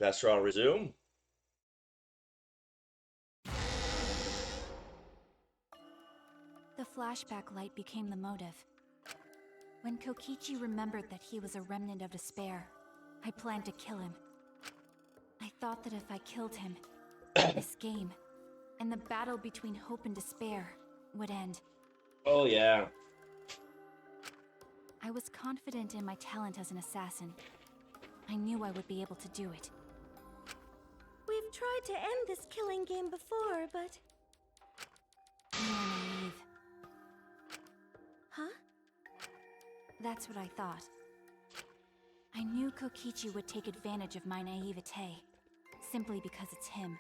That shall resume. The flashback light became the motive. When Kokichi remembered that he was a remnant of despair, I planned to kill him. I thought that if I killed him, this game, and the battle between hope and despair, would end. Oh, yeah. I was confident in my talent as an assassin. I knew I would be able to do it. We've tried to end this killing game before, but... You are naive. Huh? That's what I thought. I knew Kokichi would take advantage of my naivete, simply because it's him.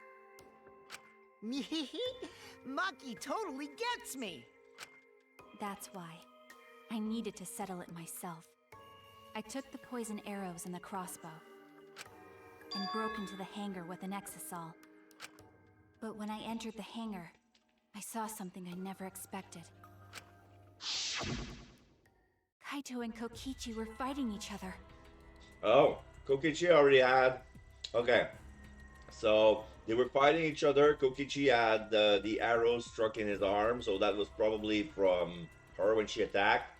Maki totally gets me! That's why. I needed to settle it myself. I took the poison arrows and the crossbow, and broke into the hangar with an exisal. But when I entered the hangar, I saw something I never expected. Kaito and Kokichi were fighting each other. Oh, Kokichi already had... Okay. So, they were fighting each other. Kokichi had the arrows struck in his arm, so that was probably from her when she attacked.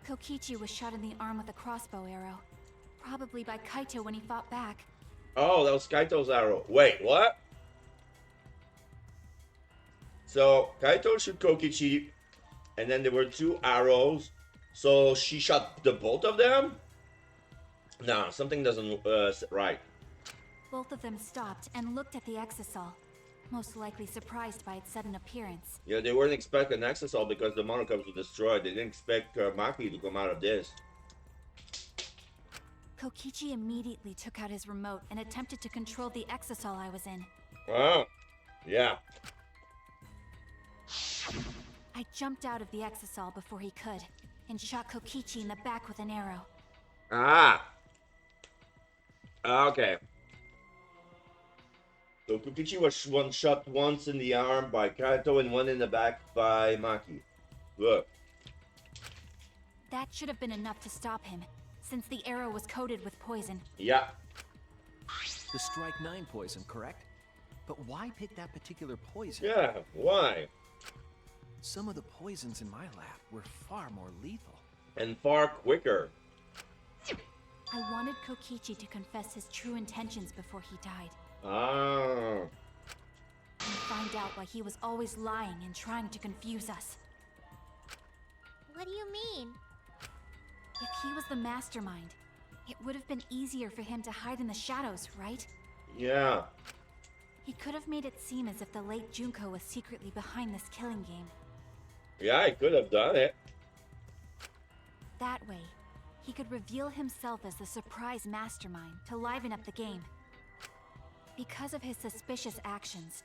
Kokichi was shot in the arm with a crossbow arrow. Probably by Kaito when he fought back. Oh, that was Kaito's arrow. Wait, what? So, Kaito shot Kokichi, and then there were two arrows. So, she shot the both of them? No, something doesn't sit right. Both of them stopped and looked at the exisal, most likely surprised by its sudden appearance. Yeah, they weren't expecting Exisal because the monocubs were destroyed. They didn't expect Maki to come out of this. Kokichi immediately took out his remote and attempted to control the exisal I was in. Oh, yeah. I jumped out of the exisal before he could, and shot Kokichi in the back with an arrow. Ah. Okay. So Kokichi was one shot once in the arm by Kaito and one in the back by Maki. Look. That should have been enough to stop him, since the arrow was coated with poison. Yeah. The Strike 9 poison, correct? But why pick that particular poison? Yeah, why? Some of the poisons in my lab were far more lethal. And far quicker. I wanted Kokichi to confess his true intentions before he died. Ah. And find out why he was always lying and trying to confuse us. What do you mean? If he was the mastermind, it would have been easier for him to hide in the shadows, right? Yeah. He could have made it seem as if the late Junko was secretly behind this killing game. Yeah, I could have done it. That way, he could reveal himself as the surprise mastermind to liven up the game. Because of his suspicious actions,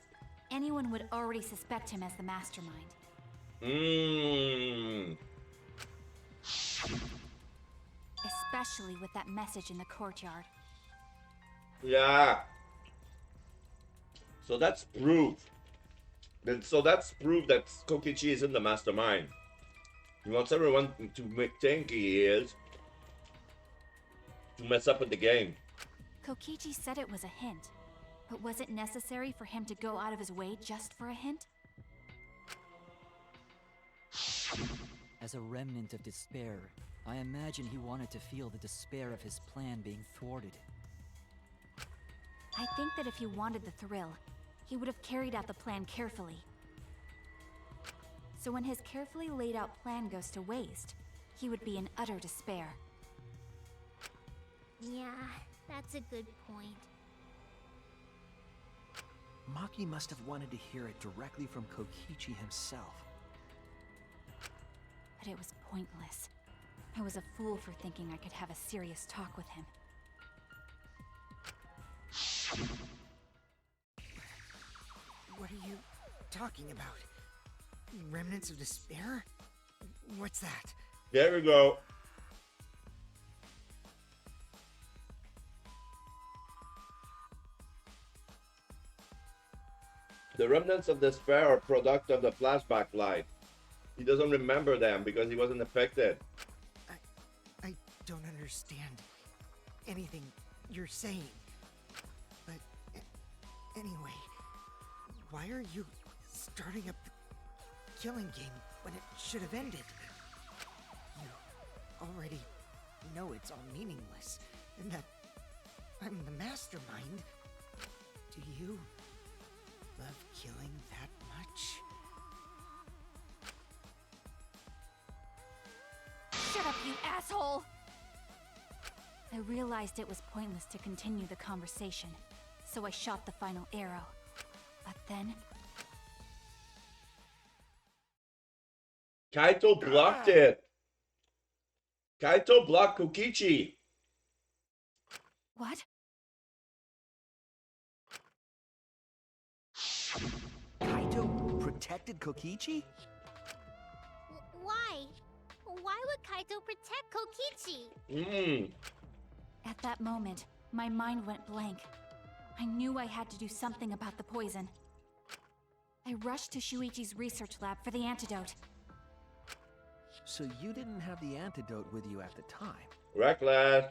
anyone would already suspect him as the mastermind. Especially with that message in the courtyard. Yeah. So that's proof. So that's proof that Kokichi isn't the mastermind. He wants everyone to think he is. To mess up with the game. Kokichi said it was a hint. But was it necessary for him to go out of his way just for a hint? As a remnant of despair, I imagine he wanted to feel the despair of his plan being thwarted. I think that if he wanted the thrill, he would have carried out the plan carefully. So when his carefully laid out plan goes to waste, he would be in utter despair. Yeah, that's a good point. Maki must have wanted to hear it directly from Kokichi himself. But it was pointless. I was a fool for thinking I could have a serious talk with him. What are you talking about? Remnants of despair? What's that? There we go. The remnants of despair are a product of the flashback light. He doesn't remember them because he wasn't affected. I don't understand anything you're saying. Anyway, why are you starting up the killing game when it should have ended? You already know it's all meaningless, and that I'm the mastermind. Do you love killing that much? Shut up, you asshole! I realized it was pointless to continue the conversation, so I shot the final arrow. But then... Kaito blocked it. Kaito blocked Kokichi. What? Kaito protected Kokichi? Why? Why would Kaito protect Kokichi? At that moment, my mind went blank. I knew I had to do something about the poison. I rushed to Shuichi's research lab for the antidote. So you didn't have the antidote with you at the time. Reckless.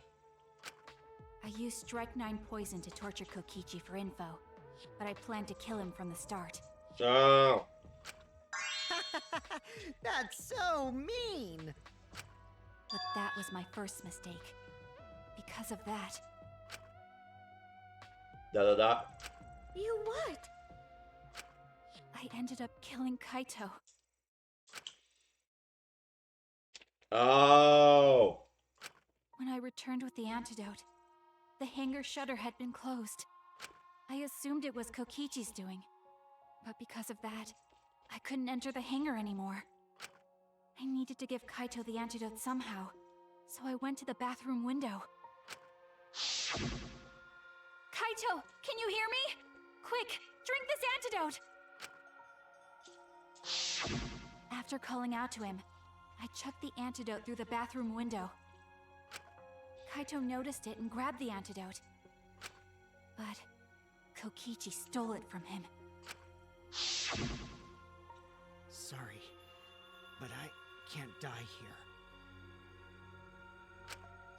I used Strike 9 poison to torture Kokichi for info, but I planned to kill him from the start. Oh. That's so mean! But that was my first mistake. Because of that, Da da da. You what? I ended up killing Kaito. Oh. When I returned with the antidote, the hangar shutter had been closed. I assumed it was Kokichi's doing, but because of that, I couldn't enter the hangar anymore. I needed to give Kaito the antidote somehow, so I went to the bathroom window. Kaito, can you hear me? Quick, drink this antidote! After calling out to him, I chucked the antidote through the bathroom window. Kaito noticed it and grabbed the antidote. But Kokichi stole it from him. Sorry, but I can't die here.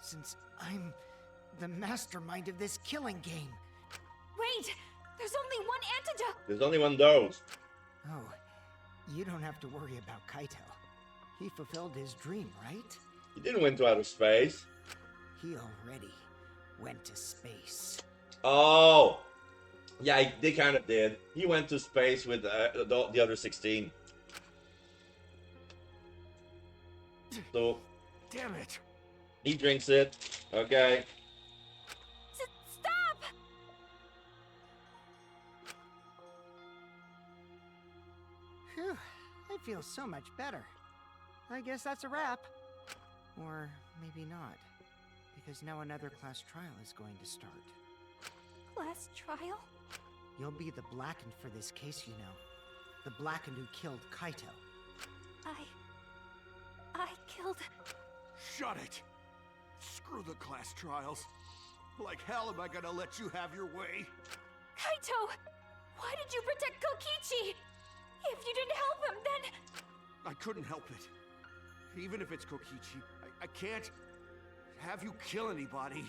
Since I'm the mastermind of this killing game. Wait! There's only one antidote! There's only one dose. Oh, you don't have to worry about Kaito. He fulfilled his dream, right? He didn't went to outer space. He already went to space. Oh. Yeah, they kind of did. He went to space with the other 16. So Damn it! he drinks it. Okay. Stop! Phew, I feel so much better. I guess that's a wrap. Or maybe not. Because now another class trial is going to start. Class trial? You'll be the Blackened for this case, you know. The Blackened who killed Kaito. I killed... Shut it! Screw the class trials. Like hell am I gonna let you have your way? Kaito! Why did you protect Kokichi? If you didn't help him, then... I couldn't help it. Even if it's Kokichi, I can't have you kill anybody.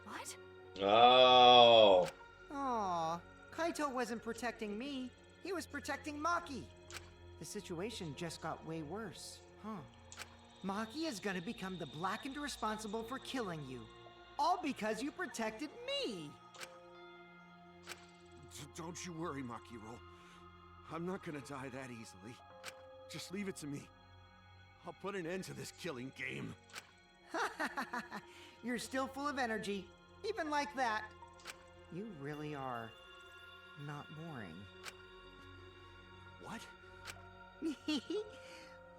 What? Oh. Aw, Kaito wasn't protecting me. He was protecting Maki. The situation just got way worse, huh? Maki is gonna become the Blackened responsible for killing you. All because you protected me! Don't you worry, Makiro. I'm not gonna die that easily. Just leave it to me. I'll put an end to this killing game. You're still full of energy, even like that. You really are not boring. What?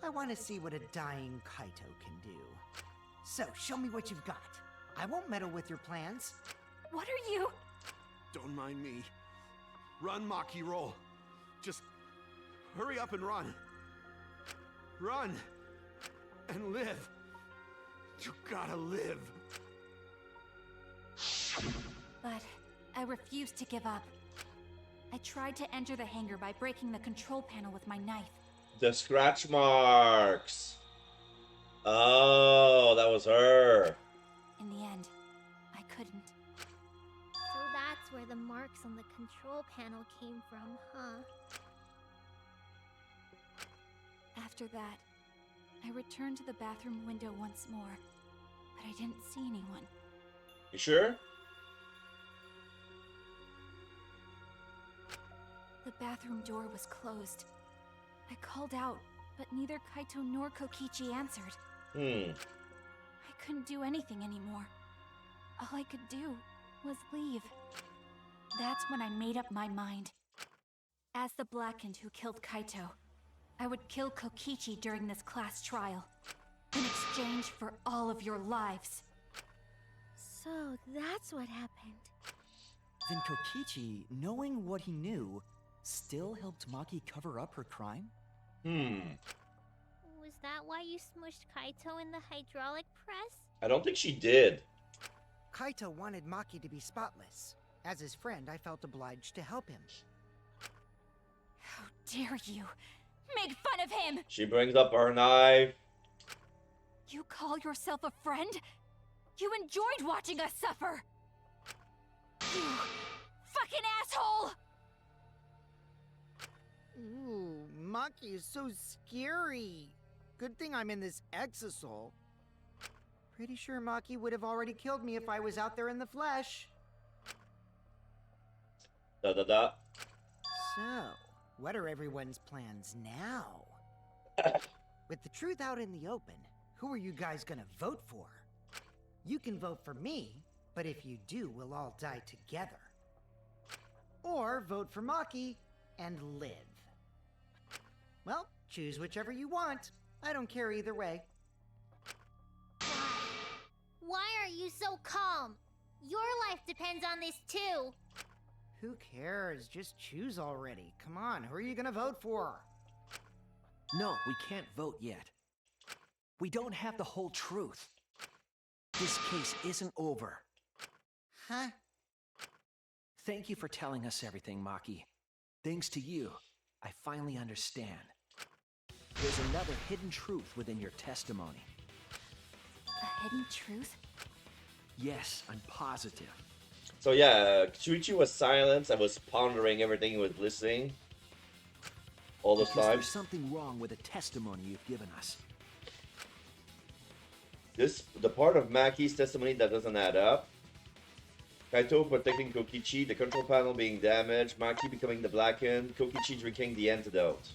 I want to see what a dying Kaito can do. So, show me what you've got. I won't meddle with your plans. What are you... Don't mind me. Run, Makiro. Just hurry up and run. Run and live. You gotta live. But I refused to give up. I tried to enter the hangar by breaking the control panel with my knife. The scratch marks. Oh, that was her. In the end, I couldn't. So that's where where the marks on the control panel came from, huh? After that, I returned to the bathroom window once more, but I didn't see anyone. You sure? The bathroom door was closed. I called out, but neither Kaito nor Kokichi answered. I couldn't do anything anymore. All I could do was leave. That's when I made up my mind. As the Blackened who killed Kaito, I would kill Kokichi during this class trial, in exchange for all of your lives. So that's what happened. Then Kokichi, knowing what he knew, still helped Maki cover up her crime? Was that why you smushed Kaito in the hydraulic press? I don't think she did. Kaito wanted Maki to be spotless. As his friend, I felt obliged to help him. How dare you make fun of him! She brings up her knife. You call yourself a friend? You enjoyed watching us suffer! You fucking asshole! Ooh, Maki is so scary. Good thing I'm in this exosol. Pretty sure Maki would have already killed me if I was out there in the flesh. Da da da. So, what are everyone's plans now? With the truth out in the open, who are you guys gonna vote for? You can vote for me, but if you do, we'll all die together. Or vote for Maki and live. Well, choose whichever you want. I don't care either way. Why are you so calm? Your life depends on this too. Who cares? Just choose already. Come on, who are you gonna vote for? No, we can't vote yet. We don't have the whole truth. This case isn't over. Huh? Thank you for telling us everything, Maki. Thanks to you, I finally understand. There's another hidden truth within your testimony. A hidden truth? Yes, I'm positive. So yeah, Shuichi was silent. I was pondering everything he was listening. All the Because time. there's something wrong with the testimony you've given us. The part of Maki's testimony that doesn't add up. Kaito protecting Kokichi, the control panel being damaged, Maki becoming the Blackened, Kokichi drinking the antidote.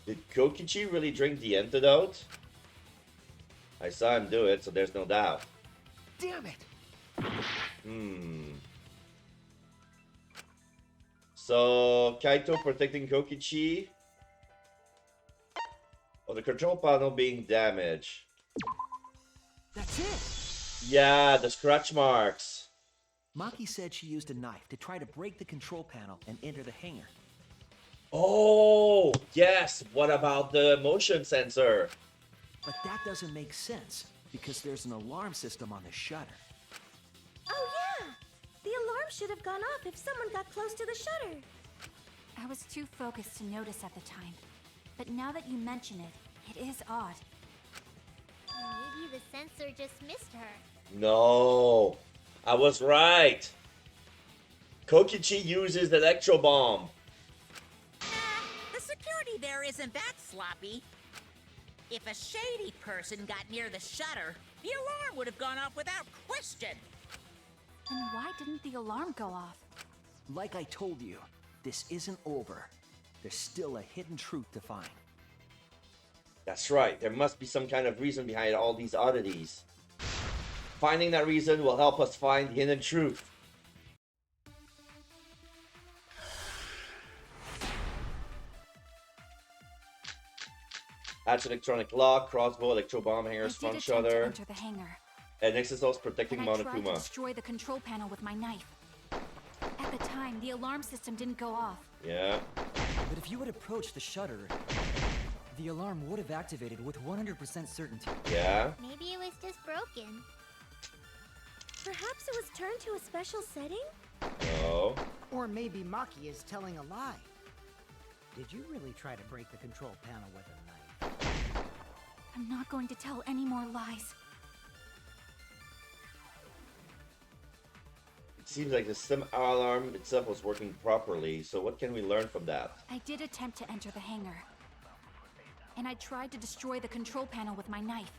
Did Kokichi really drink the antidote? I saw him do it, so there's no doubt. Damn it! So, Kaito protecting Kokichi. Or the control panel being damaged. That's it! Yeah, the scratch marks. Maki said she used a knife to try to break the control panel and enter the hangar. Oh, yes. What about the motion sensor? But that doesn't make sense, because there's an alarm system on the shutter. Oh yeah! The alarm should have gone off if someone got close to the shutter. I was too focused to notice at the time. But now that you mention it, it is odd. Maybe the sensor just missed her. No, I was right. Kokichi uses the electro bomb. The security there isn't that sloppy. If a shady person got near the shutter, the alarm would have gone off without question. Then why didn't the alarm go off? Like I told you, this isn't over. There's still a hidden truth to find. That's right. There must be some kind of reason behind all these oddities. Finding that reason will help us find the hidden truth. Hatch electronic lock, crossbow, electro bomb hangers, I front did attempt to shutter, enter the hangar, and Exosoul's protecting and I tried to Monokuma. destroy the control panel with my knife. At the time, the alarm system didn't go off. Yeah. But if you had approached the shutter, the alarm would have activated with 100% certainty. Yeah. Maybe it was just broken. Perhaps it was turned to a special setting? No. Or maybe Maki is telling a lie. Did you really try to break the control panel with a knife? I'm not going to tell any more lies. seems like the system alarm itself was working properly, so what can we learn from that? I did attempt to enter the hangar. And I tried to destroy the control panel with my knife.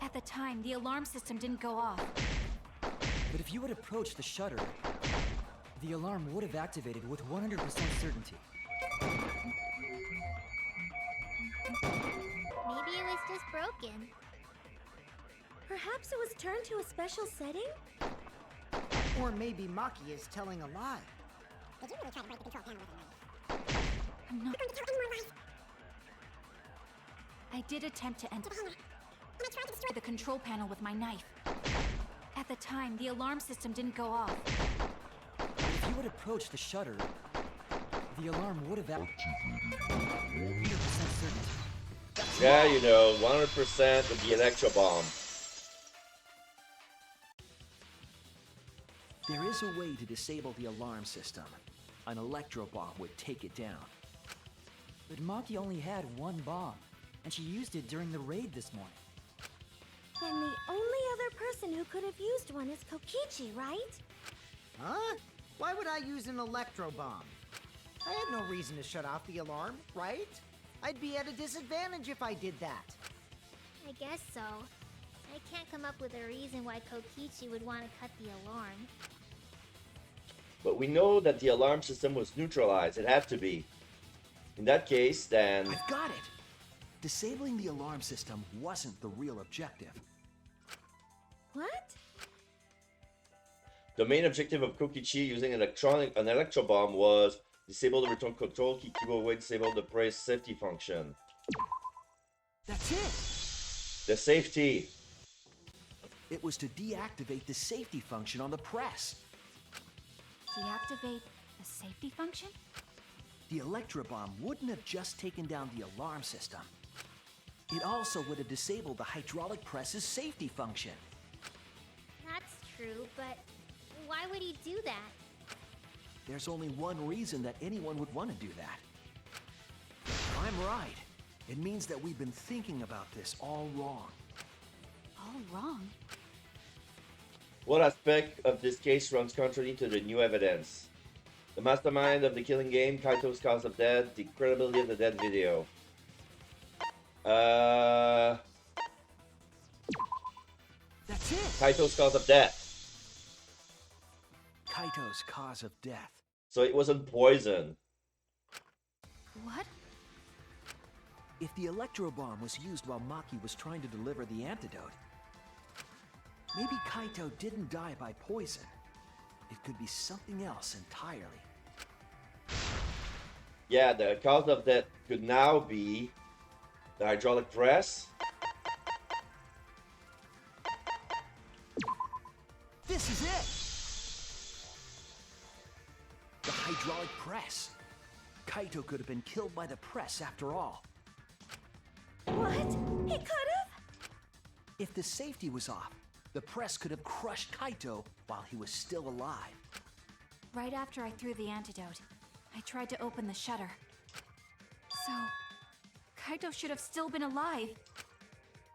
At the time, the alarm system didn't go off. But if you had approached the shutter, the alarm would have activated with 100% certainty. Maybe it was just broken. Perhaps it was turned to a special setting? Or maybe Maki is telling a lie. Did you really try to break the control panel with a knife? I'm not. You're going to kill any more life. I did attempt to enter And I tried to destroy the control panel with my knife. At the time, the alarm system didn't go off. But if you had approached the shutter, the alarm would have activated 100% certainty. Yeah, you know, 100% with the electro bomb. There is a way to disable the alarm system. An electro bomb would take it down. But Maki only had one bomb, and she used it during the raid this morning. Then the only other person who could have used one is Kokichi, right? Huh? Why would I use an electro bomb? I had no reason to shut off the alarm, right? I'd be at a disadvantage if I did that. I guess so. I can't come up with a reason why Kokichi would want to cut the alarm. But we know that the alarm system was neutralized. It had to be. In that case, then... I've got it! Disabling the alarm system wasn't the real objective. What? The main objective of Kokichi using an electro bomb was disable the return control key, keep away, disable the press safety function. That's it! The safety. It was to deactivate the safety function on the press. Deactivate the safety function? The electro bomb wouldn't have just taken down the alarm system. It also would have disabled the hydraulic press's safety function. That's true, but why would he do that? There's only one reason that anyone would want to do that. If I'm right, it means that we've been thinking about this all wrong. All wrong. What aspect of this case runs contrary to the new evidence? The mastermind of the killing game, Kaito's cause of death, the credibility of the death video. That's it! Kaito's cause of death. Kaito's cause of death. So it wasn't poison. What? If the electro bomb was used while Maki was trying to deliver the antidote, maybe Kaito didn't die by poison. It could be something else entirely. Yeah, the cause of death could now be the hydraulic press. This is it! The hydraulic press. Kaito could have been killed by the press after all. What? He could have? If the safety was off, the press could have crushed Kaito while he was still alive. Right after I threw the antidote, I tried to open the shutter. So, Kaito should have still been alive.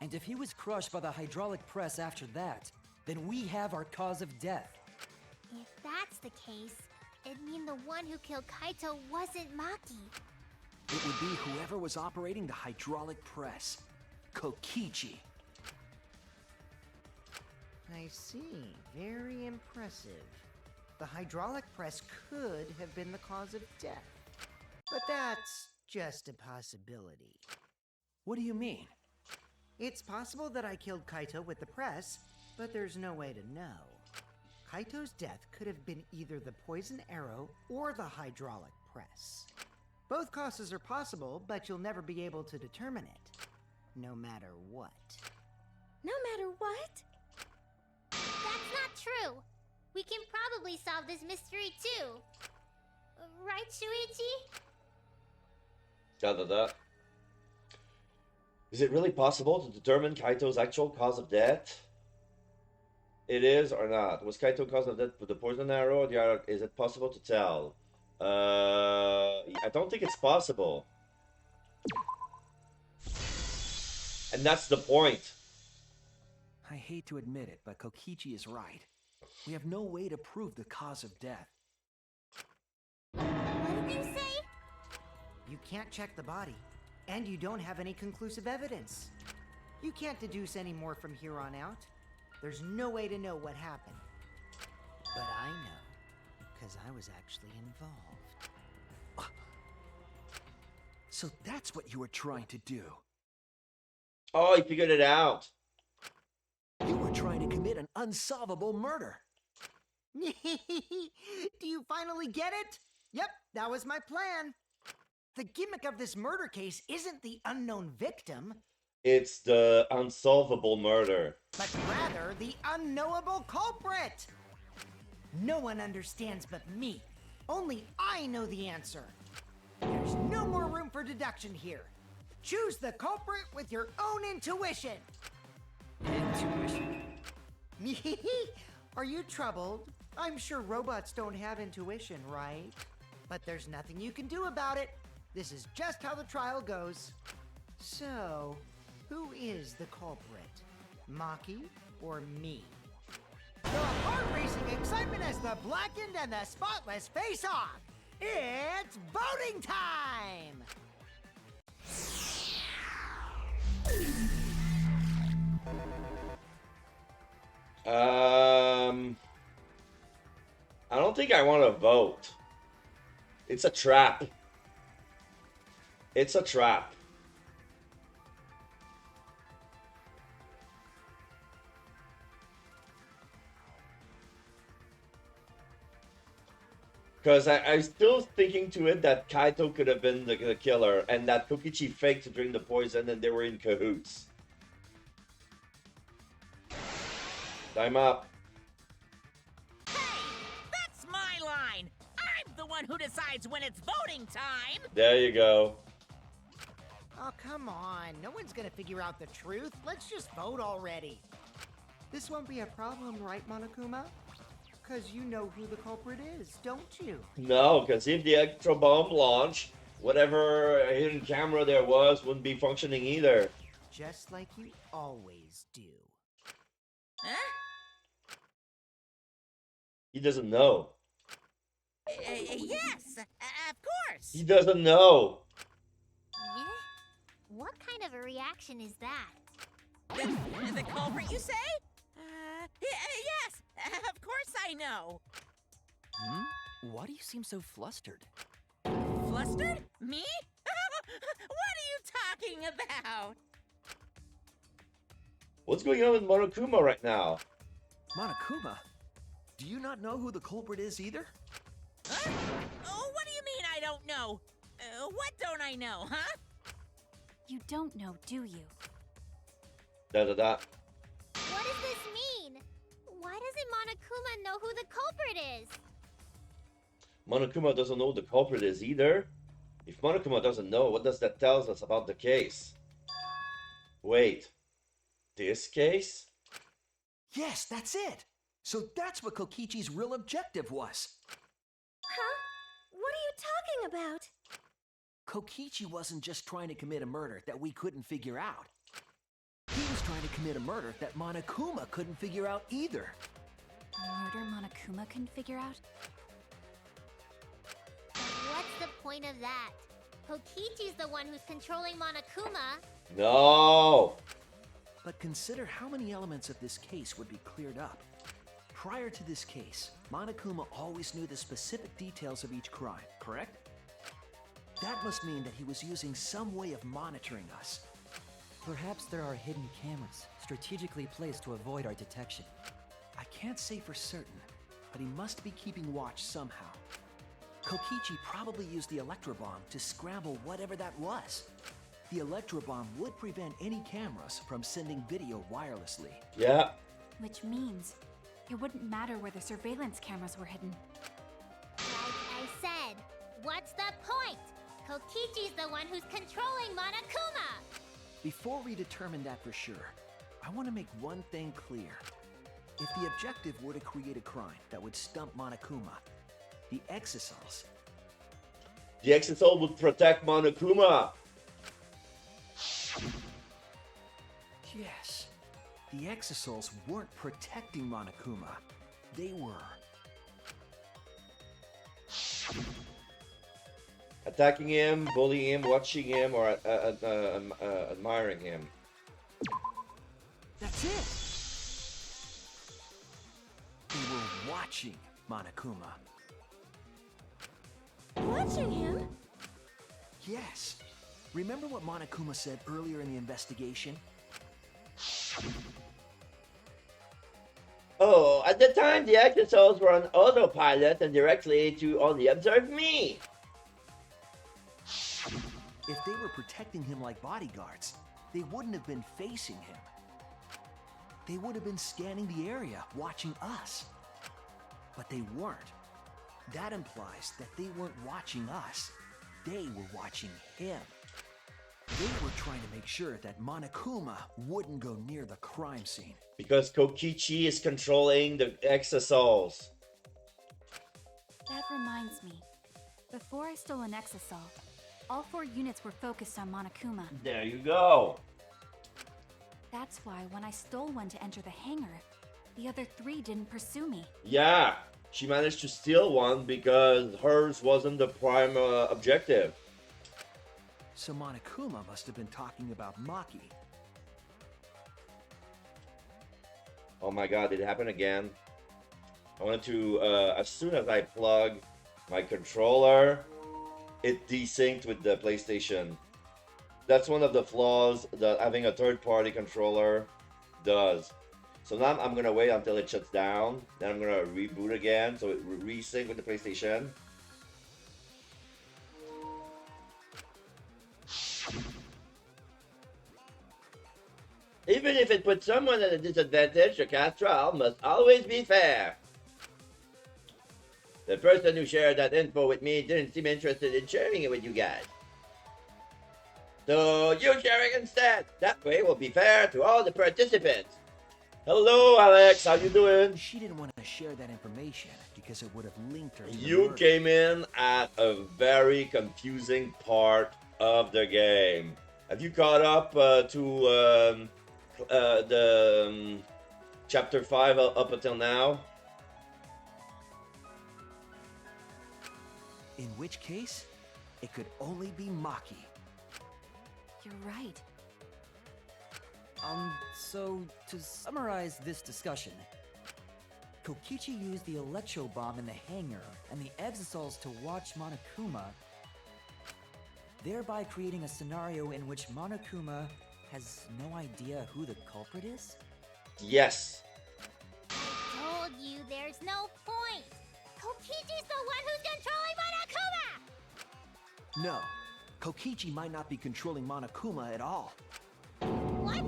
And if he was crushed by the hydraulic press after that, then we have our cause of death. If that's the case, it'd mean the one who killed Kaito wasn't Maki. It would be whoever was operating the hydraulic press. Kokichi. I see. Very impressive. The hydraulic press could have been the cause of death. But that's just a possibility. What do you mean? It's possible that I killed Kaito with the press, but there's no way to know. Kaito's death could have been either the poison arrow or the hydraulic press. Both causes are possible, but you'll never be able to determine it. No matter what. No matter what? That's not true. We can probably solve this mystery too. Right, Shuichi? Da. Is it really possible to determine Kaito's actual cause of death? It is or not? Was Kaito cause of death with the poison arrow or the other? Is it possible to tell? I don't think it's possible. And that's the point. I hate to admit it, but Kokichi is right. we have no way to prove the cause of death. What did you say? You can't check the body, and you don't have any conclusive evidence. You can't deduce any more from here on out. There's no way to know what happened. But I know, because I was actually involved. So that's what you were trying to do. Oh, he figured it out. You were trying to commit an unsolvable murder. Do you finally get it? Yep, that was my plan. The gimmick of this murder case isn't the unknown victim, It's the unsolvable murder. but rather the unknowable culprit. No one understands but me. Only I know the answer. There's no more room for deduction here. Choose the culprit with your own intuition. Intuition? Are you troubled? I'm sure robots don't have intuition, right? But there's nothing you can do about it. This is just how the trial goes. So, who is the culprit? Maki or me? The heart-racing excitement as the blackened and the spotless face off. It's voting time! I don't think I want to vote. It's a trap. It's a trap. Because I'm still thinking to it that Kaito could have been the killer and that Kokichi faked to drink the poison and they were in cahoots. Time up. Hey, that's my line. I'm the one who decides when it's voting time. There you go. Oh, come on. No one's gonna figure out the truth. Let's just vote already. This won't be a problem, right, Monokuma? Because you know who the culprit is, don't you? No, because if the extra bomb launched, whatever hidden camera there was wouldn't be functioning either. Just like you always do. Huh? He doesn't know. Yes, of course. He doesn't know. Yeah? What kind of a reaction is that? The culprit, you say? Yes, of course I know. Hmm? Why do you seem so flustered? Flustered? Me? What are you talking about? What's going on with Monokuma right now? Monokuma? Do you not know who the culprit is either? Huh? Oh, what do you mean I don't know? What don't I know, huh? You don't know, do you? Da da da. What does this mean? Why doesn't Monokuma know who the culprit is? Monokuma doesn't know who the culprit is either. If Monokuma doesn't know, what does that tell us about the case? Wait. This case? Yes, that's it. So that's what Kokichi's real objective was. Huh? What are you talking about? Kokichi wasn't just trying to commit a murder that we couldn't figure out. He was trying to commit a murder that Monokuma couldn't figure out either. A murder Monokuma couldn't figure out? What's the point of that? Kokichi's the one who's controlling Monokuma. No! But consider how many elements of this case would be cleared up. Prior to this case, Monokuma always knew the specific details of each crime, correct? That must mean that he was using some way of monitoring us. Perhaps there are hidden cameras strategically placed to avoid our detection. I can't say for certain, but he must be keeping watch somehow. Kokichi probably used the electrobomb to scramble whatever that was. The electrobomb would prevent any cameras from sending video wirelessly. Yeah. Which means it wouldn't matter where the surveillance cameras were hidden. Like I said, what's the point? Kokichi's the one who's controlling Monokuma! Before we determine that for sure, I want to make one thing clear. If the objective were to create a crime that would stump Monokuma, the exosols... The exosol would protect Monokuma! Yes, the exosols weren't protecting Monokuma. They were. Attacking him, bullying him, watching him, or admiring him. That's it! They were watching Monokuma. Watching him? Yes. Remember what Monokuma said earlier in the investigation? Oh, at the time the exosols were on autopilot and directly to only observe me. If they were protecting him like bodyguards, they wouldn't have been facing him. They would have been scanning the area, watching us. But they weren't. That implies that they weren't watching us. They were watching him. They were trying to make sure that Monokuma wouldn't go near the crime scene. Because Kokichi is controlling the exosols. That reminds me. Before I stole an exosol, all 4 units were focused on Monokuma. There you go. That's why when I stole one to enter the hangar, the other 3 didn't pursue me. Yeah, she managed to steal one because hers wasn't the prime objective. So Monokuma must have been talking about Maki. Oh my god, it happened again. I wanted to, as soon as I plug my controller, it desynced with the PlayStation. That's one of the flaws that having a third-party controller does. So now I'm gonna wait until it shuts down, then I'm gonna reboot again, so it resync with the PlayStation. Even if it puts someone at a disadvantage, the Castral must always be fair. The person who shared that info with me didn't seem interested in sharing it with you guys. So you share it instead. That way we'll be fair to all the participants. Hello, Alex. How you doing? She didn't want to share that information because it would have linked her to the You murder. came in at a very confusing part of the game. Have you caught up to the chapter 5 up until now? In which case, it could only be Maki. You're right. So to summarize this discussion, Kokichi used the electro bomb in the hangar and the exosols to watch Monokuma, thereby creating a scenario in which Monokuma has no idea who the culprit is? Yes. I told you there's no point. Kokichi's the one who's controlling Monokuma! No, Kokichi might not be controlling Monokuma at all. What?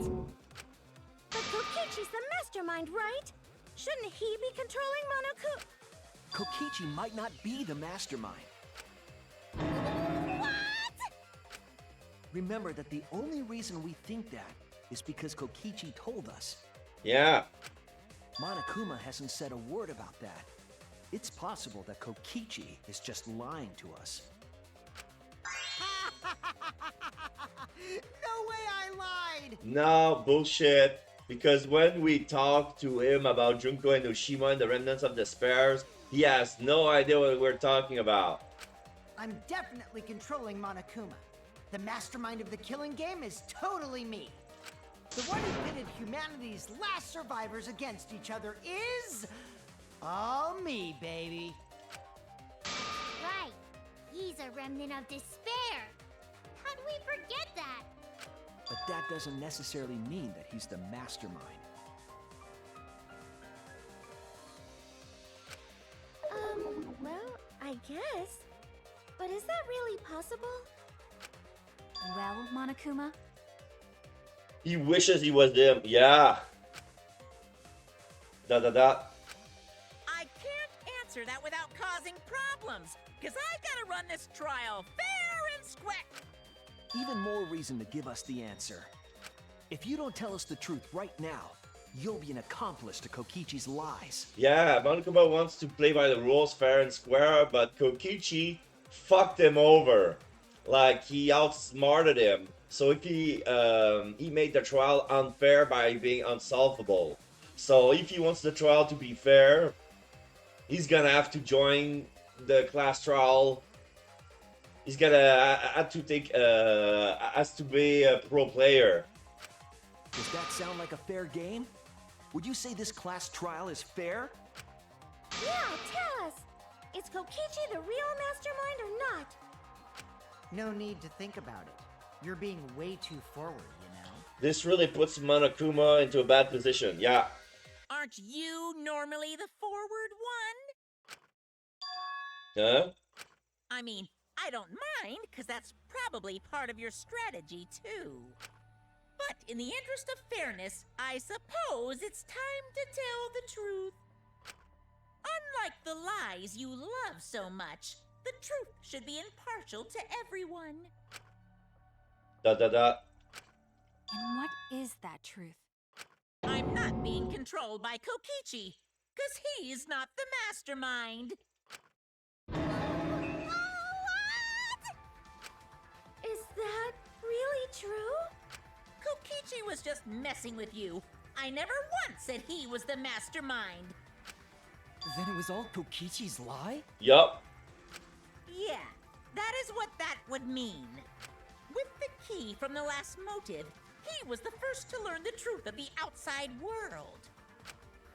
But Kokichi's the mastermind, right? Shouldn't he be controlling Monokuma? Kokichi might not be the mastermind. What? Remember that the only reason we think that is because Kokichi told us. Yeah. Monokuma hasn't said a word about that. It's possible that Kokichi is just lying to us. No way I lied! No, bullshit. Because when we talked to him about Junko and Ushima and the remnants of the spares, he has no idea what we're talking about. I'm definitely controlling Monokuma. The mastermind of the killing game is totally me. The one who pitted humanity's last survivors against each other is... all me, baby. Right. He's a remnant of despair. How do we forget that? But that doesn't necessarily mean that he's the mastermind. Well, I guess. But is that really possible? Well, Monokuma, He wishes he was them. Yeah. Da. I can't answer that without causing problems, because I gotta run this trial fair and square. Even more reason to give us the answer. If you don't tell us the truth right now, you'll be an accomplice to Kokichi's lies. Yeah, Monokuma wants to play by the rules fair and square, but Kokichi fucked him over. Like, he outsmarted him. So if he made the trial unfair by being unsolvable. So if he wants the trial to be fair, He's gonna have to join the class trial. He's gonna have to take has to be a pro player. Does that sound like a fair game? Would you say this class trial is fair? Yeah, tell us. Is Kokichi the real mastermind or not? No need to think about it. You're being way too forward, you know? This really puts Monokuma into a bad position. Yeah. Aren't you normally the forward one? Huh? I mean, I don't mind, because that's probably part of your strategy, too. But in the interest of fairness, I suppose it's time to tell the truth. Unlike the lies you love so much, the truth should be impartial to everyone. Da da da. And what is that truth? I'm not being controlled by Kokichi, because he's not the mastermind. Is that really true? Kokichi was just messing with you. I never once said he was the mastermind. Then it was all Kokichi's lie? Yup. Yeah, that is what that would mean. With the key from the last motive, he was the first to learn the truth of the outside world.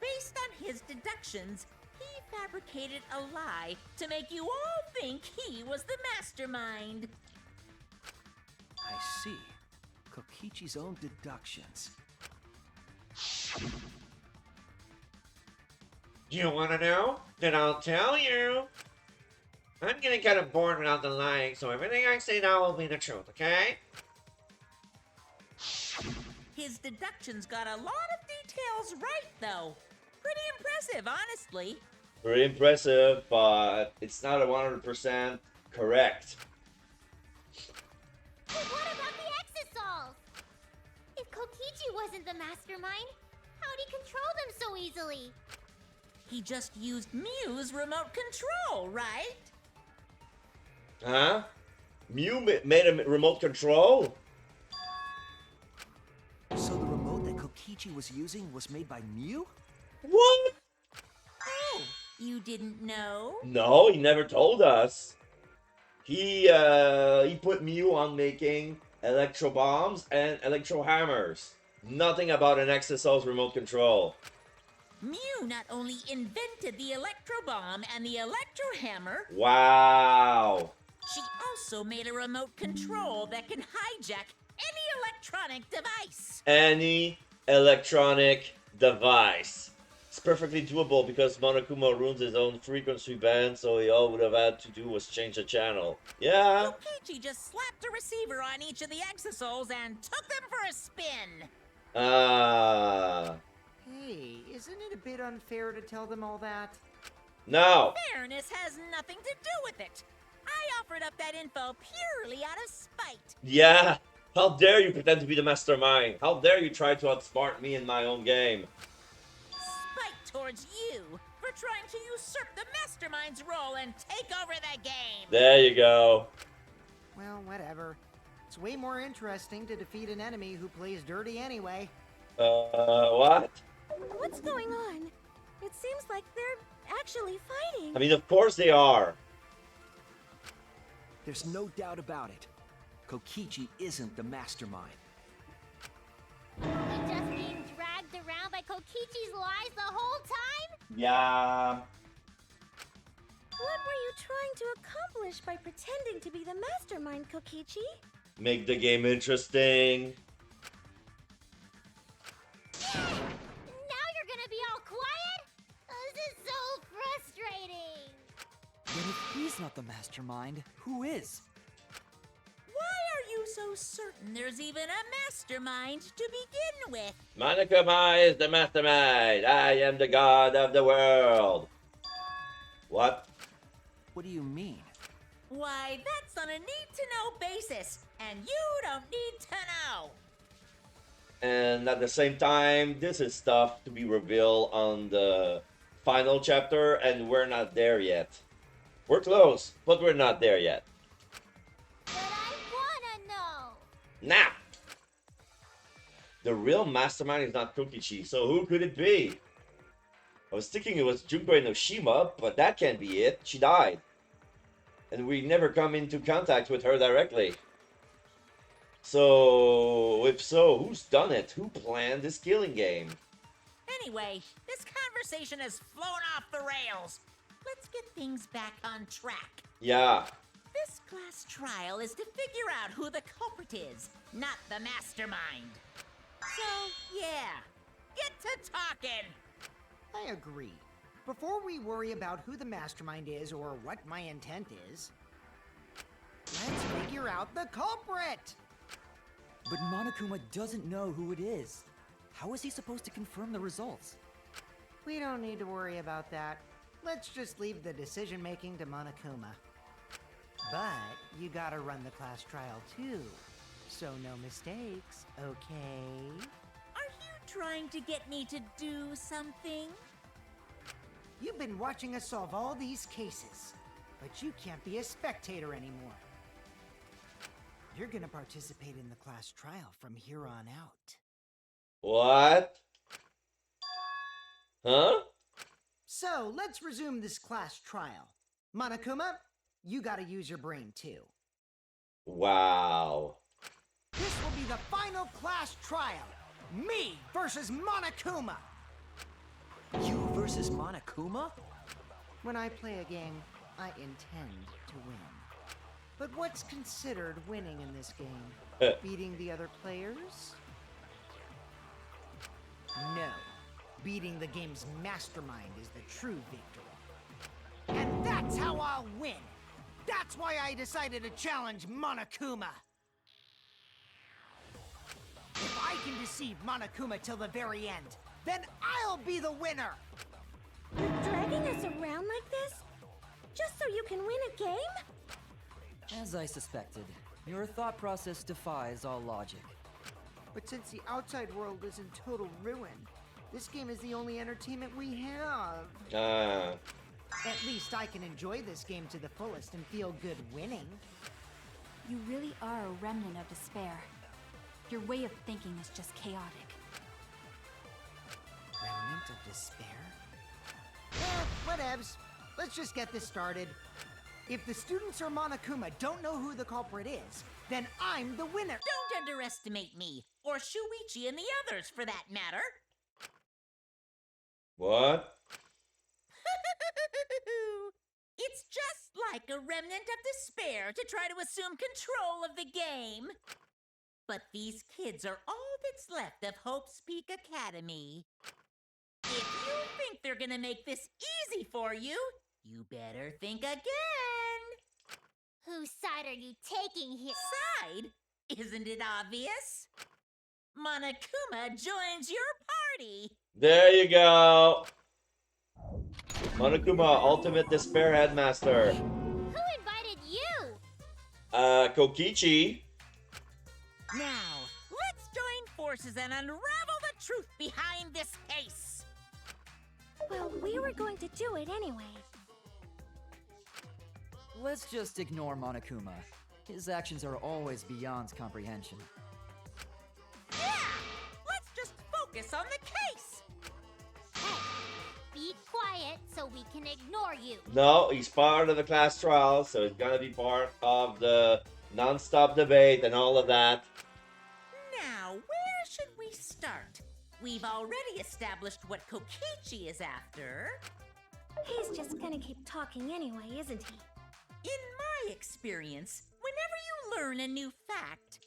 Based on his deductions, he fabricated a lie to make you all think he was the mastermind. I see. Kokichi's own deductions. You wanna know? Then I'll tell you. I'm getting kind of bored without the lying, so everything I say now will be the truth, okay? His deductions got a lot of details right, though. Pretty impressive, honestly. Very impressive, but it's not 100% correct. But what about the Exosols? If Kokichi wasn't the mastermind, how'd he control them so easily? He just used Mew's remote control, right? Huh? Mew made a remote control? So the remote that Kokichi was using was made by Mew? What? Oh, you didn't know? No, he never told us. He put Mew on making electro bombs and electro hammers. Nothing about an Exosol's remote control. Mew not only invented the electro bomb and the electro hammer, Wow. she also made a remote control that can hijack any electronic device. Any electronic device. It's perfectly doable because Monokuma ruins his own frequency band, so all would have had to do was change the channel. Yeah. Kokichi just slapped a receiver on each of the Exosols and took them for a spin. Hey, isn't it a bit unfair to tell them all that? No. Fairness has nothing to do with it. I offered up that info purely out of spite. Yeah. How dare you pretend to be the mastermind? How dare you try to outsmart me in my own game? Spite towards you for trying to usurp the mastermind's role and take over the game. There you go. Well, whatever. It's way more interesting to defeat an enemy who plays dirty anyway. What? What's going on? It seems like they're actually fighting. I mean, of course they are. There's no doubt about it. Kokichi isn't the mastermind. Were we just being dragged around by Kokichi's lies the whole time? Yeah. What were you trying to accomplish by pretending to be the mastermind, Kokichi? Make the game interesting. Now you're gonna be all quiet? This is so frustrating. Then if he's not the mastermind, who is? Why are you so certain there's even a mastermind to begin with? Monokuma is the mastermind. I am the god of the world. What? What do you mean? Why, that's on a need-to-know basis, and you don't need to know. And at the same time, this is stuff to be revealed on the final chapter, and we're not there yet. We're close, but we're not there yet. But I wanna know. Now, the real mastermind is not Kokichi, so who could it be? I was thinking it was Junko Enoshima, but that can't be it. She died. And we never come into contact with her directly. So, if so, who's done it? Who planned this killing game? Anyway, this conversation has flown off the rails. Let's get things back on track. Yeah. This class trial is to figure out who the culprit is, not the mastermind. So, yeah, get to talking. I agree. Before we worry about who the mastermind is or what my intent is, let's figure out the culprit! But Monokuma doesn't know who it is. How is he supposed to confirm the results? We don't need to worry about that. Let's just leave the decision-making to Monokuma. But you gotta run the class trial too, so no mistakes, okay? Are you trying to get me to do something? You've been watching us solve all these cases, but you can't be a spectator anymore. You're gonna participate in the class trial from here on out. What? Huh? So, let's resume this class trial. Monokuma, you gotta use your brain too. Wow. This will be the final class trial. Me versus Monokuma. You versus Monokuma? When I play a game, I intend to win. But what's considered winning in this game? Beating the other players? No. Beating the game's mastermind is the true victory. And that's how I'll win! That's why I decided to challenge Monokuma! If I can deceive Monokuma till the very end, then I'll be the winner! You're dragging us around like this? Just so you can win a game? As I suspected, your thought process defies all logic. But since the outside world is in total ruin, this game is the only entertainment we have. At least I can enjoy this game to the fullest and feel good winning. You really are a remnant of despair. Your way of thinking is just chaotic. Remnant of despair? Whatevs. Let's just get this started. If the students or Monokuma don't know who the culprit is, then I'm the winner! Don't underestimate me, or Shuichi and the others for that matter. What? It's just like a remnant of despair to try to assume control of the game. But these kids are all that's left of Hope's Peak Academy. If you think they're gonna make this easy for you, you better think again. Whose side are you taking here? Side? Isn't it obvious? Monokuma joins your party. There you go. Monokuma, Ultimate Despair Headmaster. Who invited you? Kokichi. Now, let's join forces and unravel the truth behind this case. Well, we were going to do it anyway. Let's just ignore Monokuma. His actions are always beyond comprehension. Yeah! Let's just focus on the case. Hey, be quiet so we can ignore you. No, he's part of the class trial, so he's gonna be part of the non-stop debate and all of that. Now, where should we start? We've already established what Kokichi is after. He's just gonna keep talking anyway, isn't he? In my experience, whenever you learn a new fact,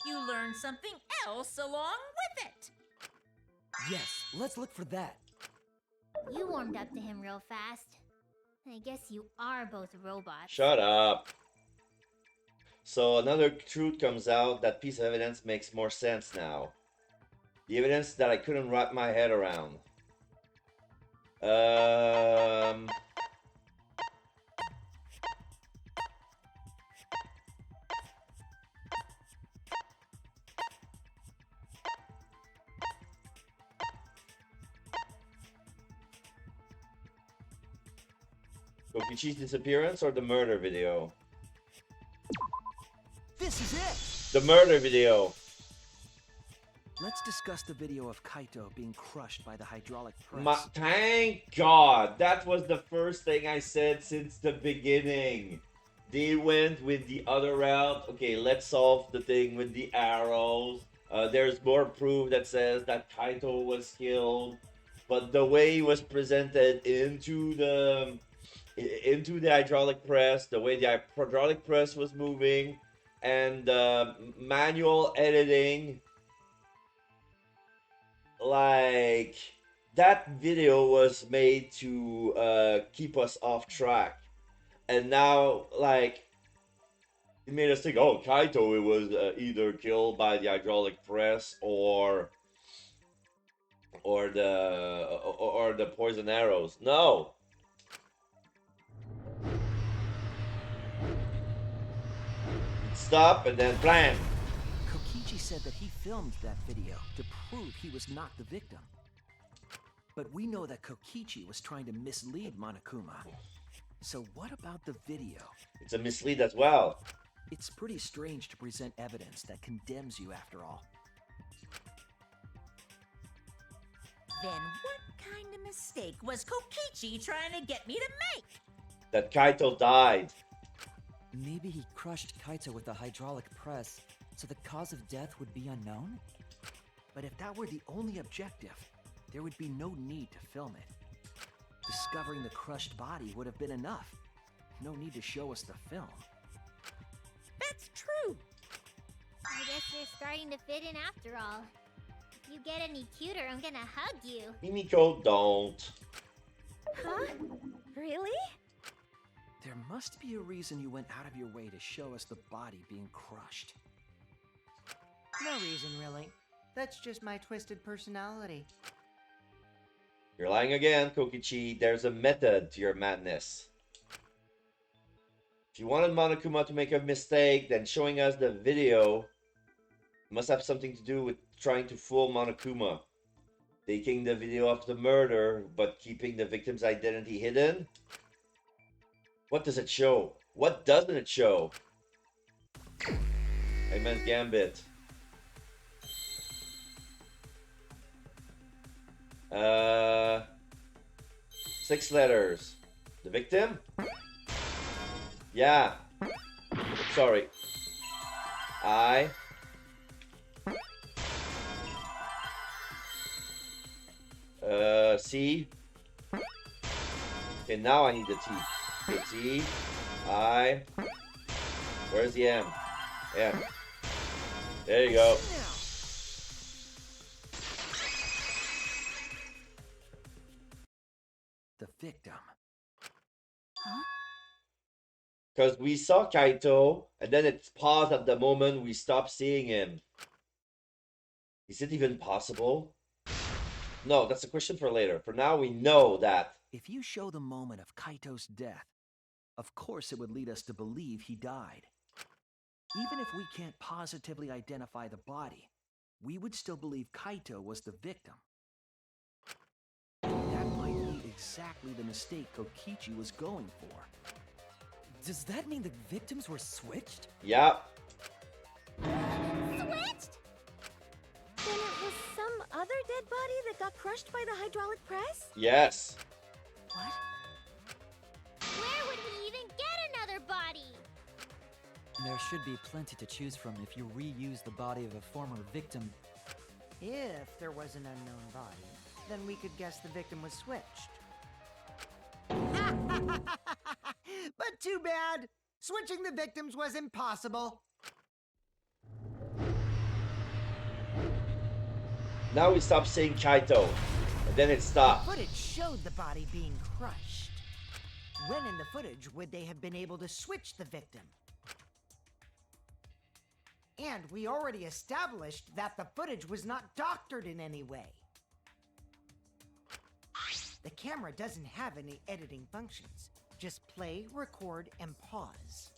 you learn something else along with it. Yes, let's look for that. You warmed up to him real fast. I guess you are both robots. Shut up. So another truth comes out. That piece of evidence makes more sense now. The evidence that I couldn't wrap my head around. Kokichi's disappearance or the murder video? This is it! The murder video. Let's discuss the video of Kaito being crushed by the hydraulic press. Thank God. That was the first thing I said since the beginning. They went with the other route. Okay, let's solve the thing with the arrows. There's more proof that says that Kaito was killed. But the way he was presented into the hydraulic press, the way the hydraulic press was moving, and manual editing, like, that video was made to keep us off track. And now, like, it made us think, oh, Kaito, it was either killed by the hydraulic press or the poison arrows. No. Stop and then plan. Kokichi said that he filmed that video to prove he was not the victim. But we know that Kokichi was trying to mislead Monokuma. So what about the video? It's a mislead as well. It's pretty strange to present evidence that condemns you after all. Then what kind of mistake was Kokichi trying to get me to make? That Kaito died. Maybe he crushed Kaito with a hydraulic press, so the cause of death would be unknown? But if that were the only objective, there would be no need to film it. Discovering the crushed body would have been enough. No need to show us the film. That's true. I guess you're starting to fit in after all. If you get any cuter, I'm gonna hug you. Himiko, don't. Huh? Really? There must be a reason you went out of your way to show us the body being crushed. No reason, really. That's just my twisted personality. You're lying again, Kokichi. There's a method to your madness. If you wanted Monokuma to make a mistake, then showing us the video must have something to do with trying to fool Monokuma. Taking the video of the murder, but keeping the victim's identity hidden? What does it show? What doesn't it show? I meant Gambit. 6 letters. The victim? Yeah. Sorry. I. C. Okay, now I need the T. Okay, T. I. Where's the M? M. There you go. The victim. Huh? Because we saw Kaito, and then it's paused at the moment we stopped seeing him. Is it even possible? No, that's a question for later. For now, we know that. If you show the moment of Kaito's death, of course it would lead us to believe he died. Even if we can't positively identify the body, we would still believe Kaito was the victim. That might be exactly the mistake Kokichi was going for. Does that mean the victims were switched? Yeah. Switched? Then it was some other dead body that got crushed by the hydraulic press? Yes. What? Where would we even get another body? There should be plenty to choose from if you reuse the body of a former victim. If there was an unknown body, then we could guess the victim was switched. But too bad! Switching the victims was impossible. Now we stop seeing Kaito, and then it stopped. Footage showed the body being crushed. When in the footage would they have been able to switch the victim? And we already established that the footage was not doctored in any way. The camera doesn't have any editing functions. Just play, record, and pause.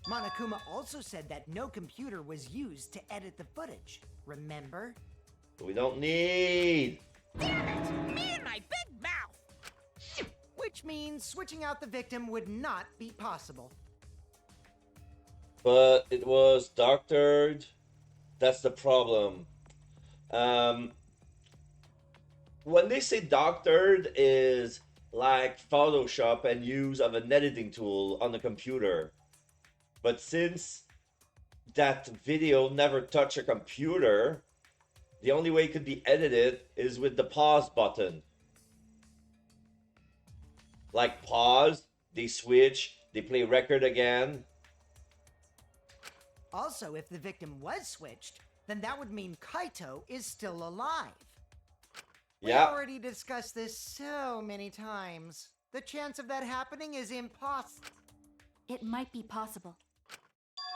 Monokuma also said that no computer was used to edit the footage. Remember? We don't need. Damn it! Me and my big mouth! Which means switching out the victim would not be possible. But it was doctored. That's the problem. When they say doctored is like Photoshop and use of an editing tool on the computer. But since that video never touched a computer, the only way it could be edited is with the pause button. Like pause, they switch, they play record again. Also, if the victim was switched, then that would mean Kaito is still alive. Yeah. We already discussed this so many times. The chance of that happening is impossible. It might be possible.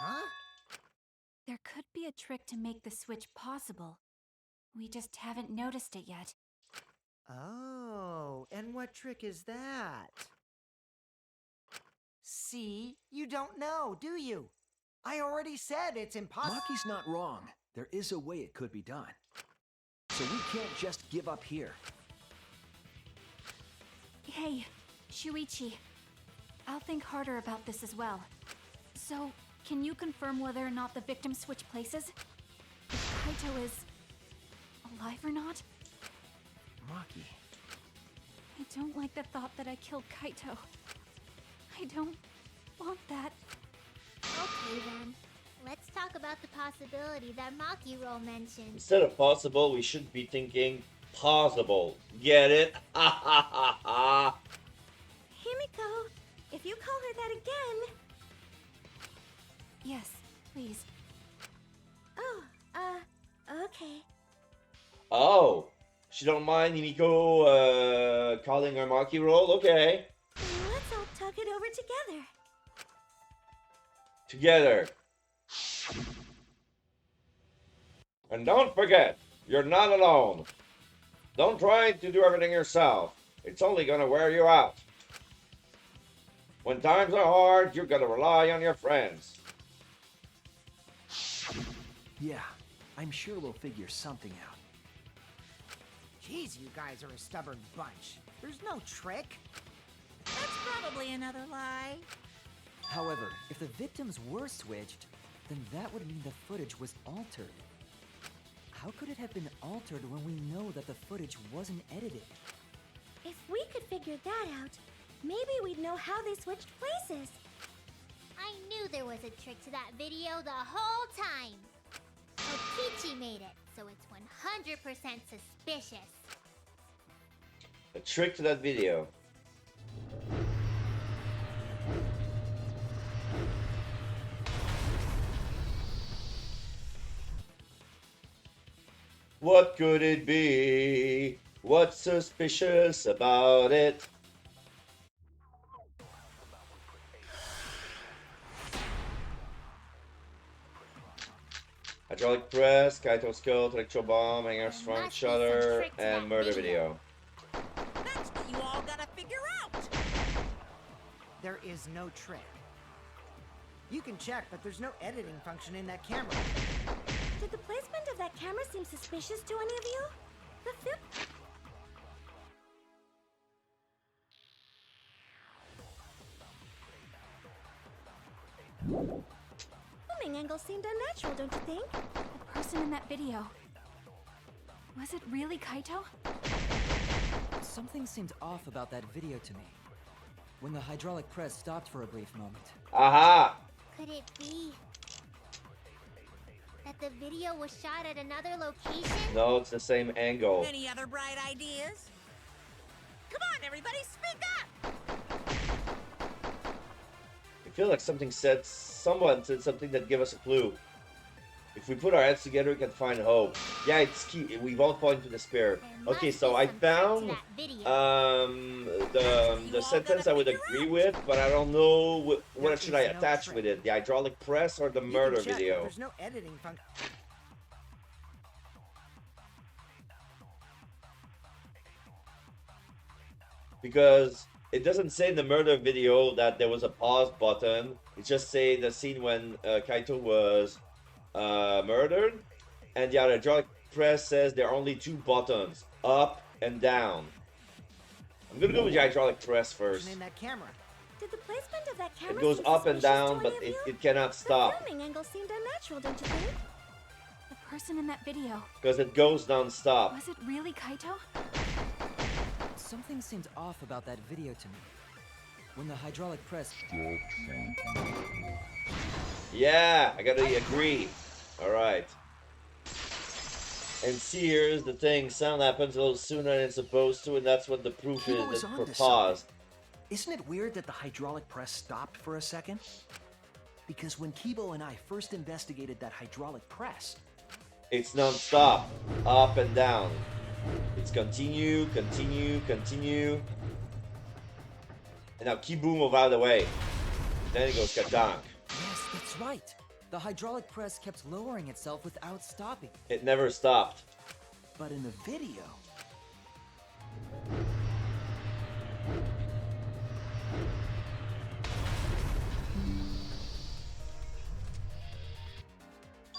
Huh? There could be a trick to make the switch possible. We just haven't noticed it yet. Oh, and what trick is that? See? You don't know, do you? I already said it's impossible. Maki's not wrong. There is a way it could be done. So we can't just give up here. Hey, Shuichi. I'll think harder about this as well. So, can you confirm whether or not the victims switch places? If Kaito is alive or not? Maki. I don't like the thought that I killed Kaito. I don't want that. Okay then. Let's talk about the possibility that Makiro mentioned. Instead of possible, we should be thinking possible. Get it? Ha ha ha ha. Himiko, if you call her that again... Yes, please. Oh, okay. Oh, she don't mind Himiko calling her Maki roll? Okay. Let's all talk it over together. Together. And don't forget, you're not alone. Don't try to do everything yourself. It's only gonna wear you out. When times are hard, you've got to rely on your friends. Yeah, I'm sure we'll figure something out. Jeez, you guys are a stubborn bunch. There's no trick. That's probably another lie. However, if the victims were switched, then that would mean the footage was altered. How could it have been altered when we know that the footage wasn't edited? If we could figure that out, maybe we'd know how they switched places. I knew there was a trick to that video the whole time. Kokichi made it, so it's 100% suspicious. A trick to that video. What could it be? What's suspicious about it? Hydraulic press, Kaito skill, electro bomb, hanger strong must be some shutter, trick to and that murder video. video. That's what you all gotta figure out. There is no trick. You can check, but there's no editing function in that camera. Did the placement of that camera seem suspicious to any of you? The filming angle seemed unnatural, don't you think? The person in that video. Was it really Kaito? Something seemed off about that video to me. When the hydraulic press stopped for a brief moment. Aha! Could it be that the video was shot at another location? No, it's the same angle. Any other bright ideas? Come on, everybody, speak up! I feel like someone said something that give us a clue. If we put our heads together, we can find hope. Yeah, it's key. We won't point to despair. Okay, so I found the sentence I would agree with, but I don't know what should I attach with it. The hydraulic press or the You murder can check, but video? there's no editing function. Because it doesn't say in the murder video that there was a pause button. It just say the scene when Kaito was murdered, and the hydraulic press says there are only two buttons, up and down. I'm gonna go with the hydraulic press first. In that camera. Did the placement of that camera It goes seem up and suspicious down, to but any of you? it cannot The stop. filming angle seemed unnatural, don't you think? The person in that video. Because it goes non-stop. Was it really Kaito? Something seemed off about that video to me. When the hydraulic press... Yeah, I gotta agree. Alright. And see, here's the thing. Sound happens a little sooner than it's supposed to, and that's what the proof Kibo is was for onto pause. something. Isn't it weird that the hydraulic press stopped for a second? Because when Kibo and I first investigated that hydraulic press, It's non-stop. Up and down. It's continue, continue, continue. And now Kibu move out of the way. Then it goes katank. Yes, that's right. The hydraulic press kept lowering itself without stopping. It never stopped. but in the video,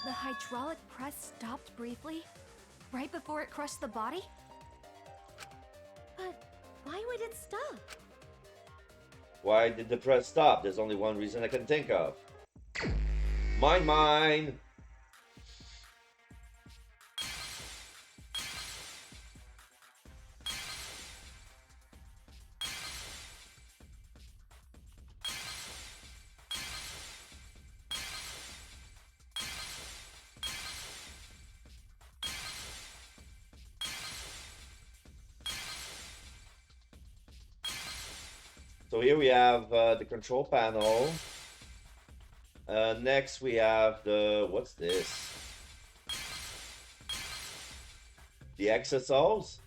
The hydraulic press stopped briefly, right before it crushed the body? But why would it stop? Why did the press stop? There's only one reason I can think of. Mine. So here we have the control panel. Next we have the, what's this? The XSOs?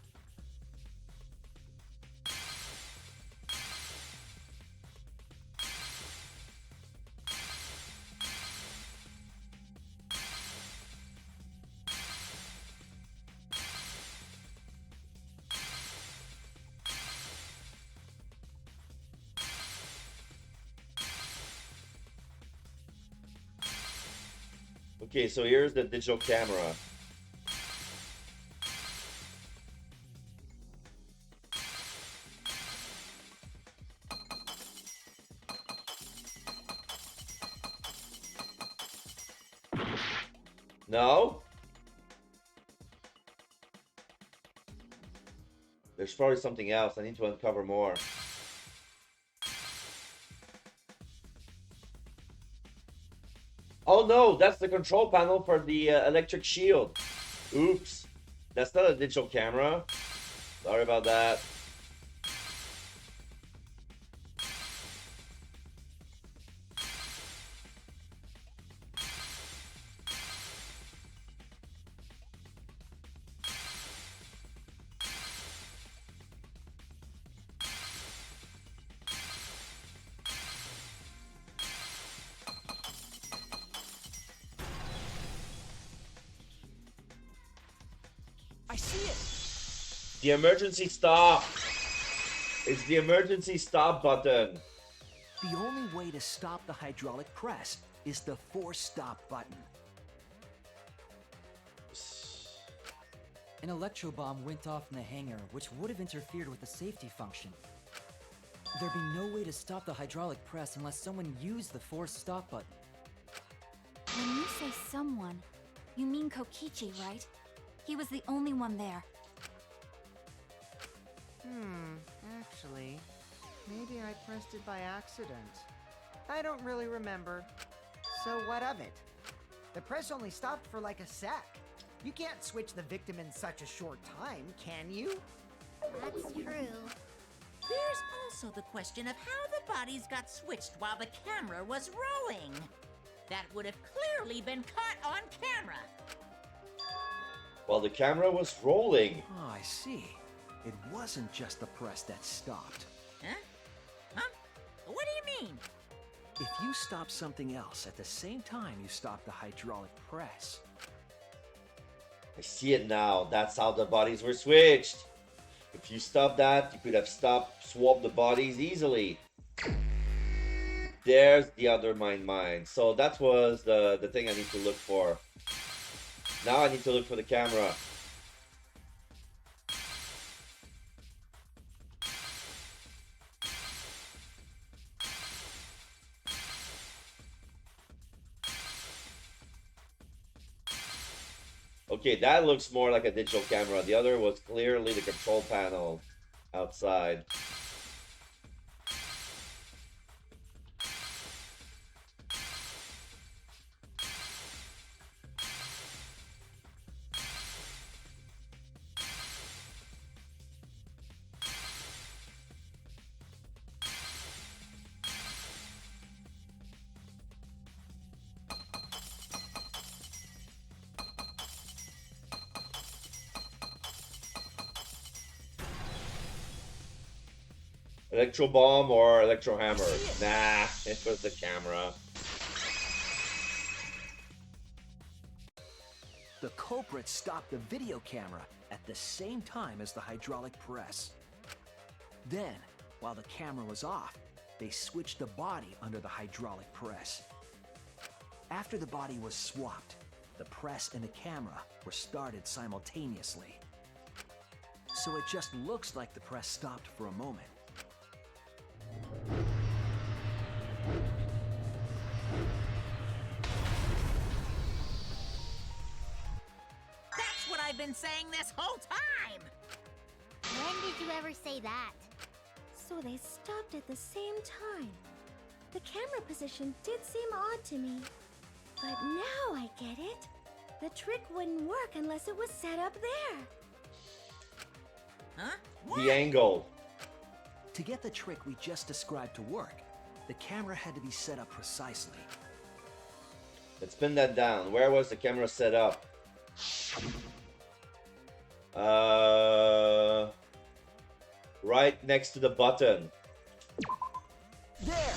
Okay, so here's the digital camera. No? There's probably something else. I need to uncover more. Oh no, that's the control panel for the electric shield. Oops. That's not a digital camera. Sorry about that. I see it! The emergency stop. It's the emergency stop button. the only way to stop the hydraulic press is the force stop button. An electro bomb went off in the hangar, which would have interfered with the safety function. There'd be no way to stop the hydraulic press unless someone used the force stop button. When you say someone, you mean Kokichi, right? He was the only one there. Actually, maybe I pressed it by accident. I don't really remember. So what of it? The press only stopped for like a sec. You can't switch the victim in such a short time, can you? That's true. There's also the question of how the bodies got switched while the camera was rolling. That would have clearly been caught on camera. While the camera was rolling. Oh, I see. It wasn't just the press that stopped. Huh? Huh? What do you mean? If you stop something else at the same time you stop the hydraulic press, I see it now. That's how the bodies were switched. If you stop that, you could have swapped the bodies easily. There's the other mine. So that was the thing I need to look for. Now I need to look for the camera. Okay, that looks more like a digital camera. The other was clearly the control panel outside. Electro bomb or electro hammer? Nah, it was the camera. The culprit stopped the video camera at the same time as the hydraulic press. Then, while the camera was off, they switched the body under the hydraulic press. After the body was swapped, the press and the camera were started simultaneously. So it just looks like the press stopped for a moment. That's what I've been saying this whole time! When did you ever say that? So they stopped at the same time. The camera position did seem odd to me. But now I get it. The trick wouldn't work unless it was set up there. Huh? The angle. To get the trick we just described to work, the camera had to be set up precisely. Let's pin that down. Where was the camera set up? Right next to the button. There!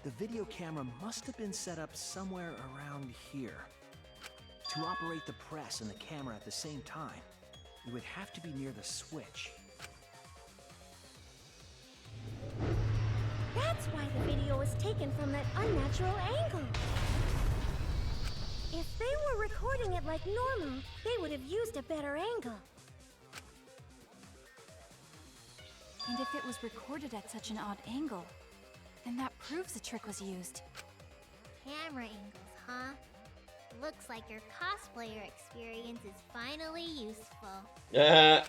The video camera must have been set up somewhere around here. To operate the press and the camera at the same time, it would have to be near the switch. That's why the video was taken from that unnatural angle. If they were recording it like normal, they would have used a better angle. And if it was recorded at such an odd angle, then that proves the trick was used. Camera angles, huh? Looks like your cosplayer experience is finally useful. Yeah,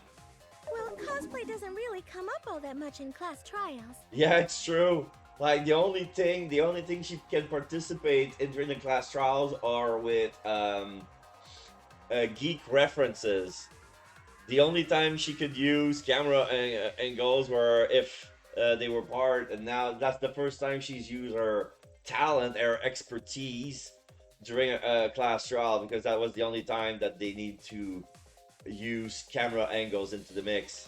Well, cosplay doesn't really come up all that much in class trials. it's true. Like the only thing she can participate in during the class trials are with geek references. The only time she could use camera angles were if they were part, and now that's the first time she's used her talent, her expertise during a class trial, because that was the only time that they need to use camera angles into the mix.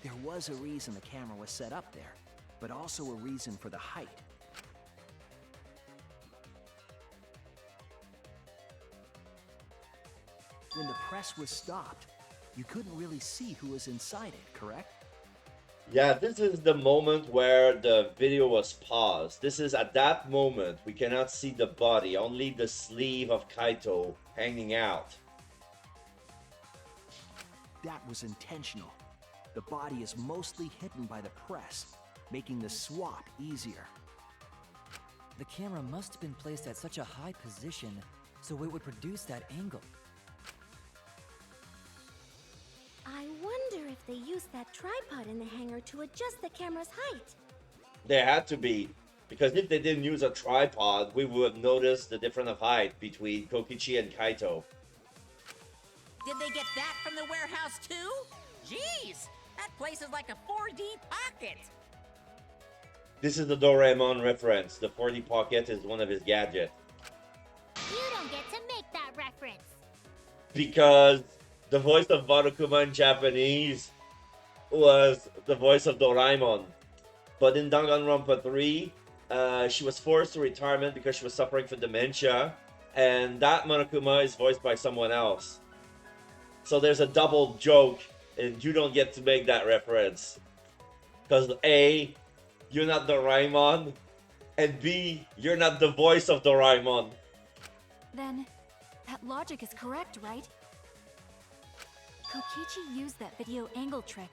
There was a reason the camera was set up there, but also a reason for the height. When the press was stopped, you couldn't really see who was inside it, correct? Yeah, this is the moment where the video was paused. This is at that moment we cannot see the body, only the sleeve of Kaito hanging out. That was intentional. The body is mostly hidden by the press, making the swap easier. The camera must have been placed at such a high position so it would produce that angle. I wonder if they used that tripod in the hangar to adjust the camera's height. There had to be, because if they didn't use a tripod, we would notice the difference of height between Kokichi and Kaito. Did they get that from the warehouse too? Jeez, that place is like a 4D pocket. This is the Doraemon reference. The 4D pocket is one of his gadgets. You don't get to make that reference. Because the voice of Monokuma in Japanese was the voice of Doraemon. But in Danganronpa 3, she was forced to retirement because she was suffering from dementia. And that Monokuma is voiced by someone else. So there's a double joke, and you don't get to make that reference. Because A, you're not Doraemon, and B, you're not the voice of Doraemon. Then, that logic is correct, right? Kokichi used that video angle trick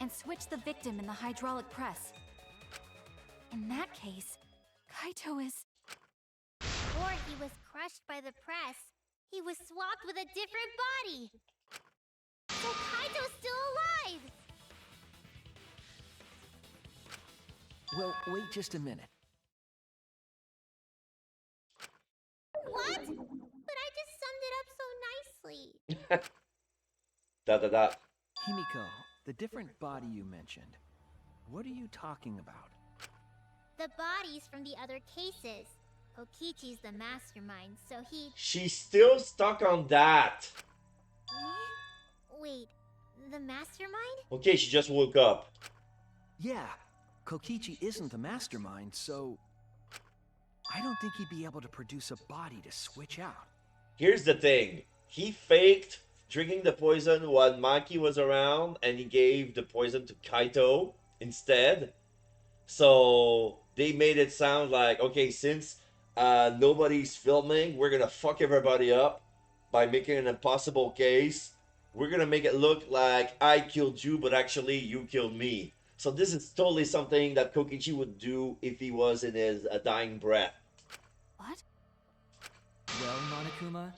and switched the victim in the hydraulic press. In that case, Kaito is... he was crushed by the press, he was swapped with a different body. So Kaito's still alive! Well, wait just a minute. What? But I just summed it up so nicely. Dot dot dot. Himiko, the different body you mentioned. What are you talking about? The bodies from the other cases. Kokichi's the mastermind, so he... She's still stuck on that. Wait, the mastermind? Okay, she just woke up. Yeah, Kokichi isn't the mastermind, so I don't think he'd be able to produce a body to switch out. Here's the thing. He faked drinking the poison while Maki was around, and he gave the poison to Kaito instead. So they made it sound like, okay, since nobody's filming, we're gonna fuck everybody up by making an impossible case. We're gonna make it look like I killed you, but actually you killed me. So this is totally something that Kokichi would do if he was in his dying breath. What? Well, Monokuma,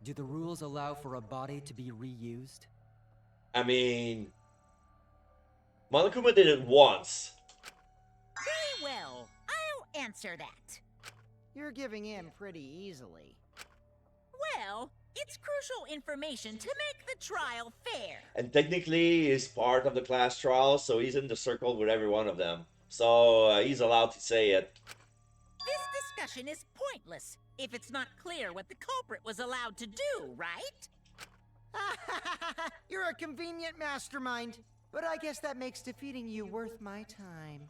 do the rules allow for a body to be reused? I mean, Monokuma did it once. Very well. I'll answer that. You're giving in pretty easily. Well, it's crucial information to make the trial fair. And technically, he's part of the class trial, so he's in the circle with every one of them. So he's allowed to say it. This discussion is pointless if it's not clear what the culprit was allowed to do, right? You're a convenient mastermind, but I guess that makes defeating you worth my time.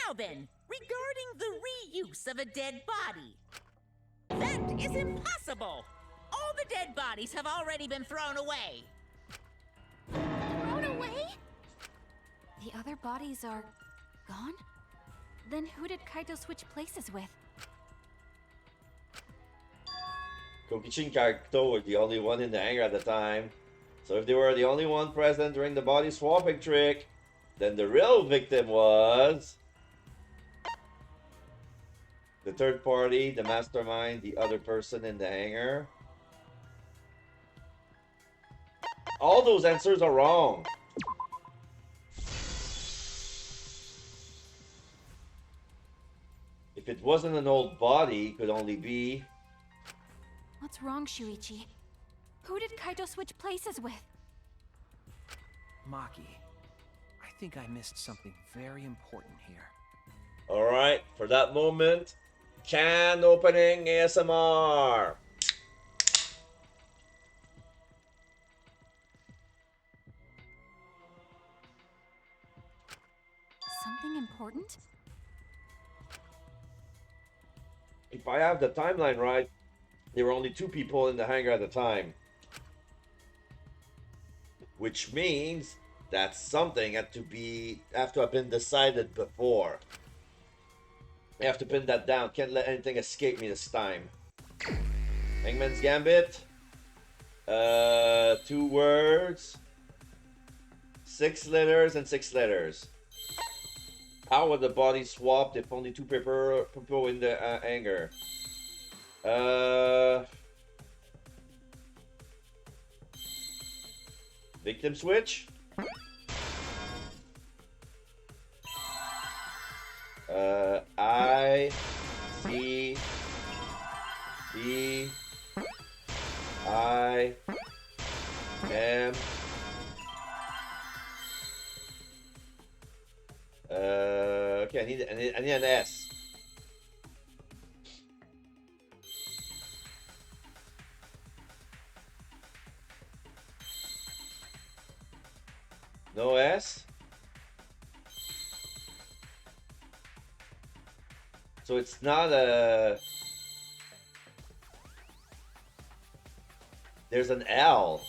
Now then, regarding the reuse of a dead body. That is impossible! All the dead bodies have already been thrown away. Thrown away? The other bodies are gone? Then who did Kaito switch places with? Kokichi and Kaito were the only one in the hangar at the time. So if they were the only one present during the body swapping trick, then the real victim was the third party, the mastermind, the other person in the hangar. All those answers are wrong. If it wasn't an old body, it could only be... What's wrong, Shuichi? Who did Kaito switch places with? Maki, I think I missed something very important here. Alright, for that moment, can opening ASMR. Something important? If I have the timeline right, there were only 2 people in the hangar at the time. Which means that something had to have been decided before. I have to pin that down. Can't let anything escape me this time. Hangman's Gambit. 2 words. 6 letters and 6 letters. How were the bodies swapped if only 2 people in the hangar? Victim switch? I C D I M okay, I need an S. No S? So it's not a... There's an L.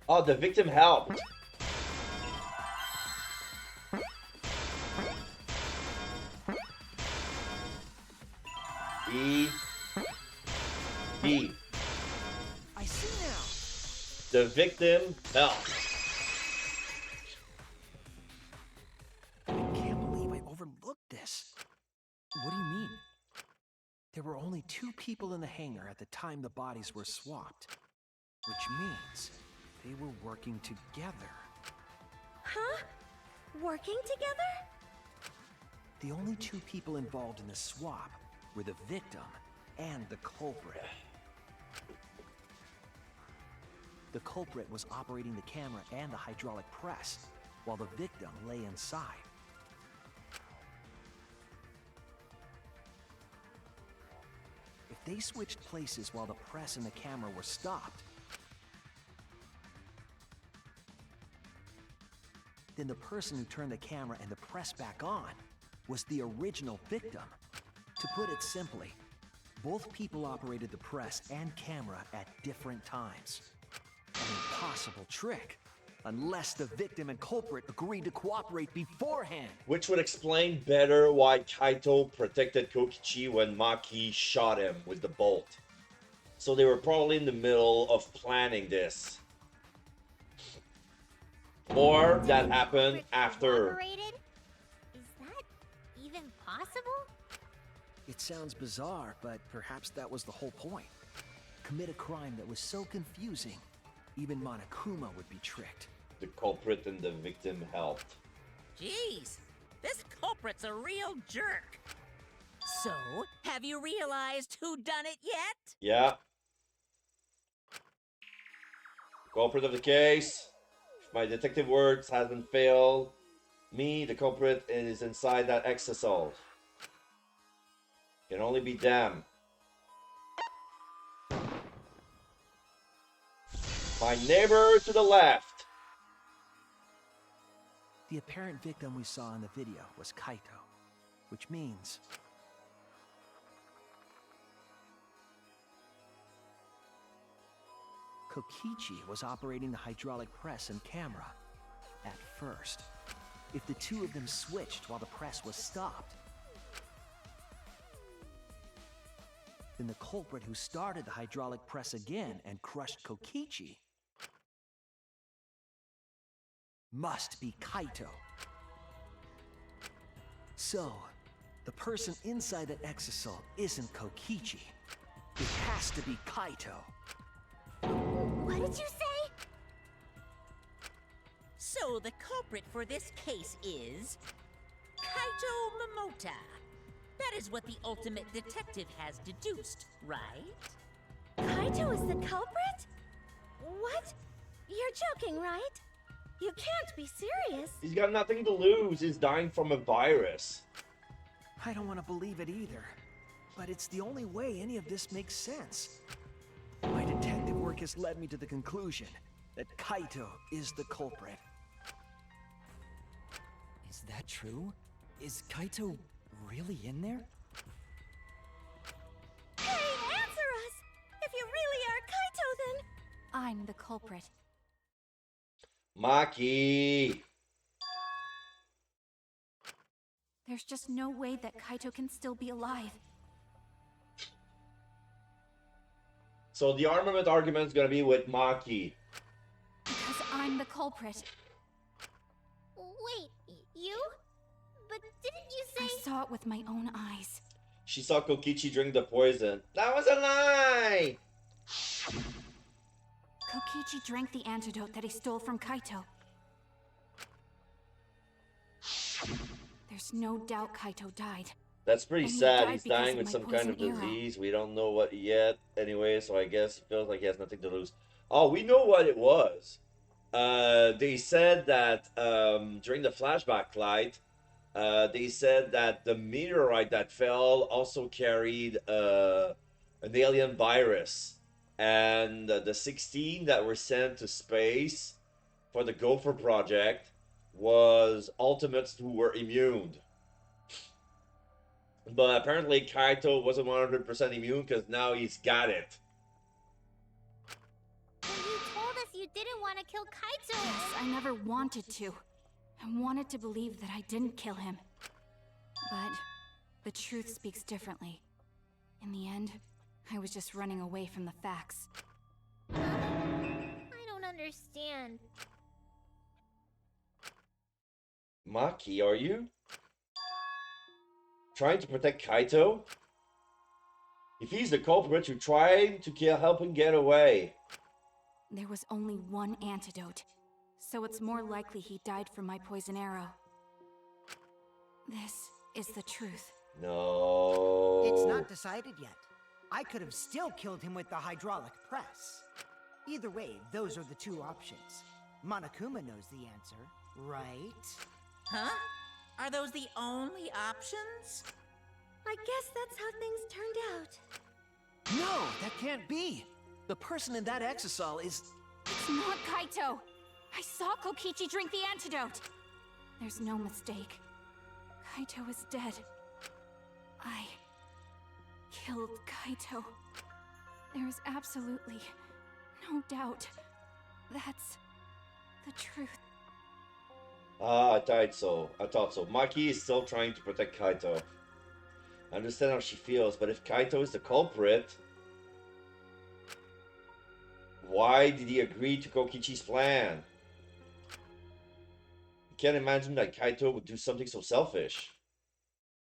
Oh, the victim helped. E D. I see now. The victim helped. I can't believe I overlooked this. What do you mean? 2 people in the hangar at the time the bodies were swapped, which means they were working together. Huh? Working together? The only 2 people involved in the swap were the victim and the culprit. The culprit was operating the camera and the hydraulic press, while the victim lay inside. If they switched places while the press and the camera were stopped, then the person who turned the camera and the press back on was the original victim. To put it simply, both people operated the press and camera at different times. An impossible trick, unless the victim and culprit agreed to cooperate beforehand. Which would explain better why Kaito protected Kokichi when Maki shot him with the bolt. So they were probably in the middle of planning this. Or that happened after. Is that even possible? It sounds bizarre, but perhaps that was the whole point. Commit a crime that was so confusing, even Monokuma would be tricked. The culprit and the victim helped. Jeez, this culprit's a real jerk. So, have you realized who done it yet? Yeah. Culprit of the case. If my detective words hasn't failed me, the culprit is inside that exasol. Can only be them. My neighbor to the left. The apparent victim we saw in the video was Kaito, which means Kokichi was operating the hydraulic press and camera at first. If the 2 of them switched while the press was stopped, then the culprit who started the hydraulic press again and crushed Kokichi must be Kaito. So, the person inside that exasol isn't Kokichi. It has to be Kaito. What did you say? So the culprit for this case is Kaito Momota. That is what the ultimate detective has deduced, right? Kaito is the culprit? What? You're joking, right? You can't be serious. He's got nothing to lose. He's dying from a virus. I don't want to believe it either, but it's the only way any of this makes sense. My detective work has led me to the conclusion that Kaito is the culprit. Is that true? Is Kaito really in there? Hey, answer us! If you really are Kaito, then... I'm the culprit. Maki! There's just no way that Kaito can still be alive. So the armament argument is gonna be with Maki. Because I'm the culprit. Wait, you? But didn't you say... I saw it with my own eyes. She saw Kokichi drink the poison. That was a lie! Kokichi drank the antidote that he stole from Kaito. There's no doubt Kaito died. That's pretty And he sad. died He's because dying of with my some kind of poison arrow. disease. We don't know what yet. Anyway, so I guess he feels like he has nothing to lose. Oh, we know what it was. They said that during the flashback light, they said that the meteorite that fell also carried an alien virus. And the 16 that were sent to space for the Gopher project was ultimates who were immune. But apparently Kaito wasn't 100% immune because now he's got it. Well, you told us you didn't want to kill Kaito. Yes, I never wanted to. I wanted to believe that I didn't kill him. But the truth speaks differently. In the end, I was just running away from the facts. I don't understand. Maki, are you trying to protect Kaito? If he's the culprit, you try to help him get away. There was only one antidote, so it's more likely he died from my poison arrow. This is the truth. No. It's not decided yet. I could have still killed him with the hydraulic press. Either way, those are the two options. Monokuma knows the answer, right? Huh? Are those the only options? I guess that's how things turned out. No, that can't be. The person in that exisal is... It's not Kaito! I saw Kokichi drink the antidote! There's no mistake. Kaito is dead. I killed Kaito. There is absolutely no doubt. That's the truth. Ah, I thought so. Maki is still trying to protect Kaito. I understand how she feels, but if Kaito is the culprit, why did he agree to Kokichi's plan? I can't imagine that Kaito would do something so selfish.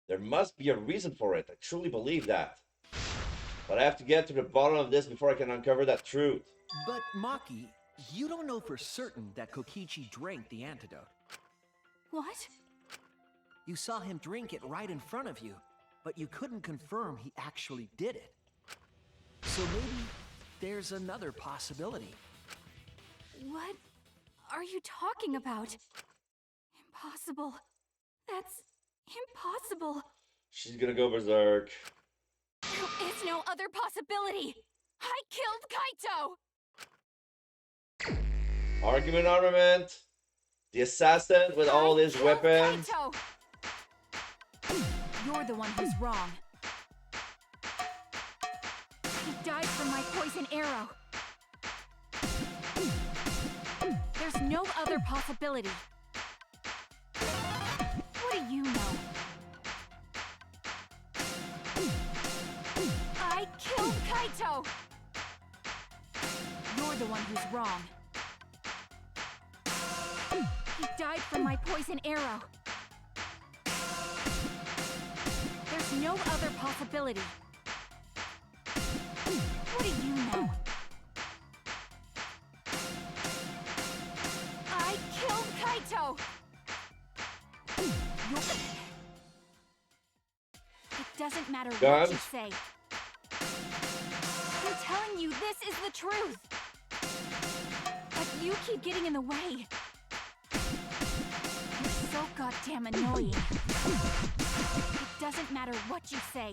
There must be a reason for it. I truly believe that. But I have to get to the bottom of this before I can uncover that truth. But Maki, you don't know for certain that Kokichi drank the antidote. What? You saw him drink it right in front of you, but you couldn't confirm he actually did it. So maybe there's another possibility. What are you talking about? Impossible. That's impossible. She's gonna go berserk. There is no other possibility. I killed Kaito. Argument armament. The assassin with all his killed weapons. Kaito. You're the one who's wrong. He died from my poison arrow. There's no other possibility. What do you know? I killed Kaito! You're the one who's wrong. He died from my poison arrow. There's no other possibility. What do you know? I killed Kaito! It doesn't matter what you say. I'm telling you, this is the truth. But you keep getting in the way. You're so goddamn annoying. It doesn't matter what you say.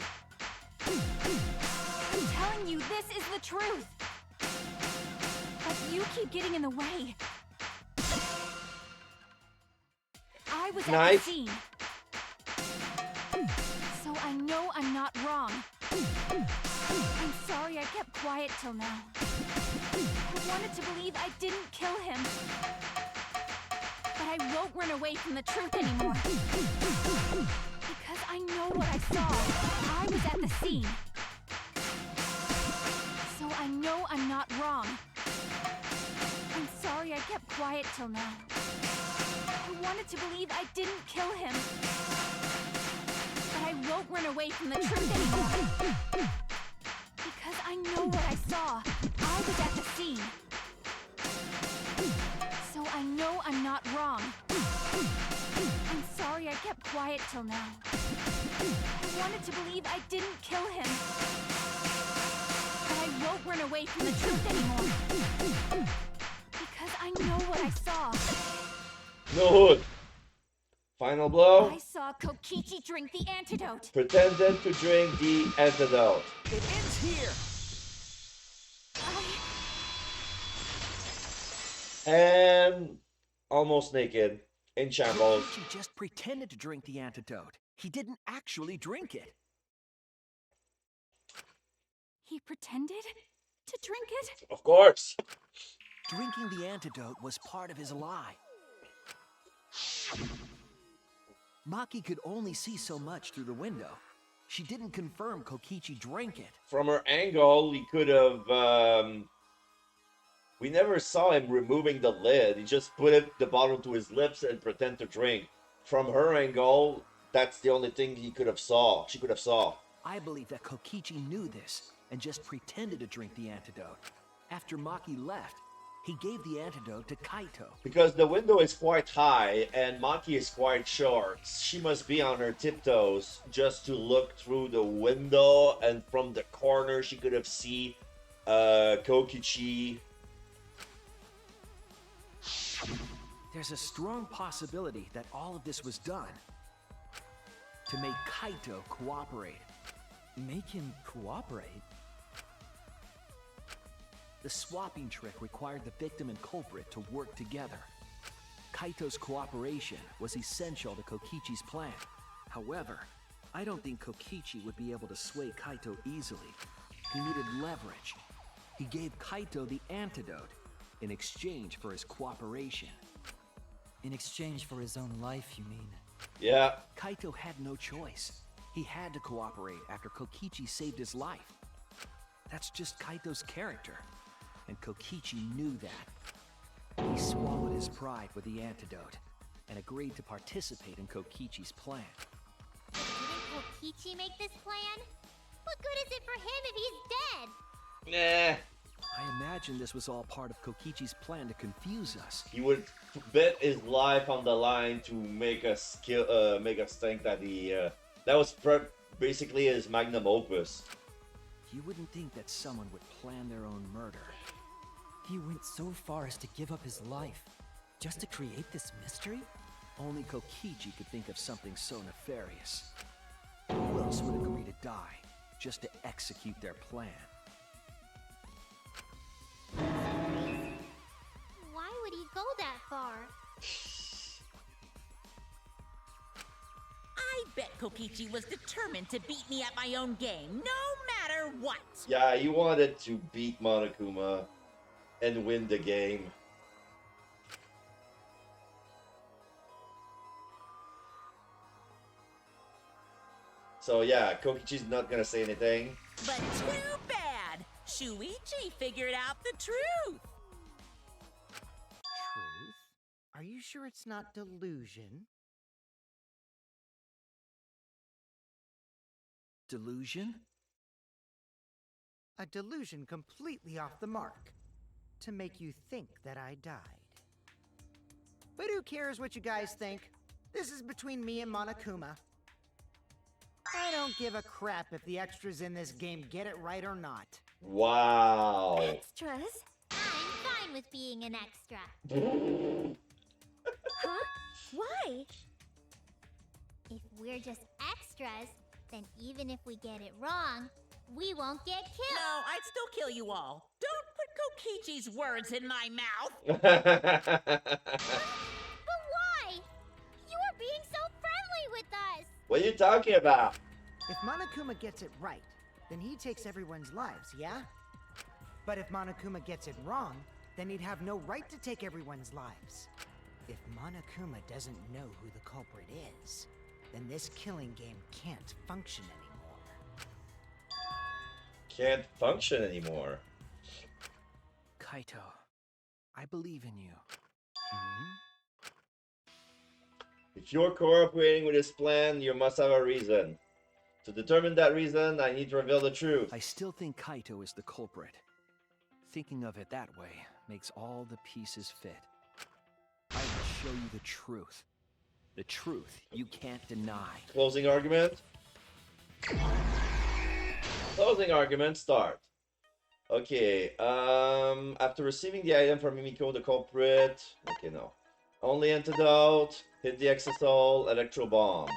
I'm telling you, this is the truth. But you keep getting in the way. I was at the scene. So I know I'm not wrong. I'm sorry I kept quiet till now. I wanted to believe I didn't kill him. But I won't run away from the truth anymore. Because I know what I saw. I was at the scene. So I know I'm not wrong. I'm sorry I kept quiet till now. I wanted to believe I didn't kill him. But I won't run away from the truth anymore. Because I know what I saw. I was at the scene. So I know I'm not wrong. I'm sorry I kept quiet till now. I wanted to believe I didn't kill him. But I won't run away from the truth anymore. Because I know what I saw. No hood. Final blow. I saw Kokichi drink the antidote. Pretended to drink the antidote. It ends here. And almost naked in shambles. Kokichi just pretended to drink the antidote. He didn't actually drink it. He pretended to drink it? Of course. Drinking the antidote was part of his lie. Maki could only see so much through the window. She didn't confirm Kokichi drank it. From her angle, he could have... We never saw him removing the lid. He just put it the bottom to his lips and pretend to drink. From her angle, that's the only thing he could have saw. She could have saw. I believe that Kokichi knew this and just pretended to drink the antidote. After Maki left, he gave the antidote to Kaito. Because the window is quite high and Maki is quite short. She must be on her tiptoes just to look through the window, and from the corner she could have seen Kokichi. There's a strong possibility that all of this was done to make Kaito cooperate. Make him cooperate? The swapping trick required the victim and culprit to work together. Kaito's cooperation was essential to Kokichi's plan. However, I don't think Kokichi would be able to sway Kaito easily. He needed leverage. He gave Kaito the antidote in exchange for his cooperation. In exchange for his own life, you mean? Yeah. Kaito had no choice. He had to cooperate after Kokichi saved his life. That's just Kaito's character, and Kokichi knew that. He swallowed his pride with the antidote and agreed to participate in Kokichi's plan. But didn't Kokichi make this plan? What good is it for him if he's dead? Nah. I imagine this was all part of Kokichi's plan to confuse us. He would bet his life on the line to make us think that that was basically his magnum opus. You wouldn't think that someone would plan their own murder. He went so far as to give up his life, just to create this mystery? Only Kokichi could think of something so nefarious. Who else would agree to die just to execute their plan? Why would he go that far? I bet Kokichi was determined to beat me at my own game, no matter what. Yeah, he wanted to beat Monokuma and win the game. So yeah, Kokichi's not gonna say anything. But too bad! Shuichi figured out the truth! Truth? Are you sure it's not delusion? Delusion? A delusion completely off the mark. To make you think that I died. But who cares what you guys think? This is between me and Monokuma. I don't give a crap if the extras in this game get it right or not. Wow. Extras? I'm fine with being an extra. Huh? Why? If we're just extras, then even if we get it wrong, we won't get killed. No, I'd still kill you all. Don't put Kokichi's words in my mouth! But why? You are being so friendly with us. What are you talking about? If Monokuma gets it right, then he takes everyone's lives, yeah? But if Monokuma gets it wrong, then he'd have no right to take everyone's lives. If Monokuma doesn't know who the culprit is, then this killing game can't function anymore. Can't function anymore. Kaito, I believe in you. If you're cooperating with his plan, you must have a reason. To determine that reason, I need to reveal the truth. I still think Kaito is the culprit. Thinking of it that way makes all the pieces fit. I will show you the truth. The truth you can't deny. Closing argument? Closing argument, start. Okay, after receiving the item from Mimiko, the culprit... Okay, no. Only antidote, hit the exisol, electro bomb.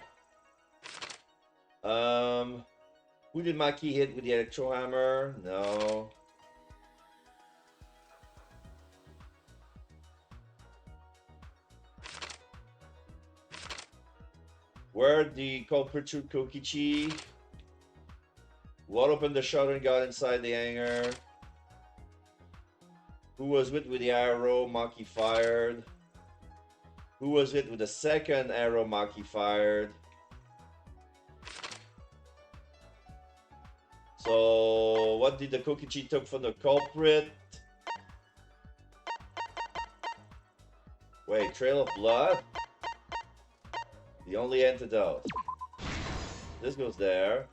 Who did Maki hit with the electro hammer? No. Where the culprit shoot Kokichi? What opened the shutter and got inside the hangar? Who was with the arrow Maki fired? Who was hit with the second arrow Maki fired? So, what did the Kokichi took from the culprit? Wait, trail of blood? The only antidote. This goes there.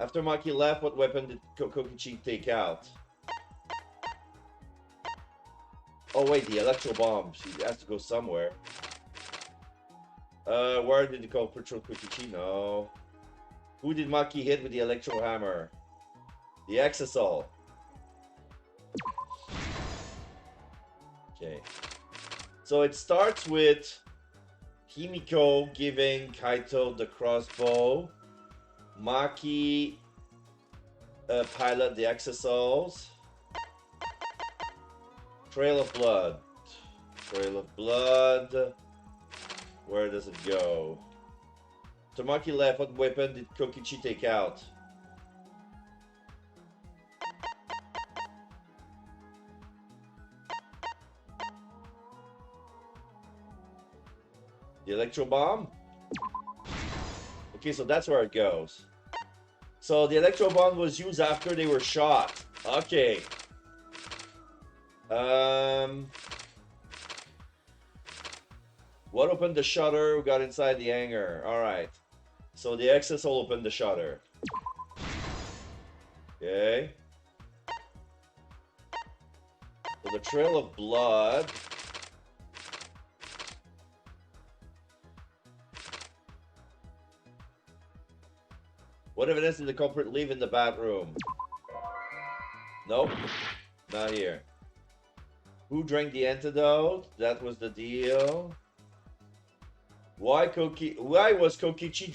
After Maki left, what weapon did Kokichi take out? Oh wait, the electro bomb. She has to go somewhere. Where did the culprit throw Kokichi? No. Who did Maki hit with the electro hammer? The Exisal. Okay. So it starts with Himiko giving Kaito the crossbow. Maki pilot the Exisals. Trail of blood. Trail of blood. Where does it go? Tamaki left. What weapon did Kokichi take out? The electro bomb? Okay, so that's where it goes. So the electro bomb was used after they were shot. Okay. What opened the shutter? Who got inside the hangar? Alright. So the Exisal opened the shutter. Okay. So the trail of blood. What evidence did the culprit leave in the bathroom? Nope. Not here. Who drank the antidote? That was the deal. Why was Kokichi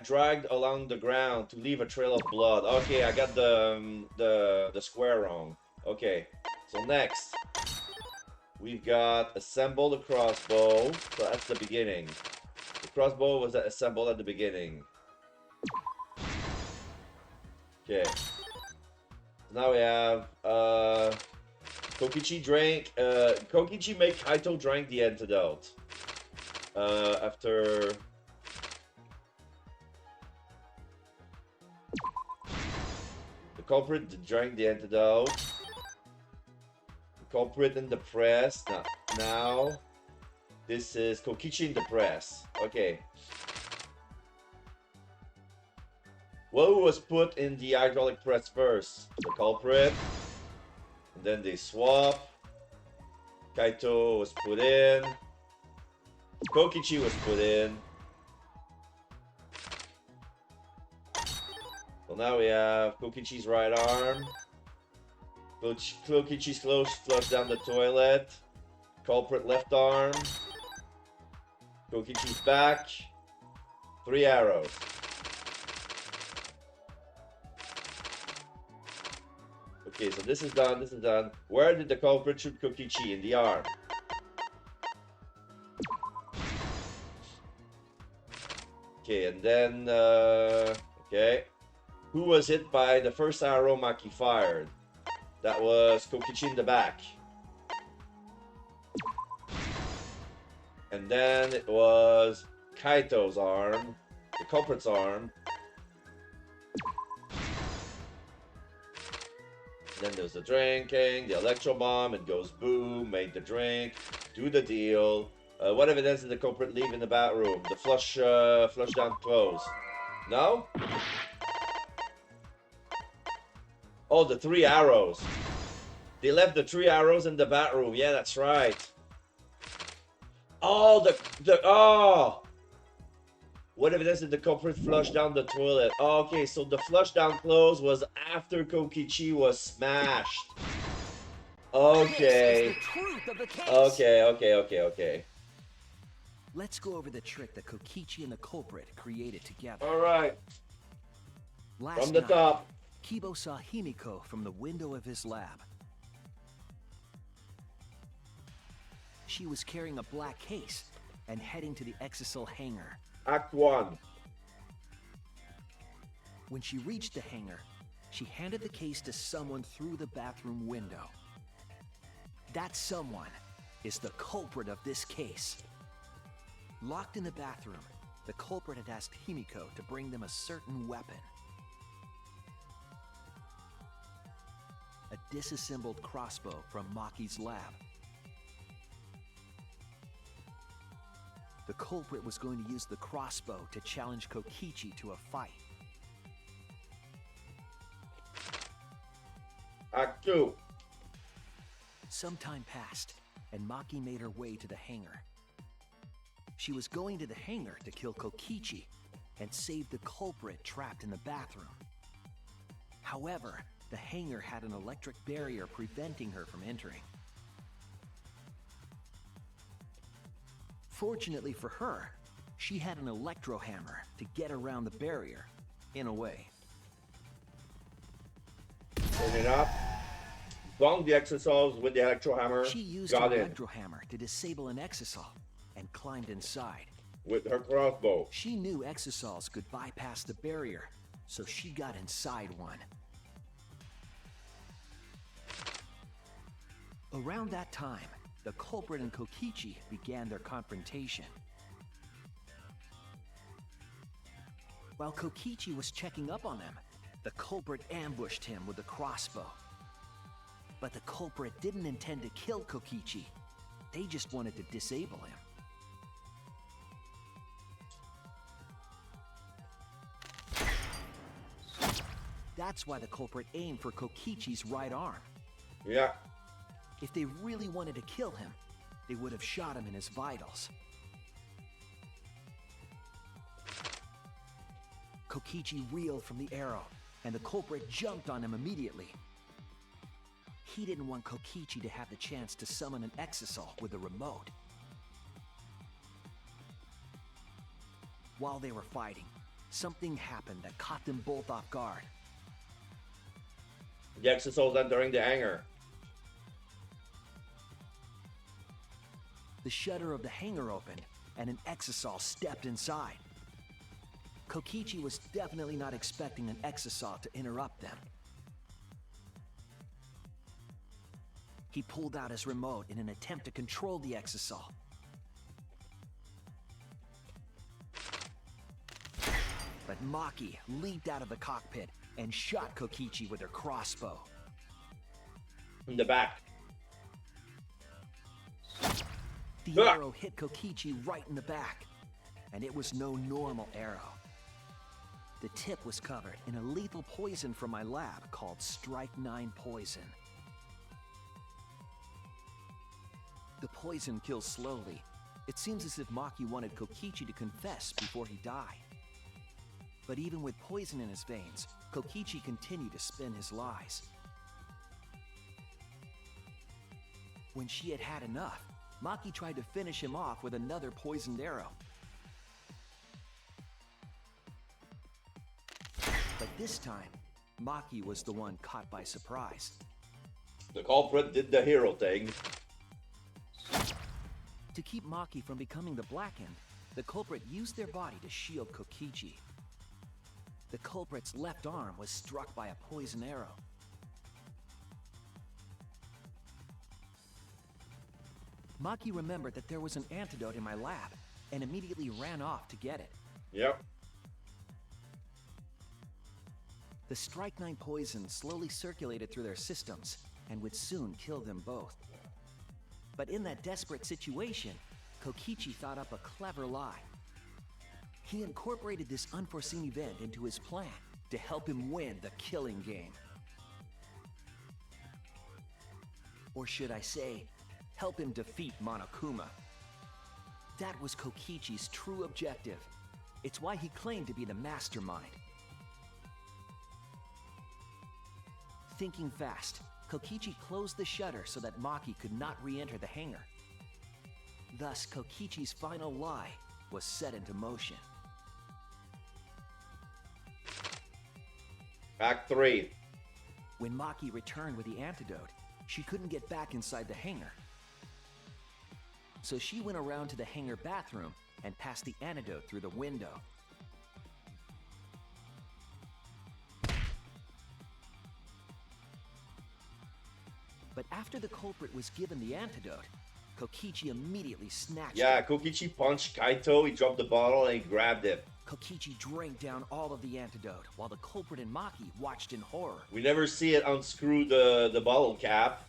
dragged along the ground to leave a trail of blood? Okay, I got the square wrong. Okay, so next we've got assemble the crossbow. So that's the beginning. The crossbow was assembled at the beginning. Okay. So now we have Kokichi drank. Kokichi made Kaito drank the antidote. After the culprit drank the antidote. The culprit in the press. Now this is Kokichi in the press. Okay. What was put in the hydraulic press first? The culprit. And then they swap. Kaito was put in. Kokichi was put in. So now we have Kokichi's right arm. Kokichi's clothes flushed down the toilet. Culprit left arm. Kokichi's back. 3 arrows. Okay, so this is done, this is done. Where did the culprit shoot Kokichi? In the arm. Okay, and then, okay. Who was hit by the first arrow Maki fired? That was Kokichi in the back. And then it was Kaito's arm, the culprit's arm. And then there's the drinking, the electro bomb, it goes boom, made the drink, do the deal. What evidence did the culprit leave in the bathroom? The flush down clothes. No? Oh, the 3 arrows. They left the 3 arrows in the bathroom. Yeah, that's right. Oh, oh! What evidence did the culprit flush down the toilet? Oh, okay, so the flush down clothes was after Kokichi was smashed. Okay. This is the truth of the case. Okay. Let's go over the trick that Kokichi and the culprit created together. Alright. Last From the night, top. Kibo saw Himiko from the window of his lab. She was carrying a black case and heading to the Exisal hangar. Act 1. When she reached the hangar, she handed the case to someone through the bathroom window. That someone is the culprit of this case. Locked in the bathroom, the culprit had asked Himiko to bring them a certain weapon. A disassembled crossbow from Maki's lab. The culprit was going to use the crossbow to challenge Kokichi to a fight. Act 2. Some time passed, and Maki made her way to the hangar. She was going to the hangar to kill Kokichi and save the culprit trapped in the bathroom. However, the hangar had an electric barrier preventing her from entering. Fortunately for her, she had an electro hammer to get around the barrier, in a way. Turn it up. Bung the exosols with the electro hammer. She used Got her in electro hammer to disable an exosol and climbed inside. with her crossbow. She knew exosols could bypass the barrier, so she got inside one. Around that time, the culprit and Kokichi began their confrontation. While Kokichi was checking up on them, the culprit ambushed him with a crossbow. But the culprit didn't intend to kill Kokichi. They just wanted to disable him. That's why the culprit aimed for Kokichi's right arm. Yeah. If they really wanted to kill him, they would have shot him in his vitals. Kokichi reeled from the arrow, and the culprit jumped on him immediately. He didn't want Kokichi to have the chance to summon an exosol with a remote. While they were fighting, something happened that caught them both off guard. The exosols entering the hangar. The shutter of the hangar opened, and an exosol stepped inside. Kokichi was definitely not expecting an exosol to interrupt them. He pulled out his remote in an attempt to control the exosol. But Maki leaped out of the cockpit and shot Kokichi with her crossbow. In the back. The arrow hit Kokichi right in the back, and it was no normal arrow. The tip was covered in a lethal poison from my lab called Strike-9 poison. The poison kills slowly. It seems as if Maki wanted Kokichi to confess before he died. But even with poison in his veins, Kokichi continued to spin his lies. When she had had enough, Maki tried to finish him off with another poisoned arrow. But this time, Maki was the one caught by surprise. The culprit did the hero thing. To keep Maki from becoming the Blackened, the culprit used their body to shield Kokichi. The culprit's left arm was struck by a poison arrow. Maki remembered that there was an antidote in my lab and immediately ran off to get it. Yep. The Strike-9 poison slowly circulated through their systems and would soon kill them both. But in that desperate situation, Kokichi thought up a clever lie. He incorporated this unforeseen event into his plan to help him win the killing game. Or should I say, help him defeat Monokuma. That was Kokichi's true objective. It's why he claimed to be the mastermind. Thinking fast, Kokichi closed the shutter so that Maki could not re-enter the hangar. Thus, Kokichi's final lie was set into motion. Act 3. When Maki returned with the antidote, she couldn't get back inside the hangar. So she went around to the hangar bathroom and passed the antidote through the window. But after the culprit was given the antidote, Kokichi immediately snatched Yeah, it. Kokichi punched Kaito, he dropped the bottle, and he grabbed it. Kokichi drank down all of the antidote, while the culprit and Maki watched in horror. We never see it unscrew the bottle cap.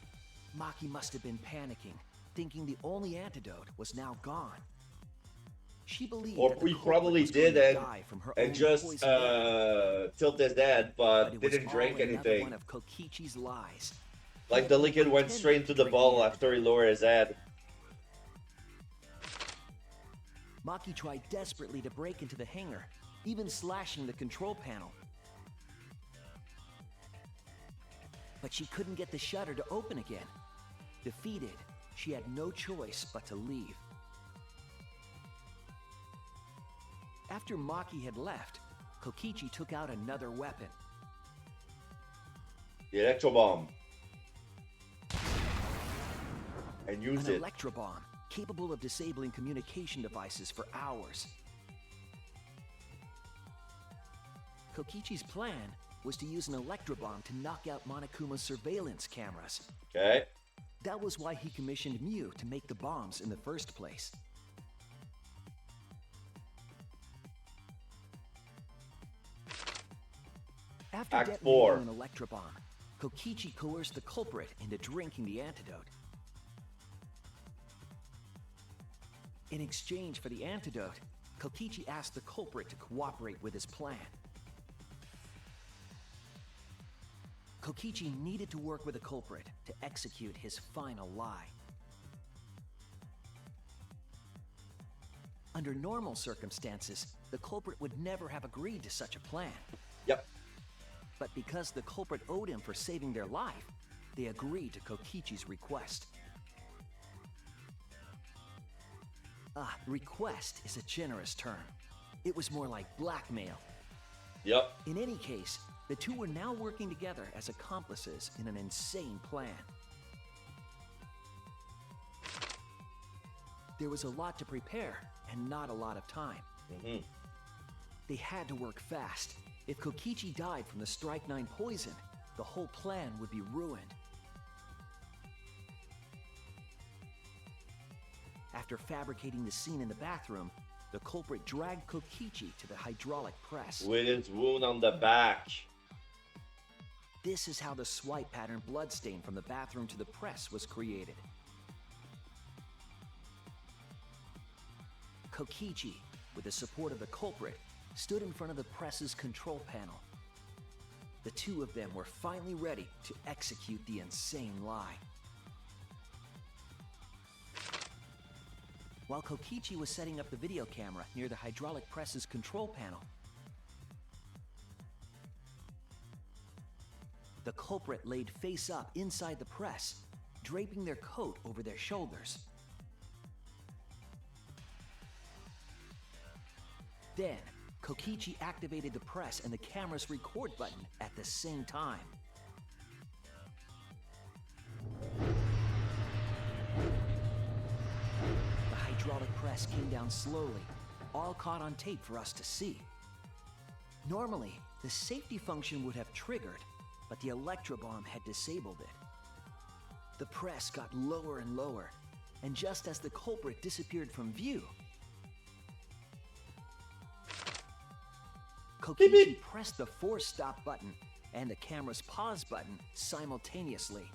Maki must have been panicking, thinking the only antidote was now gone. She believed Or that the he culprit probably was going did to and die from her own just poison arrow, tilt his head, but but it was didn't all drink another anything. one of Kokichi's lies. He Like had the been liquid went pretending straight to into the drink bottle antidote. after he lowered his head. Maki tried desperately to break into the hangar, even slashing the control panel. But she couldn't get the shutter to open again. Defeated, she had no choice but to leave. After Maki had left, Kokichi took out another weapon. The electro bomb. And An used it. electrobomb, capable of disabling communication devices for hours. Kokichi's plan was to use an electrobomb to knock out Monokuma's surveillance cameras. Okay. That was why he commissioned Mew to make the bombs in the first place. After Act detonating 4. an electrobomb, Kokichi coerced the culprit into drinking the antidote. In exchange for the antidote, Kokichi asked the culprit to cooperate with his plan. Kokichi needed to work with the culprit to execute his final lie. Under normal circumstances, the culprit would never have agreed to such a plan. Yep. But because the culprit owed him for saving their life, they agreed to Kokichi's request. Request is a generous term. It was more like blackmail. Yep. In any case, the two were now working together as accomplices in an insane plan. There was a lot to prepare and not a lot of time. Mm-hmm. They had to work fast. If Kokichi died from the Strike 9 poison, the whole plan would be ruined. After fabricating the scene in the bathroom, the culprit dragged Kokichi to the hydraulic press. With his wound on the back. This is how the swipe pattern bloodstain from the bathroom to the press was created. Kokichi, with the support of the culprit, stood in front of the press's control panel. The two of them were finally ready to execute the insane lie. While Kokichi was setting up the video camera near the hydraulic press's control panel, the culprit laid face up inside the press, draping their coat over their shoulders. Then, Kokichi activated the press and the camera's record button at the same time. The hydraulic press came down slowly, all caught on tape for us to see. Normally, the safety function would have triggered, but the electrobomb had disabled it. The press got lower and lower, and just as the culprit disappeared from view, Kokichi pressed the force stop button and the camera's pause button simultaneously.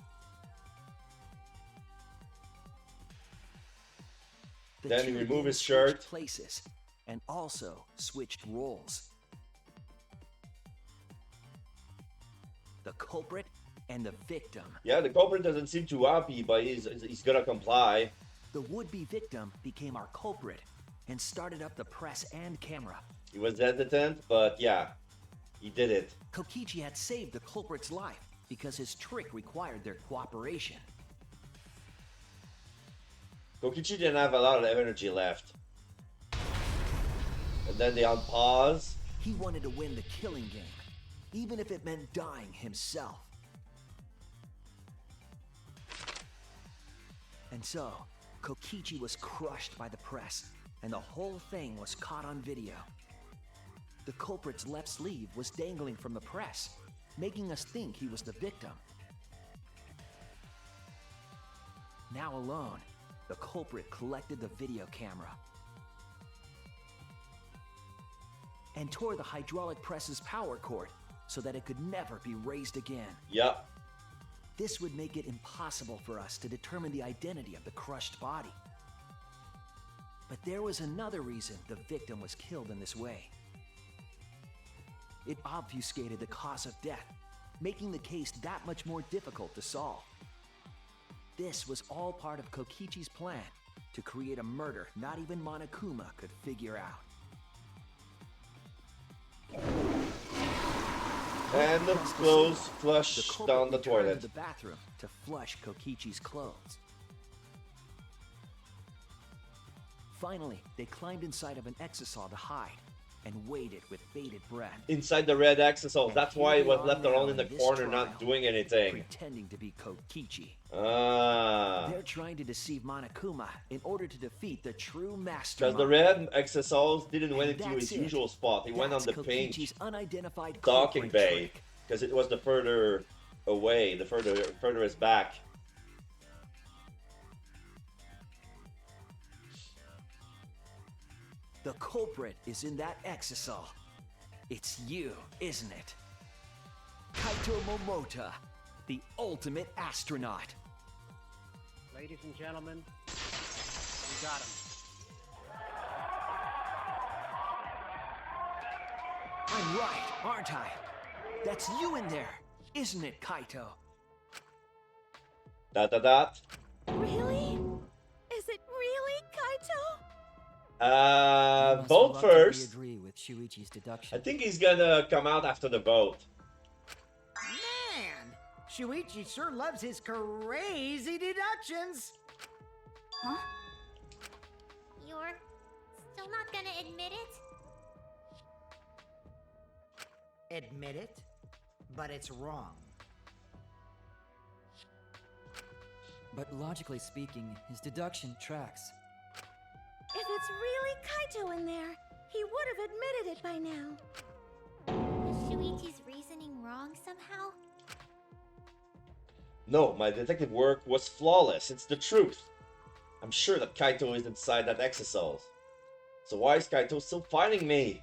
The Then he two removed his switched shirt. places and also switched roles. The culprit and the victim. Yeah, the culprit doesn't seem too happy, but he's gonna comply. The would-be victim became our culprit and started up the press and camera. He was hesitant, but yeah, he did it. Kokichi had saved the culprit's life because his trick required their cooperation. Kokichi didn't have a lot of energy left. And then they unpause. He wanted to win the killing game, even if it meant dying himself. And so, Kokichi was crushed by the press, and the whole thing was caught on video. The culprit's left sleeve was dangling from the press, making us think he was the victim. Now alone, the culprit collected the video camera and tore the hydraulic press's power cord so that it could never be raised again. Yep. This would make it impossible for us to determine the identity of the crushed body. But there was another reason the victim was killed in this way. It obfuscated the cause of death, making the case that much more difficult to solve. This was all part of Kokichi's plan to create a murder not even Monokuma could figure out. And the clothes The flush culprit down the returned toilet. to the bathroom to flush Kokichi's clothes. Finally, they climbed inside of an exisal to hide and waited with bated breath. Inside the red exisal. And That's here why it they was are left now alone in the this corner, trial, not doing anything. pretending to be Kokichi. Ah. They're trying to deceive Monokuma in order to defeat the true Because mastermind. the red exisals didn't went And into his that's it. usual spot. He went on That's the paint Kokichi's unidentified docking culprit bay. trick. Because it was the further away, the furthest back. The culprit is in that exisal. It's you, isn't it? Kaito Momota, the ultimate astronaut. Ladies and gentlemen, we got him. I'm right, aren't I? That's you in there, isn't it, Kaito? Dot dot dot. Really? Is it really Kaito? You must Vote reluctantly first. agree with Shuichi's I deduction. think he's gonna come out after the vote. Man, Shuichi sure loves his crazy deductions. Huh? You're still not gonna admit it? Admit it, but it's wrong. But logically speaking, his deduction tracks. If it's really Kaito in there, he would have admitted it by now. Was Shuichi's reasoning wrong somehow? No, my detective work was flawless. It's the truth. I'm sure that Kaito is inside that exisal. So why is Kaito still fighting me?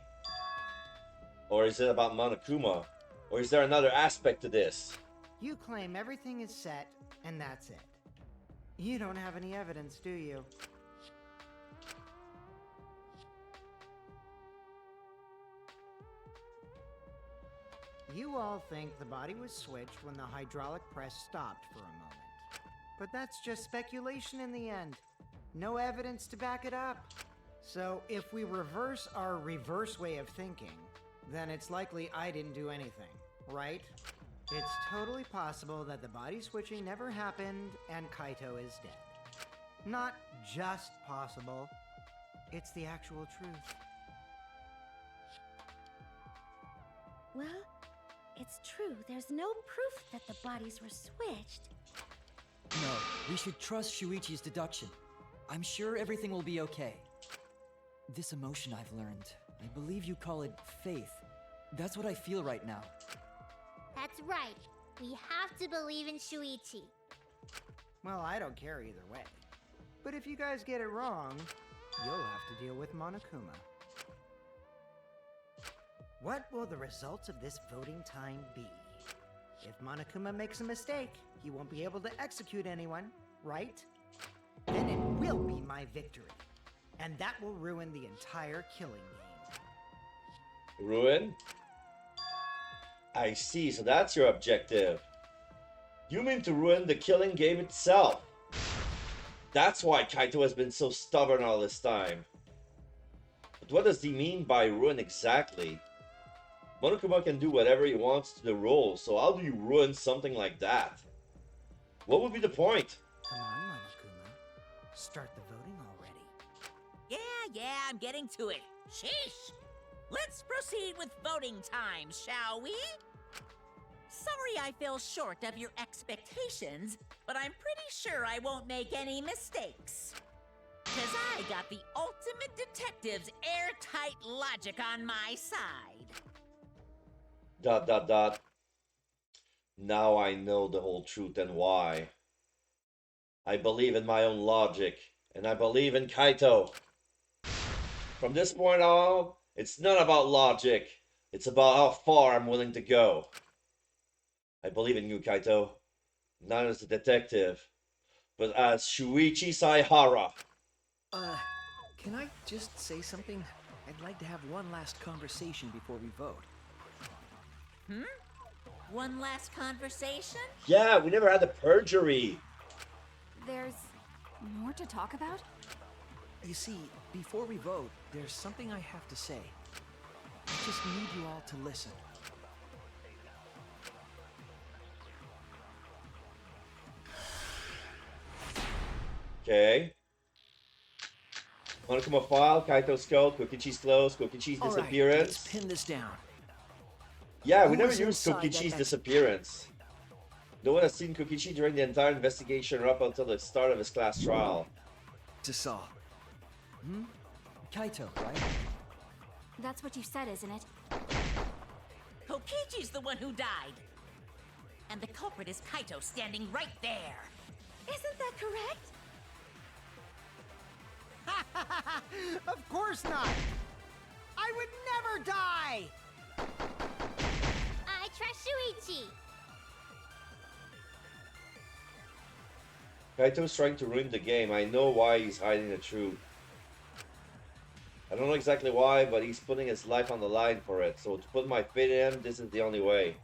Or is it about Monokuma? Or is there another aspect to this? You claim everything is set, and that's it. You don't have any evidence, do you? You all think the body was switched when the hydraulic press stopped for a moment. But that's just speculation in the end. No evidence to back it up. So if we reverse our reverse way of thinking, then it's likely I didn't do anything, right? It's totally possible that the body switching never happened and Kaito is dead. Not just possible, it's the actual truth. Well, it's true. There's no proof that the bodies were switched. No, we should trust Shuichi's deduction. I'm sure everything will be okay. This emotion I've learned, I believe you call it faith. That's what I feel right now. That's right. We have to believe in Shuichi. Well, I don't care either way. But if you guys get it wrong, you'll have to deal with Monokuma. What will the results of this voting time be? If Monokuma makes a mistake, he won't be able to execute anyone, right? Then it will be my victory. And that will ruin the entire killing game. Ruin? I see, so that's your objective. You mean to ruin the killing game itself. That's why Kaito has been so stubborn all this time. But what does he mean by ruin exactly? Monokuma can do whatever he wants to the role, so how do you ruin something like that? What would be the point? Come on, Monokuma. Start the voting already. Yeah, I'm getting to it. Sheesh! Let's proceed with voting time, shall we? Sorry I fell short of your expectations, but I'm pretty sure I won't make any mistakes. 'Cause I got the ultimate detective's airtight logic on my side. Dot dot dot. Now I know the whole truth and why. I believe in my own logic, and I believe in Kaito. From this point on, it's not about logic. It's about how far I'm willing to go. I believe in you, Kaito. Not as a detective, but as Shuichi Saihara. Can I just say something? I'd like to have one last conversation before we vote. One last conversation? Yeah, we never had the perjury. There's more to talk about? You see, before we vote, there's something I have to say. I just need you all to listen. Okay. Monokuma file, Kaito skull, Kokichi's clothes, Kokichi's All right, disappearance. let's pin this down. Yeah, we Who never was used inside Kokichi's that disappearance. No one has seen Kokichi during the entire investigation or up until the start of his class trial. Saw. Kaito, right? That's what you said, isn't it? Kokichi's the one who died. And the culprit is Kaito standing right there. Isn't that correct? Of course not! I would never die! I trust Shuichi. Kaito's trying to ruin the game. I know why he's hiding the truth. I don't know exactly why, but he's putting his life on the line for it. So to put my faith in him, this is the only way.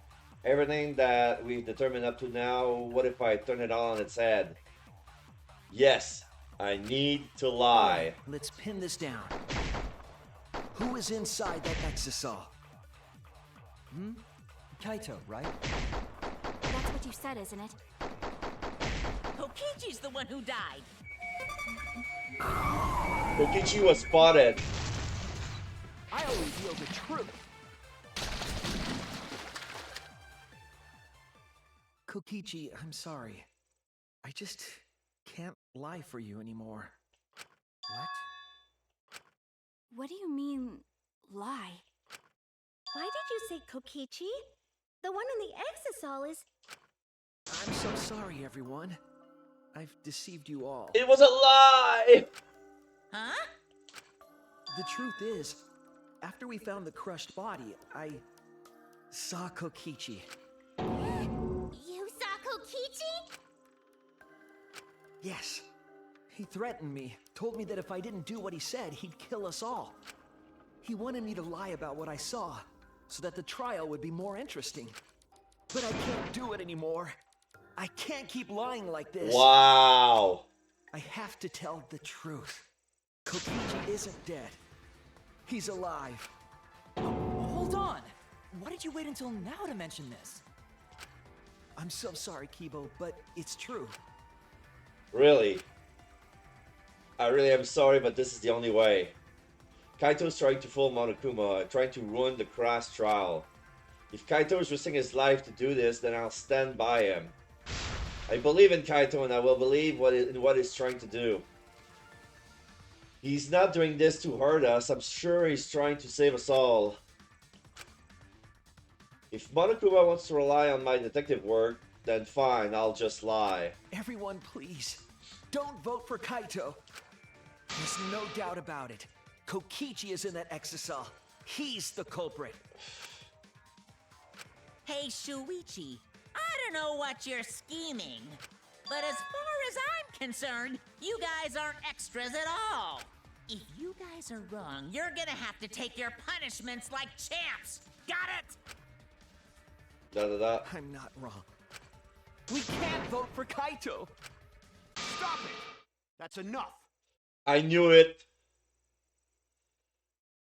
Everything that we've determined up to now, what if I turn it all on its head? Yes, I need to lie. Let's pin this down. Who is inside that exisal? Kaito, right? That's what you said, isn't it? Kokichi's the one who died. Kokichi was spotted. I'll reveal the truth. Kokichi, I'm sorry. I just can't lie for you anymore. What? What do you mean, lie? Why did you say Kokichi? The one in the exisal is... I'm so sorry, everyone. I've deceived you all. It was a lie! Huh? The truth is, after we found the crushed body, I saw Kokichi. You saw Kokichi? Yes. He threatened me, told me that if I didn't do what he said, he'd kill us all. He wanted me to lie about what I saw, so that the trial would be more interesting. But I can't do it anymore. I can't keep lying like this. Wow. I have to tell the truth. Kokichi isn't dead. He's alive. Hold on! Why did you wait until now to mention this? I'm so sorry, Kibo, but it's true. Really? I really am sorry, but this is the only way. Kaito's trying to fool Monokuma, trying to ruin the class trial. If Kaito is risking his life to do this, then I'll stand by him. I believe in Kaito and I will believe in what he's trying to do. He's not doing this to hurt us. I'm sure he's trying to save us all. If Monokuma wants to rely on my detective work, then fine, I'll just lie. Everyone, please, don't vote for Kaito. There's no doubt about it. Kokichi is in that exisal. He's the culprit. Hey, Shuichi, I don't know what you're scheming, but as far as I'm concerned, you guys aren't extras at all. If you guys are wrong, you're gonna have to take your punishments like champs. Got it? Da da da. I'm not wrong. We can't vote for Kaito. Stop it! That's enough! I knew it.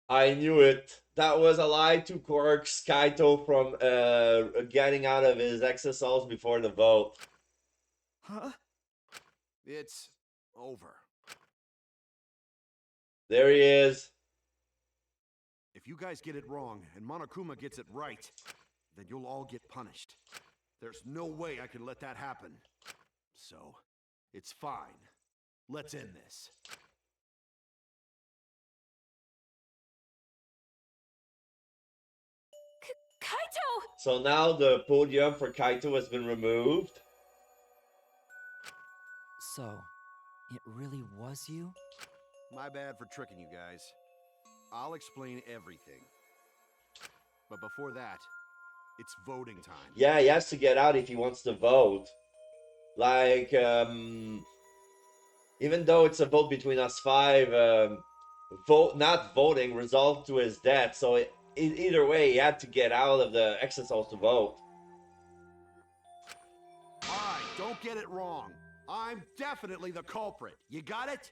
I knew it. That was a lie to coax Kaito from getting out of his exercise before the vote. Huh? It's over. There he is. If you guys get it wrong and Monokuma gets it right, then you'll all get punished. There's no way I can let that happen. So, it's fine. Let's end this. Kaito! So now the podium for Kaito has been removed. So, it really was you? My bad for tricking you guys. I'll explain everything. But before that, it's voting time. Yeah, he has to get out if he wants to vote. Like, even though it's a vote between us five, not voting resulted to his death. So either way, he had to get out of the exercise to vote. Alright, don't get it wrong. I'm definitely the culprit. You got it?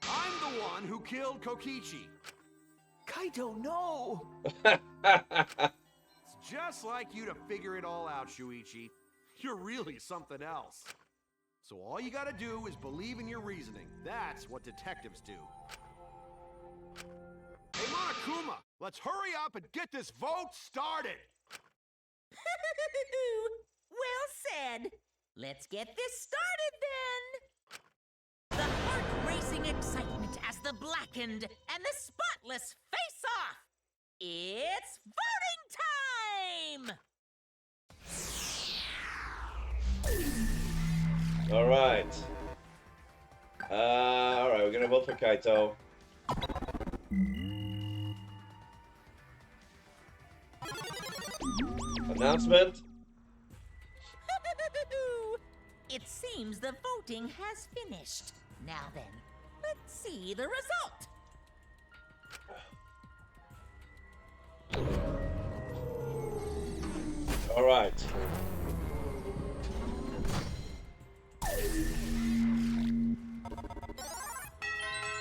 I'm the one who killed Kokichi. Kaito, no! It's just like you to figure it all out, Shuichi. You're really something else. So all you gotta do is believe in your reasoning. That's what detectives do. Hey, Monokuma, let's hurry up and get this vote started! Well said. Let's get this started then. The heart-racing excitement as the blackened and the spotless face off. It's voting time! All right. All right, we're gonna vote for Kaito. Announcement. It seems the voting has finished. Now then, let's see the result. All right.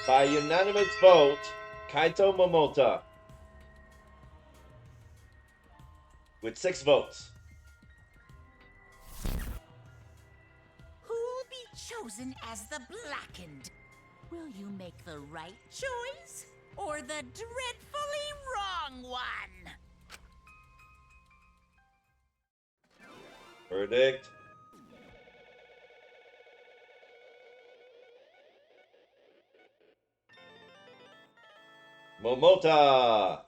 By unanimous vote, Kaito Momota with 6 votes. Who'll be chosen as the blackened? Will you make the right choice or the dreadfully wrong one? Verdict. Momota.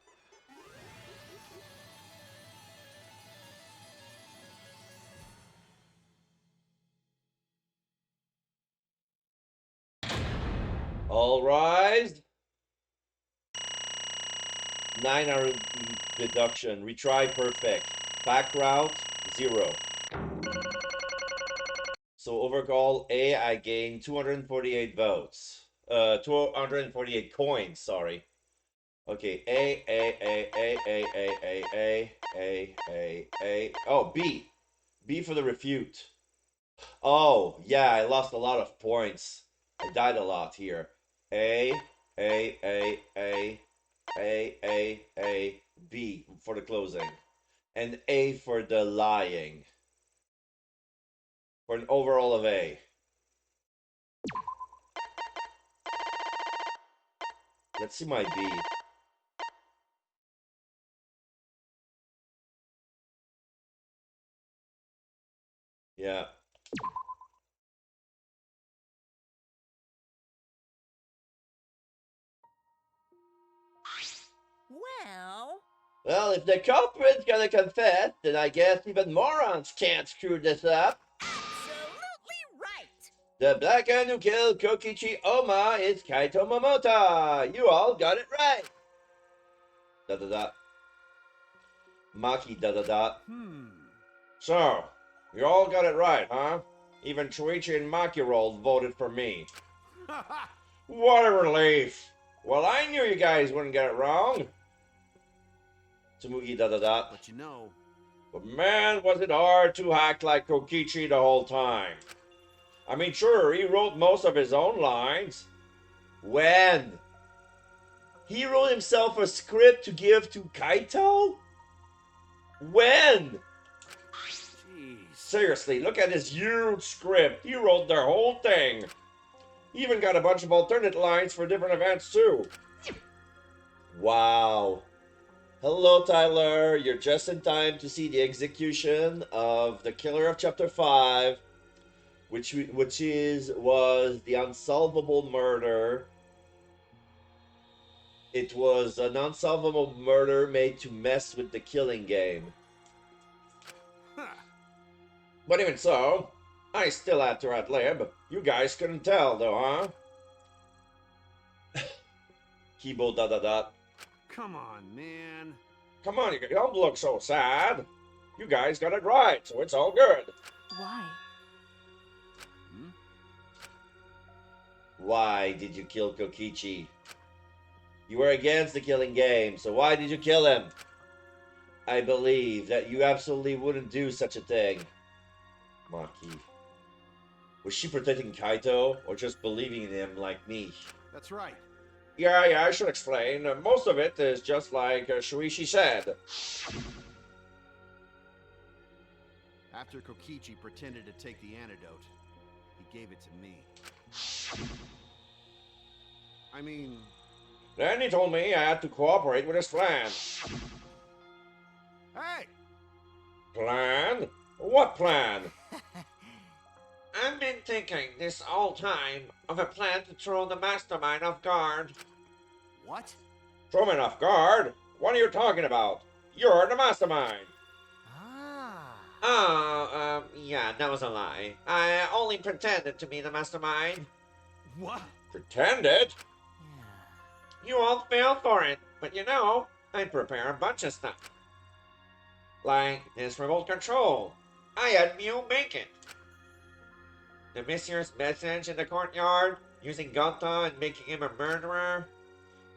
All rise. 9 hour deduction. Retry perfect. Back route 0. So overall A, I gained 248 votes. 248 coins. Sorry. Okay, A. Oh, B. B for the refute. Oh, yeah, I lost a lot of points. I died a lot here. A, B for the closing. And A for the lying. For an overall of A. Let's see my B. Yeah. Well, If the culprit's gonna confess, then I guess even morons can't screw this up. absolutely right. The black man who killed Kokichi Oma is Kaito Momota. You all got it right. Da da da. Maki da da da. So, you all got it right, huh? Even Chuichi and Maki voted for me. What a relief. Well, I knew you guys wouldn't get it wrong. Tsumugi da da da. But you know, But man, was it hard to act like Kokichi the whole time. I mean, sure, he wrote most of his own lines. When? He wrote himself a script to give to Kaito? When? jeez. Seriously, look at this huge script. He wrote the whole thing. He even got a bunch of alternate lines for different events, too. Wow. Hello, Tyler. You're just in time to see the execution of the killer of Chapter 5, which was the unsolvable murder. It was an unsolvable murder made to mess with the killing game. But even so, I still had to ad-lib. You guys couldn't tell, though, huh? Kibo da da da. Come on, man. Come on, you don't look so sad. You guys got it right, so it's all good. Why? Why did you kill Kokichi? You were against the killing game, so why did you kill him? I believe that you absolutely wouldn't do such a thing. Maki. Was she protecting Kaito, or just believing in him like me? That's right. Yeah, I should explain. Most of it is just like Shuichi said. After Kokichi pretended to take the antidote, he gave it to me. I mean... Then he told me I had to cooperate with his plan. Hey! Plan? What plan? I've been thinking this whole time of a plan to throw the mastermind off guard. What? Throw him off guard? What are you talking about? You're the mastermind. Yeah, that was a lie. I only pretended to be the mastermind. What? Pretended? You all fell for it, but you know, I prepare a bunch of stuff. Like this remote control. I had you make it. The mysterious message in the courtyard, using Gonta and making him a murderer.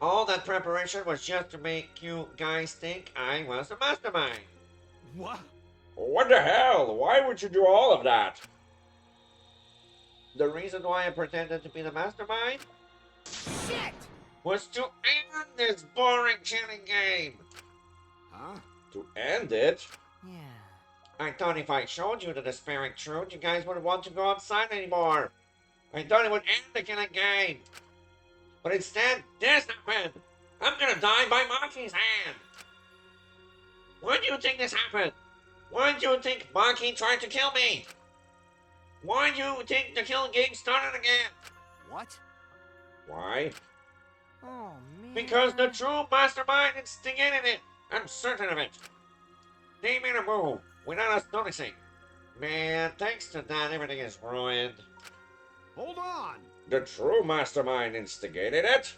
All that preparation was just to make you guys think I was the mastermind. What? What the hell? Why would you do all of that? The reason why I pretended to be the mastermind? Shit! Was to end this boring killing game. Huh? To end it? Yeah. I thought if I showed you the despairing truth, you guys wouldn't want to go outside anymore. I thought it would end the killing game. But instead, this happened. I'm gonna die by Maki's hand. Why do you think this happened? Why do you think Maki tried to kill me? Why do you think the killing game started again? What? Why? Oh, man. Because the true mastermind instigated it. I'm certain of it. They made a move without us noticing. Man, thanks to that, everything is ruined. Hold on! The true mastermind instigated it?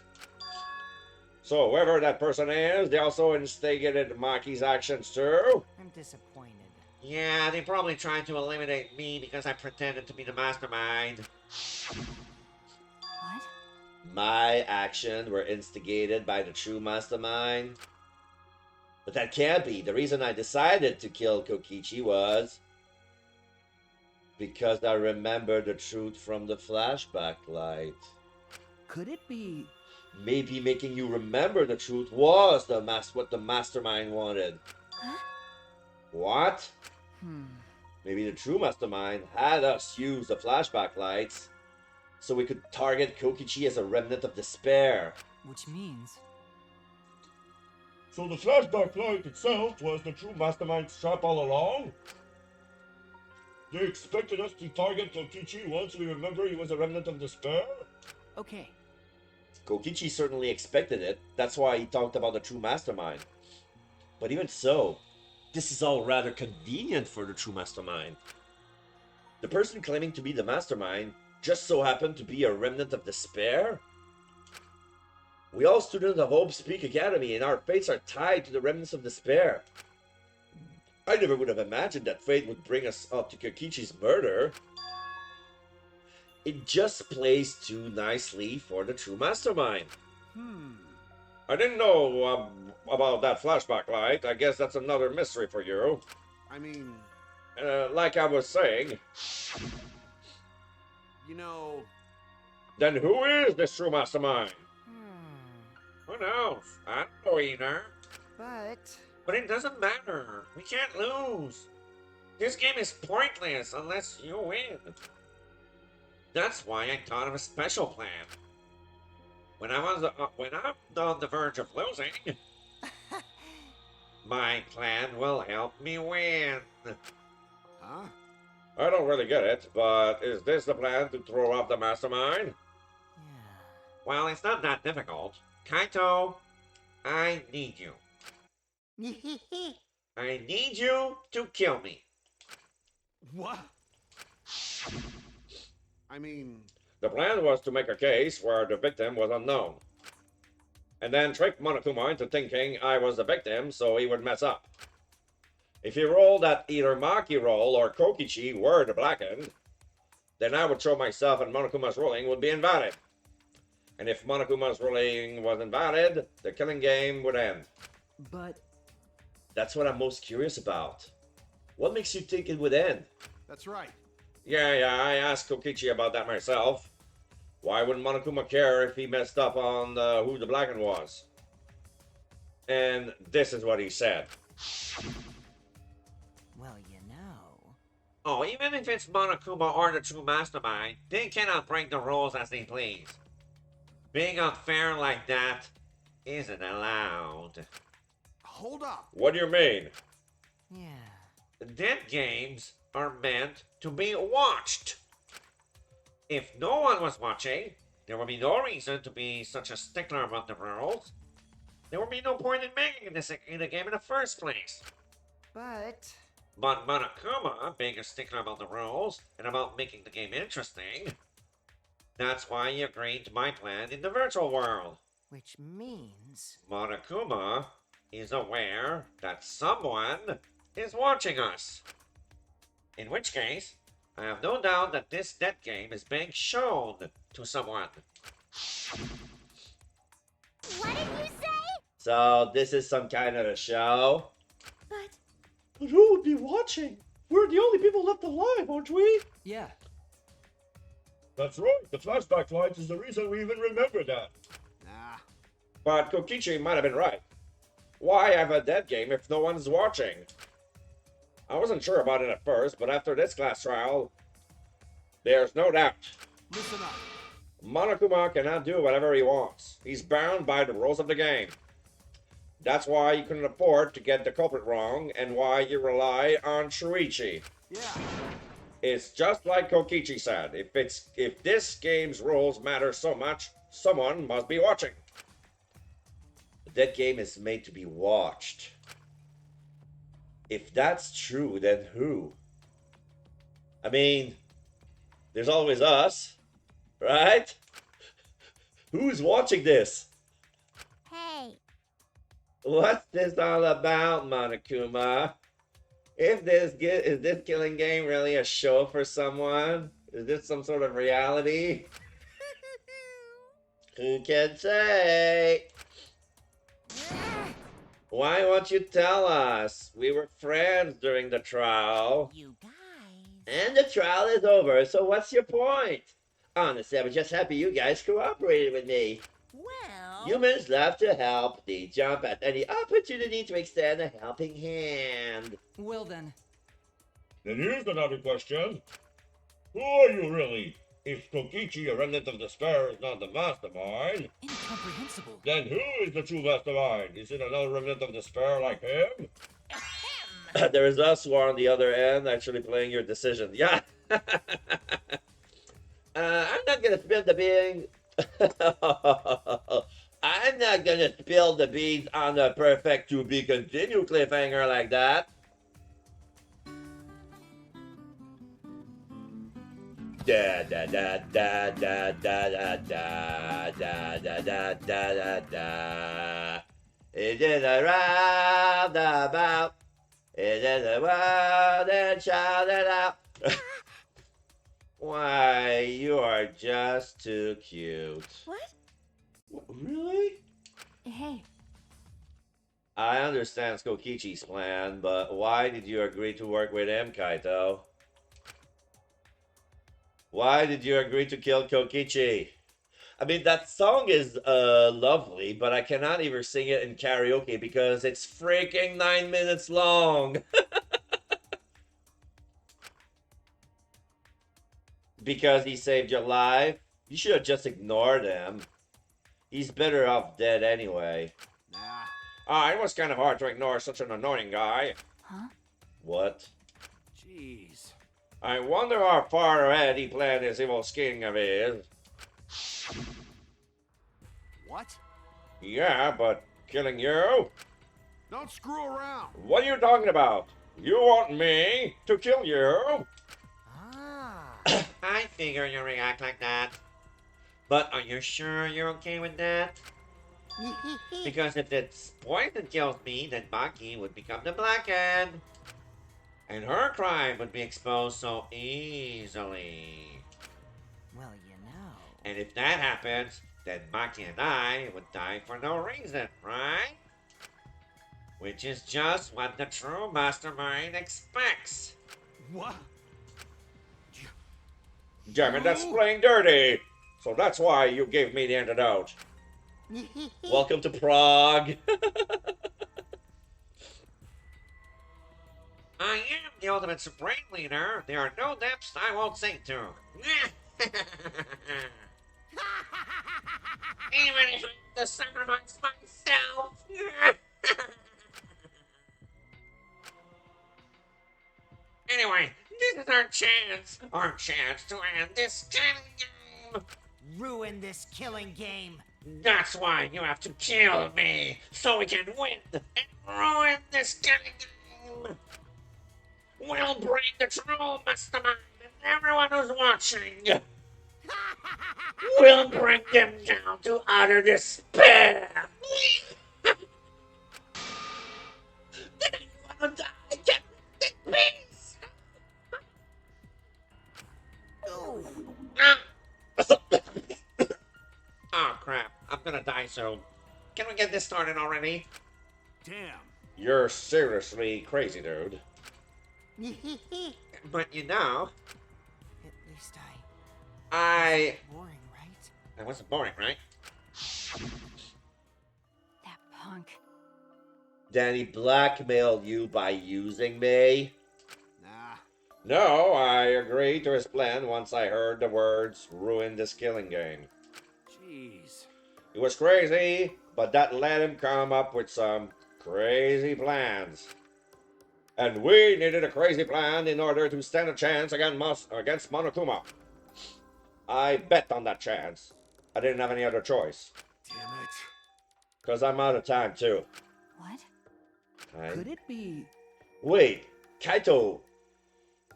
So whoever that person is, they also instigated Maki's actions too? I'm disappointed. Yeah, they probably tried to eliminate me because I pretended to be the mastermind. What? My actions were instigated by the true mastermind? But that can't be. The reason I decided to kill Kokichi was because I remember the truth from the flashback light. Could it be... Maybe making you remember the truth was what the mastermind wanted. Huh? What? Maybe the true mastermind had us use the flashback lights so we could target Kokichi as a remnant of despair. Which means... So the flashback light itself was the true mastermind's trap all along? They expected us to target Kokichi once we remember he was a remnant of despair? Okay. Kokichi certainly expected it. That's why he talked about the true mastermind. But even so, this is all rather convenient for the true mastermind. The person claiming to be the mastermind just so happened to be a remnant of despair? We all students of Hope Speak Academy, and our fates are tied to the remnants of despair. I never would have imagined that fate would bring us up to Kokichi's murder. It just plays too nicely for the true mastermind. I didn't know about that flashback light. I guess that's another mystery for you. I mean... Like I was saying. You know... Then who is this true mastermind? Who knows? I don't know either. But it doesn't matter. We can't lose. This game is pointless unless you win. That's why I thought of a special plan. When I'm on the verge of losing, my plan will help me win. Huh? I don't really get it, but is this the plan to throw off the mastermind? Well, it's not that difficult. Kaito, I need you. I need you to kill me. What? I mean... The plan was to make a case where the victim was unknown. And then trick Monokuma into thinking I was the victim so he would mess up. If he rolled that either Maki roll or Kokichi were the blackened, then I would show myself and Monokuma's ruling would be invalid. And if Monokuma's ruling wasn't valid, the killing game would end. But That's what I'm most curious about. What makes you think it would end? That's right. Yeah, I asked Kokichi about that myself. Why wouldn't Monokuma care if he messed up on who the Black One was? And this is what he said. Well, you know. Oh, even if it's Monokuma or the true mastermind, they cannot break the rules as they please. Being unfair like that isn't allowed. Hold up. What do you mean? Yeah. Dead games are meant to be watched. If no one was watching, there would be no reason to be such a stickler about the rules. There would be no point in making this in a game in the first place. But But Monokuma, being a stickler about the rules and about making the game interesting, that's why he agreed to my plan in the virtual world. which means Monokuma is aware that someone is watching us. In which case, I have no doubt that this dead game is being shown to someone. What did you say? So this is some kind of a show? But But who would be watching? We're the only people left alive, aren't we? Yeah. That's right. The flashback light is the reason we even remember that. Nah. But Kokichi might have been right. Why have a dead game if no one's watching? I wasn't sure about it at first, but after this class trial, there's no doubt. Listen up. Monokuma cannot do whatever he wants. He's bound by the rules of the game. That's why you couldn't afford to get the culprit wrong, and why you rely on Shuichi. Yeah. It's just like Kokichi said. If this game's rules matter so much, someone must be watching. That game is made to be watched. If that's true, then who? I mean, there's always us, right? Who's watching this? Hey, What's this all about, Monokuma? Is this killing game really a show for someone? Is this some sort of reality? Who can say? Why won't you tell us? We were friends during the trial. You guys. And the trial is over, so what's your point? Honestly, I was just happy you guys cooperated with me. Well. Humans love to help. They jump at any opportunity to extend a helping hand. Well then. Then here's another question. Who are you really? If Kokichi, a remnant of despair, is not the mastermind, Incomprehensible. then who is the true mastermind? Is it another remnant of despair like him? There is us who are on the other end actually playing your decision. Yeah. I'm not gonna spill the beans. I'm not gonna spill the beans on the perfect to be continued cliffhanger like that. Da da da da da da da da da da da da da. It is a roundabout. It is a world and shout it out. Why, you are just too cute. what? Really? Hey, I understand Skokichi's plan, but why did you agree to work with him, Kaito? Why did you agree to kill Kokichi? I mean, that song is lovely, but I cannot even sing it in karaoke because it's freaking 9 minutes long. Because he saved your life? You should have just ignored him. He's better off dead anyway. Nah. It was kind of hard to ignore such an annoying guy. huh? What? Jeez. I wonder how far ahead he planned his evil scheme of his. What? Yeah, but killing you? Don't screw around. What are you talking about? You want me to kill you? ah, I figure you react like that. But are you sure you're okay with that? Because if it's Poison kills me, then Maki would become the Black End. And her crime would be exposed so easily. Well, you know. And if that happens, then Maki and I would die for no reason, right? Which is just what the true mastermind expects. What? Damn it, that's playing dirty. So that's why you gave me the antidote. Welcome to Prague. I am the ultimate supreme leader. There are no depths I won't sink to. Even if I have to sacrifice myself. Anyway, this is our chance. Our chance to end this killing game. Ruin this killing game. That's why you have to kill me, so we can win and ruin this killing game. We'll bring the true mastermind and everyone who's watching. We'll bring them down to utter despair. Then everyone will die. Get in peace. Oh crap, I'm gonna die soon. Can we get this started already? Damn. You're seriously crazy, dude. But you know, At least boring, right? that wasn't boring, right? That punk. Danny blackmailed you by using me? Nah. No, I agreed to his plan once I heard the words ruin this killing game. Jeez. It was crazy, but that let him come up with some crazy plans. And we needed a crazy plan in order to stand a chance against Monokuma. I bet on that chance. I didn't have any other choice. Damn it. Because I'm out of time, too. What? Time? Could it be... Wait, Kaito.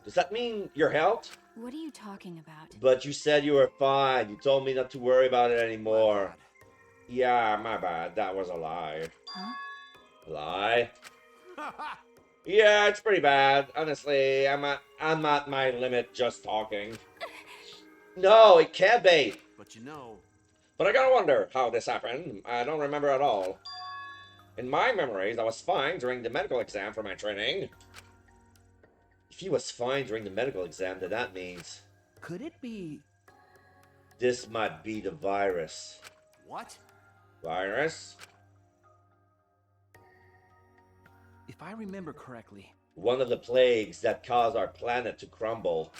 Does that mean your health? What are you talking about? But you said you were fine. You told me not to worry about it anymore. My Yeah, my bad. That was a lie. Huh? Lie? bad. Yeah, it's pretty bad. Honestly, I'm at my limit just talking. No, it can't be. But you know, But I gotta wonder how this happened. I don't remember at all. In my memories, I was fine during the medical exam for my training. If he was fine during the medical exam, then that means Could it be... this might be the virus. what? Virus? If I remember correctly, One of the plagues that caused our planet to crumble.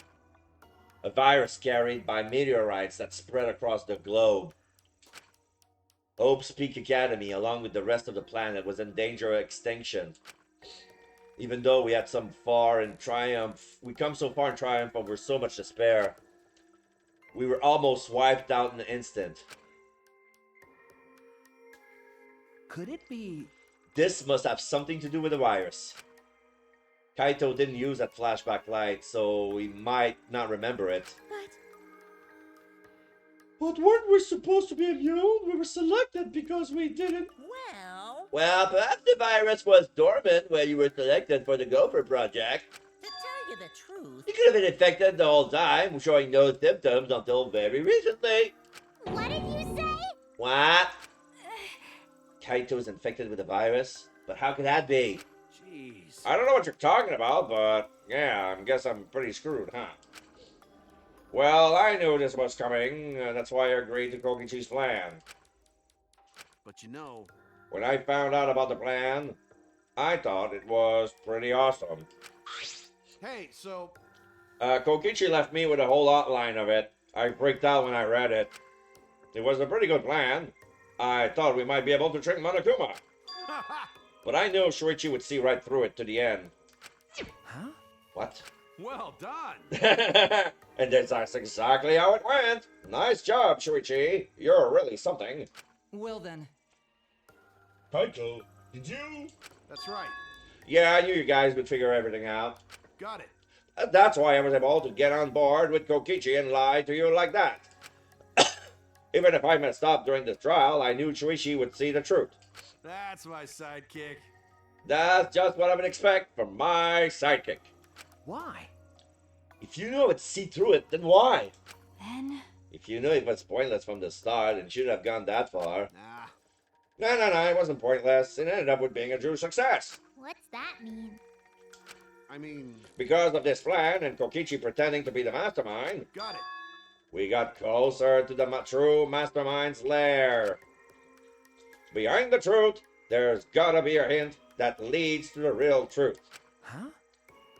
A virus carried by meteorites that spread across the globe. Hope's Peak Academy, along with the rest of the planet, was in danger of extinction. Even though we had some far in triumph, we come so far in triumph over so much despair. We were almost wiped out in an instant. could it be... This must have something to do with the virus. Kaito didn't use that flashback light, so we might not remember it. But weren't we supposed to be immune? We were selected because we didn't. Well, perhaps the virus was dormant when you were selected for the Gopher Project. To tell you the truth, You could have been infected the whole time, showing no symptoms until very recently. What did you say? What? Kaito's infected with the virus? But how could that be? Jeez. I don't know what you're talking about, but yeah, I guess I'm pretty screwed, huh? Well, I knew this was coming. That's why I agreed to Kokichi's plan. But you know, When I found out about the plan, I thought it was pretty awesome. hey, so Kokichi left me with a whole outline of it. I freaked out when I read it. It was a pretty good plan. I thought we might be able to trick Monokuma. But I knew Shuichi would see right through it to the end. Huh? What? well done. And that's exactly how it went. Nice job, Shuichi. You're really something. Well then, Kaito, did you? That's right. Yeah, I knew you guys would figure everything out. Got it. That's why I was able to get on board with Kokichi and lie to you like that. Even if I messed up during the trial, I knew Shuichi would see the truth. That's my sidekick. That's just what I would expect from my sidekick. Why? If you know it, see through it, then why? Then... If you knew it was pointless from the start and shouldn't have gone that far. Nah. No, it wasn't pointless. It ended up with being a true success. What's that mean? I mean, Because of this plan and Kokichi pretending to be the mastermind, got it. we got closer to the true mastermind's lair. Behind the truth, there's gotta be a hint that leads to the real truth. Huh?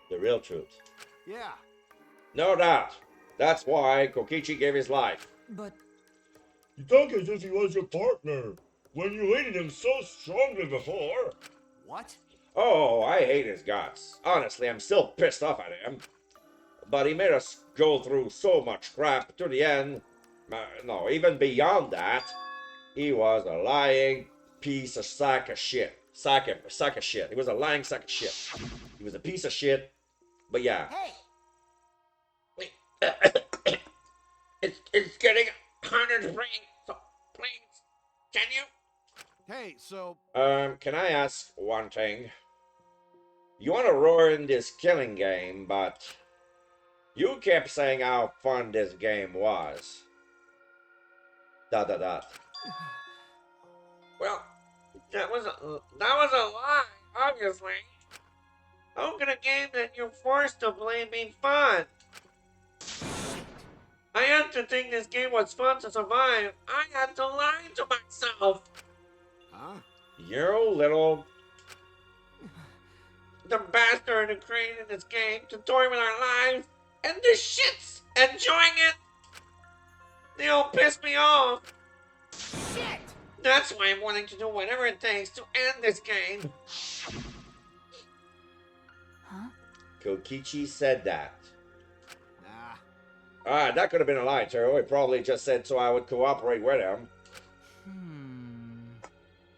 The real truth. Yeah. No doubt. That's why Kokichi gave his life. But You talk as if he was your partner, when you hated him so strongly before. What? Oh, I hate his guts. Honestly, I'm still pissed off at him. But he made us go through so much crap to the end. No, even beyond that, he was a lying piece of sack of shit. Sack of shit. He was a lying sack of shit. He was a piece of shit. But yeah. Hey, It's getting harder to breathe. So please, can you? Hey, so Can I ask one thing? You want to roar in this killing game, but you kept saying how fun this game was. ... Well, that was a lie, obviously. How can a game that you're forced to play be fun? I had to think this game was fun to survive. I had to lie to myself. huh? You little... The bastard who created this game to toy with our lives, and the shits enjoying it. They all piss me off. shit! That's why I'm willing to do whatever it takes to end this game. Huh? Kokichi said that. Nah. That could have been a lie, too. He probably just said so I would cooperate with him.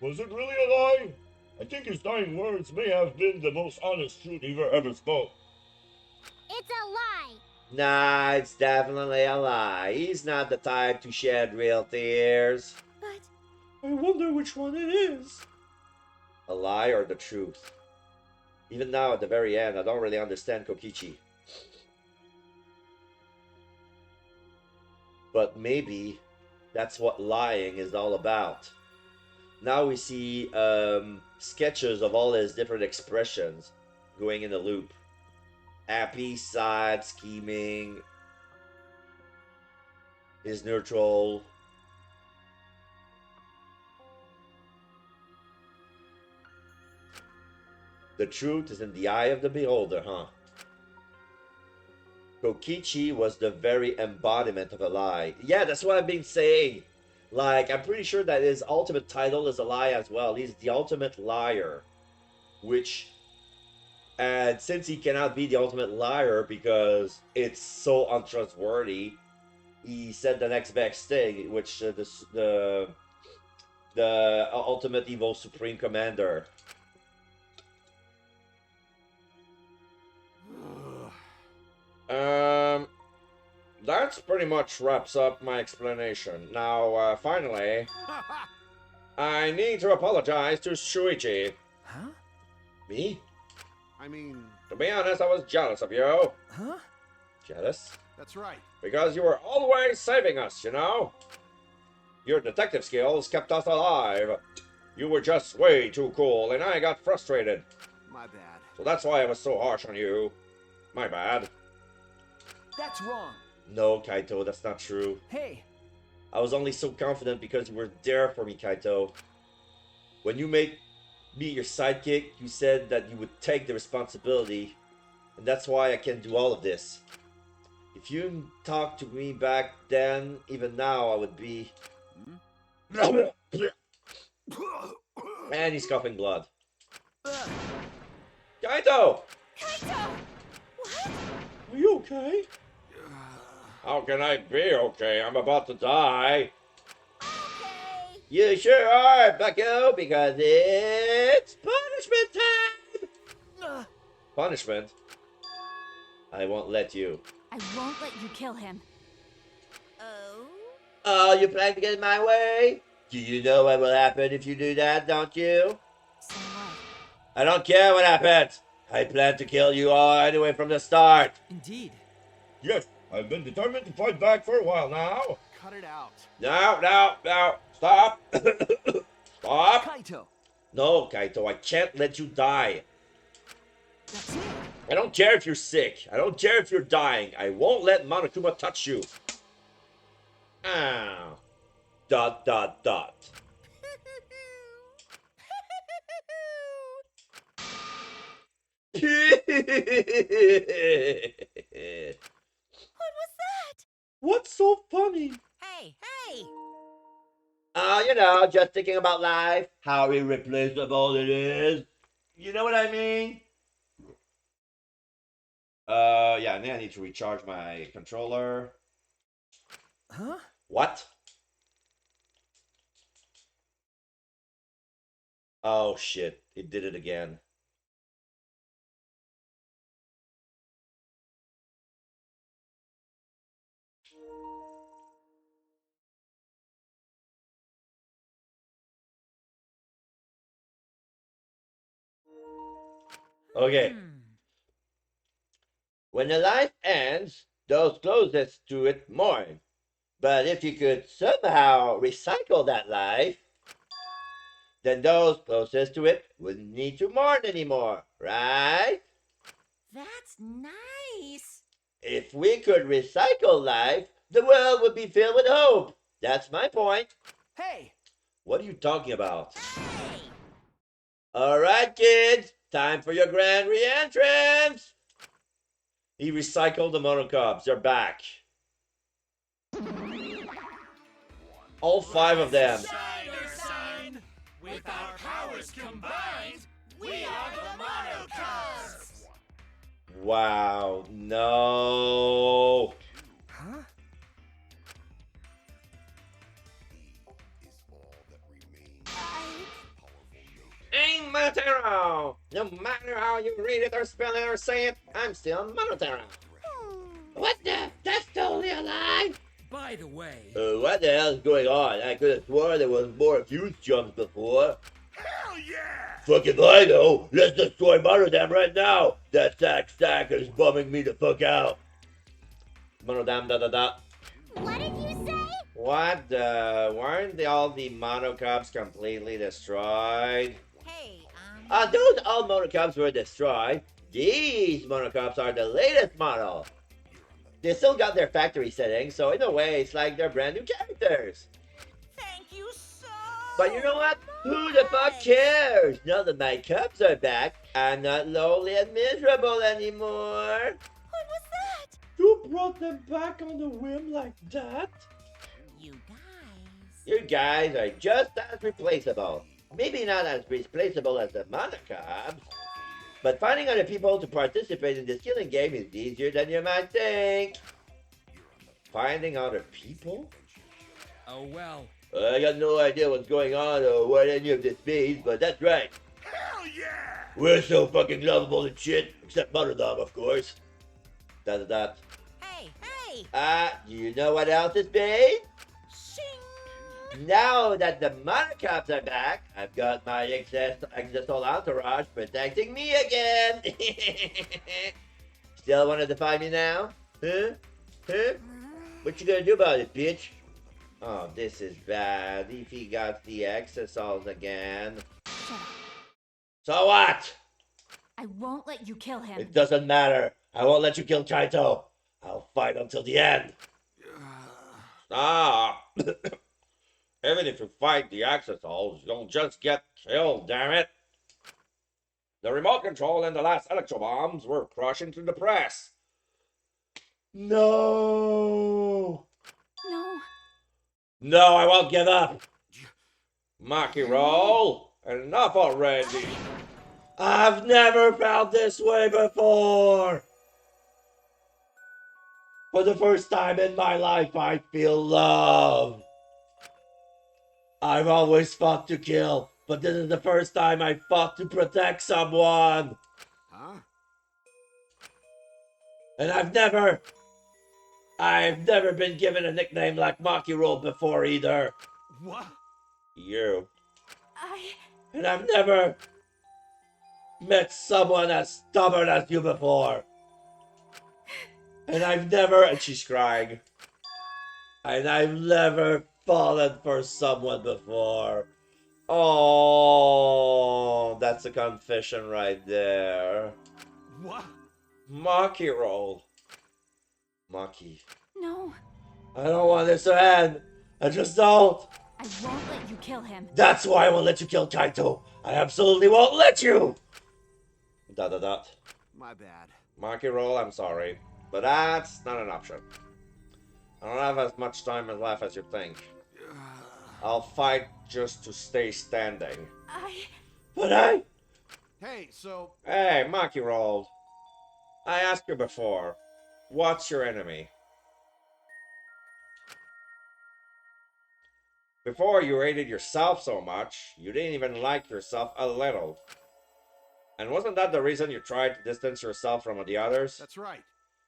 Was it really a lie? I think his dying words may have been the most honest truth he ever spoke. It's a lie. Nah, it's definitely a lie. He's not the type to shed real tears. But I wonder which one it is. A lie or the truth? Even now, at the very end, I don't really understand Kokichi. But maybe that's what lying is all about. Now we see sketches of all his different expressions going in a loop. Happy, sad, scheming, is neutral. The truth is in the eye of the beholder, huh? Kokichi was the very embodiment of a lie. Yeah, that's what I've been saying. Like, I'm pretty sure that his ultimate title is a lie as well. He's the ultimate liar. Which, and since he cannot be the ultimate liar because it's so untrustworthy, he said the next best thing, which the ultimate evil supreme commander. That's pretty much wraps up my explanation. Now, finally, I need to apologize to Shuichi. Huh? Me? I mean, To be honest, I was jealous of you. Huh? Jealous? that's right. Because you were always saving us, you know? Your detective skills kept us alive. You were just way too cool, and I got frustrated. My bad. So that's why I was so harsh on you. My bad. That's wrong. No, Kaito, that's not true. Hey, I was only so confident because you were there for me, Kaito. When you made me your sidekick, you said that you would take the responsibility, and that's why I can do all of this. If you talked to me back then, even now, I would be... And he's coughing blood. Kaito! Kaito! What? Are you okay? How can I be okay? I'm about to die. Okay. You sure are, bucko, because it's punishment time! Punishment? I won't let you. I won't let you kill him. Oh? Oh, you plan to get in my way? Do you know what will happen if you do that, don't you? So what? I don't care what happens. I plan to kill you all anyway from the start. indeed. Yes, I've been determined to fight back for a while now. cut it out. No. Stop. Stop. Kaito! No, Kaito, I can't let you die. That's it! I don't care if you're sick. I don't care if you're dying. I won't let Monokuma touch you. Ah. ... What was that? What's so funny? Hey, hey! You know, just thinking about life, how irreplaceable it is. You know what I mean? Yeah, and then I need to recharge my controller. Huh? What? Oh shit, it did it again. Okay. When the life ends, those closest to it mourn. But if you could somehow recycle that life, then those closest to it wouldn't need to mourn anymore, right? That's nice. If we could recycle life, the world would be filled with hope. That's my point. Hey! What are you talking about? Hey! All right, kids, time for your grand re-entrance. He recycled the monocobs. They're back. All 5 of them. Sign. With our powers combined, we are the Monocubs! Wow, no. Huh? I'm Monotaro! No matter how you read it or spell it or say it, I'm still Monotaro. What the? That's totally a lie! By the way, What the hell is going on? I could have sworn there was more fuse jumps before. hell yeah! Fuck if I know. Let's destroy Monodam right now. That stack is bumming me the fuck out. Monodam da. What did you say? What the? Weren't all the monocubs completely destroyed? Hey, Those old monocubs were destroyed. These monocubs are the latest model. They still got their factory settings, so in a way, it's like they're brand new characters. thank you so But you know what? Who the fuck cares? Now that my cubs are back, I'm not lonely and miserable anymore. What was that? You brought them back on a whim like that? You guys. You guys are just as replaceable. Maybe not as replaceable as the monocubs, but finding other people to participate in this killing game is easier than you might think. Finding other people? Oh well. I got no idea what's going on or what any of this means, but that's right. Hell yeah! We're so fucking lovable and shit, except Monodam, of course. Da. Hey, hey! Do you know what else is big? Shing! Now that the monocubs are back, I've got my Exisol entourage protecting me again. Still want to defy me now? Huh? What you gonna do about it, bitch? Oh, this is bad. If he got the Exosols again. Shut up. So what? I won't let you kill him. It doesn't matter. I won't let you kill Kaito. I'll fight until the end. Stop. Even if you fight the Exosols, you'll just get killed, damn it. The remote control and the last electro bombs were crushing through the press. No. No, I won't give up. Maki roll. Enough already. I've never felt this way before. For the first time in my life, I feel love. I've always fought to kill, but this is the first time I fought to protect someone. Huh? And I've never been given a nickname like Maki Roll before either. What? You. And I've never met someone as stubborn as you before. And I've never, and she's crying. And I've never fallen for someone before. Oh, that's a confession right there. What? Maki roll. Maki. No, I don't want this to end. I just don't. I won't let you kill him. That's why I won't let you kill Kaito. I absolutely won't let you. Dot dot dot. My bad. Maki roll, I'm sorry. But that's not an option. I don't have as much time left as you think. I'll fight just to stay standing. But I... Hey, so... Hey, Maki roll. I asked you before. What's your enemy? Before you hated yourself so much, you didn't even like yourself a little. And wasn't that the reason you tried to distance yourself from the others? That's right.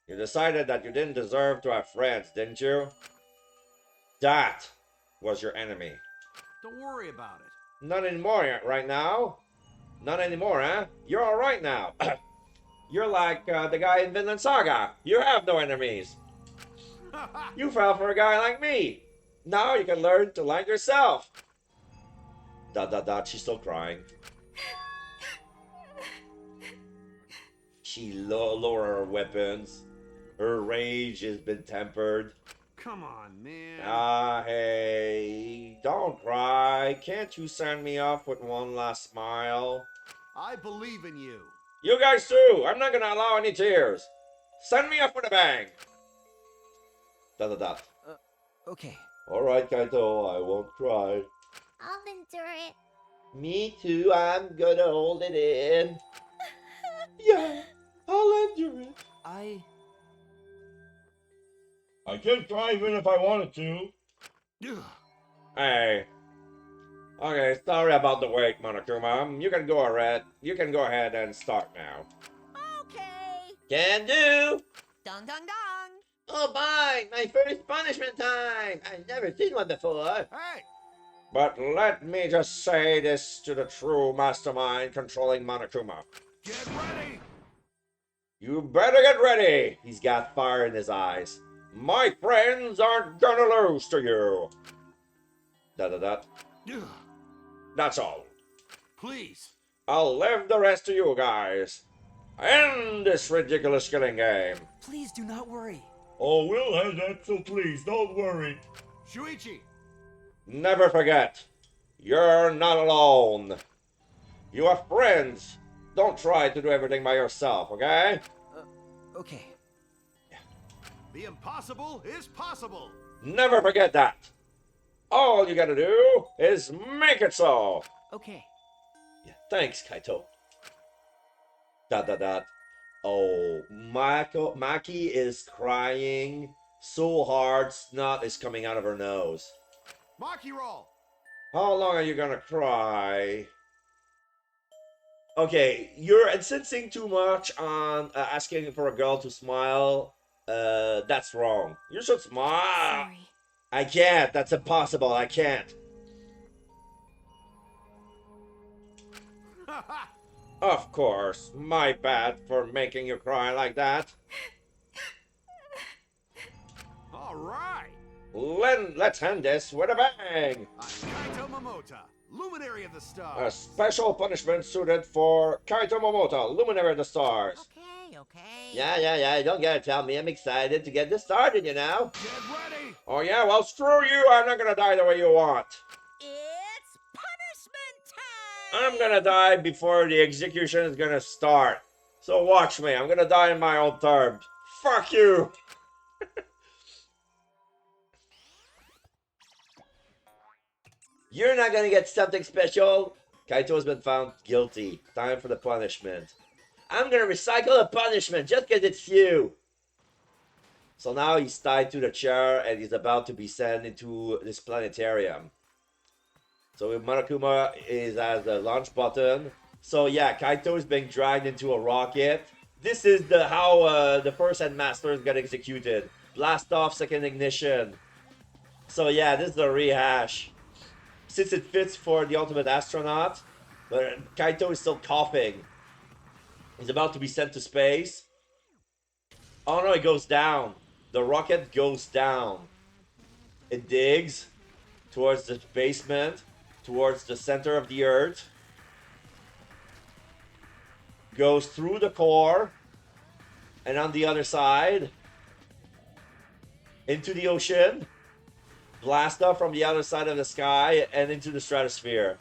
You decided that you didn't deserve to have friends, didn't you? That was your enemy. Don't worry about it. Not anymore right now. Not anymore, huh? You're alright now. You're like the guy in Vinland Saga. You have no enemies. You fell for a guy like me. Now you can learn to like yourself. Dot dot dot, she's still crying. She lower her weapons. Her rage has been tempered. Come on, man. Ah, hey, don't cry. Can't you send me off with one last smile? I believe in you. You guys too. I'm not gonna allow any tears. Send me off with a bang. Dot dot dot. Okay. All right, Kaito, I won't cry. I'll endure it. Me too. I'm gonna hold it in. Yeah, I'll endure it. I can't cry even if I wanted to. Hey. Okay, sorry about the wait, Monokuma. You can go ahead. You can go ahead and start now. Okay. Can do. Dong dong dong. Oh, bye! My first punishment time! I've never seen one before. Hey! But let me just say this to the true mastermind controlling Monokuma. Get ready! You better get ready! He's got fire in his eyes. My friends aren't gonna lose to you! Dot dot dot. That's all. Please. I'll leave the rest to you guys. End this ridiculous killing game. please do not worry. Oh, we'll have that, so please, don't worry. Shuichi! Never forget, you're not alone. You have friends. Don't try to do everything by yourself, okay? Okay. The impossible is possible! Never forget that. All you gotta do is make it so. Okay. Yeah, thanks, Kaito. Dot dot dot. Oh, Maki is crying so hard, snot is coming out of her nose. Maki roll! How long are you gonna cry? Okay, you're insisting too much on asking for a girl to smile. That's wrong. You should smile. Sorry. I can't. That's impossible. I can't. Of course. My bad for making you cry like that. All right! Let's end this with a bang. I'm Kaito Momota, Luminary of the A Stars. special punishment suited for Kaito Momota, Luminary of the Stars. Okay, okay. Yeah. You don't gotta tell me. I'm excited to get this started, you know. Get ready! Oh yeah, well screw you. I'm not gonna die the way you want. It's punishment time. I'm gonna die before the execution is gonna start. So watch me. I'm gonna die in my own terms. Fuck you. You're not gonna get something special. Kaito has been found guilty. Time for the punishment. I'm gonna recycle the punishment just because it's you. So now he's tied to the chair and he's about to be sent into this planetarium. So Monokuma is at the launch button. So yeah, Kaito is being dragged into a rocket. This is how the first headmasters got executed. Blast off, second ignition. So yeah, this is a rehash. Since it fits for the ultimate astronaut, but Kaito is still coughing. He's about to be sent to space. Oh no, it goes down. The rocket goes down. It digs towards the basement, towards the center of the earth, goes through the core, and on the other side, into the ocean, blast off from the other side of the sky, and into the stratosphere.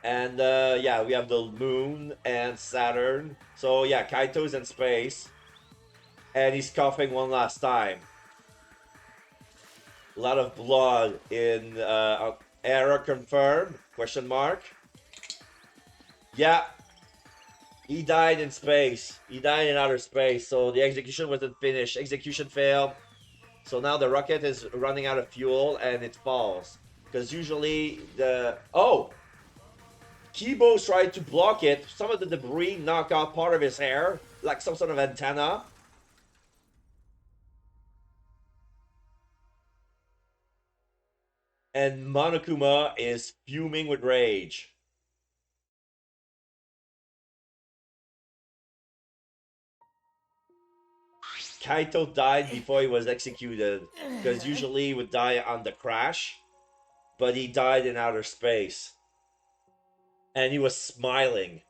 And yeah, we have the moon and Saturn. So yeah, Kaito's in space. And he's coughing one last time. A lot of blood in error confirmed? Question mark. Yeah. He died in space. He died in outer space. So the execution wasn't finished. Execution failed. So now the rocket is running out of fuel and it falls. Because usually the... Oh! Kibo's tried to block it. Some of the debris knocked out part of his hair. Like some sort of antenna. And Monokuma is fuming with rage. Kaito died before he was executed. Because usually he would die on the crash. But he died in outer space. And he was smiling.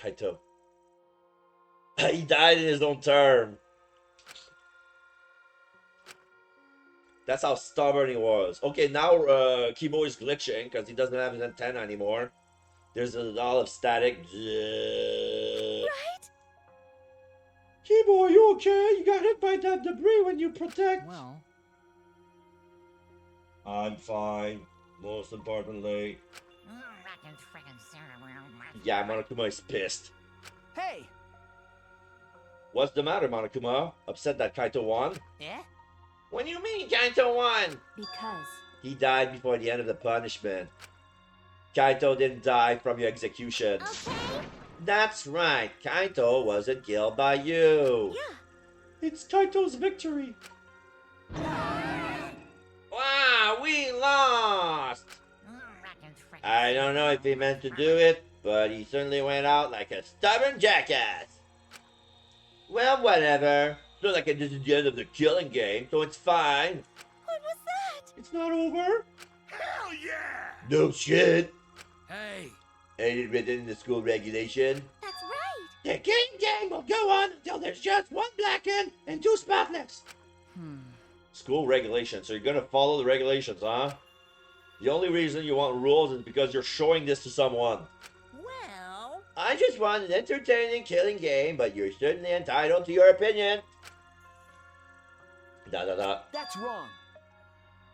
Kaito. He died in his own turn. That's how stubborn he was. Okay, now Kibo is glitching because he doesn't have his antenna anymore. There's a lot of static. Right? Kibo, are you okay? You got hit by that debris when you protect. Well, I'm fine. Most importantly. Yeah, Monokuma is pissed. Hey! What's the matter, Monokuma? Upset that Kaito won? Yeah? What do you mean, Kaito won? Because He died before the end of the punishment. Kaito didn't die from your execution. Okay. That's right. Kaito wasn't killed by you. Yeah. It's Kaito's victory. Wow, we lost! I don't know if he meant to do it, but he certainly went out like a stubborn jackass. Well, whatever. It's not like this is the end of the killing game, so it's fine. What was that? It's not over. Hell yeah! No shit. Hey, Ain't it written in the school regulation? That's right. The killing game will go on until there's just one blackened and two spotless. School regulations. So you're gonna follow the regulations, huh? The only reason you want rules is because you're showing this to someone. Well, I just want an entertaining killing game, but you're certainly entitled to your opinion. Da da da. That's wrong.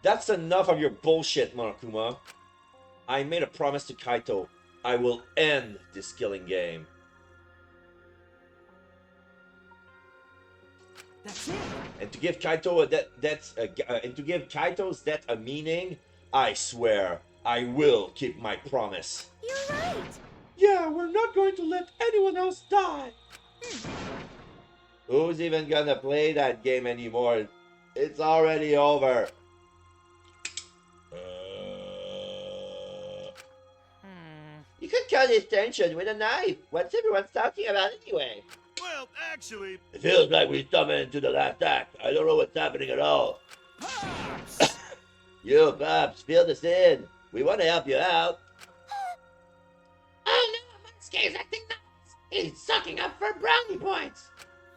That's enough of your bullshit, Monokuma. I made a promise to Kaito. I will end this killing game. That's it. And to give Kaito and to give Kaito's death a meaning, I swear I will keep my promise. You're right. Yeah, we're not going to let anyone else die. Who's even gonna play that game anymore? It's already over. You could cut his tension with a knife. What's everyone talking about anyway? well, actually, It feels like we stumbled into the last act. I don't know what's happening at all. Pops! You, Pops, feel this in. We want to help you out. Oh no, Munsuke's acting nuts! He's sucking up for brownie points!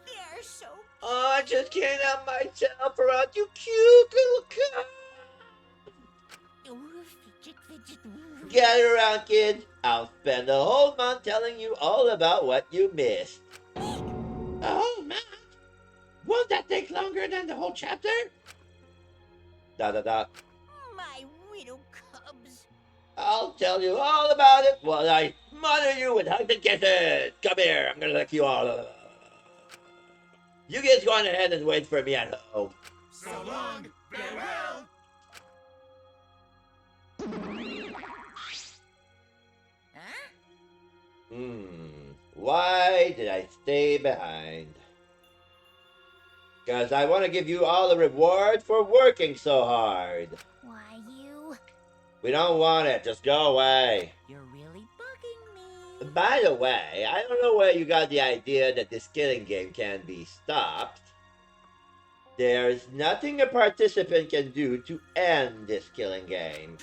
they're so... Oh, I just can't help myself around you cute little cup. Ooh, fidget, fidget. Ooh. Gather around, kids. I'll spend the whole month telling you all about what you missed. A whole month? Won't that take longer than the whole chapter? Da da da. My widow cubs. I'll tell you all about it while I smother you with hugs and kisses. Come here, I'm gonna lick you all. You kids go on ahead and wait for me at home. So long, farewell! Huh? Why did I stay behind? Because I want to give you all the reward for working so hard. Why you? We don't want it. Just go away. You're really bugging me. By the way, I don't know where you got the idea that this killing game can be stopped. There's nothing a participant can do to end this killing game.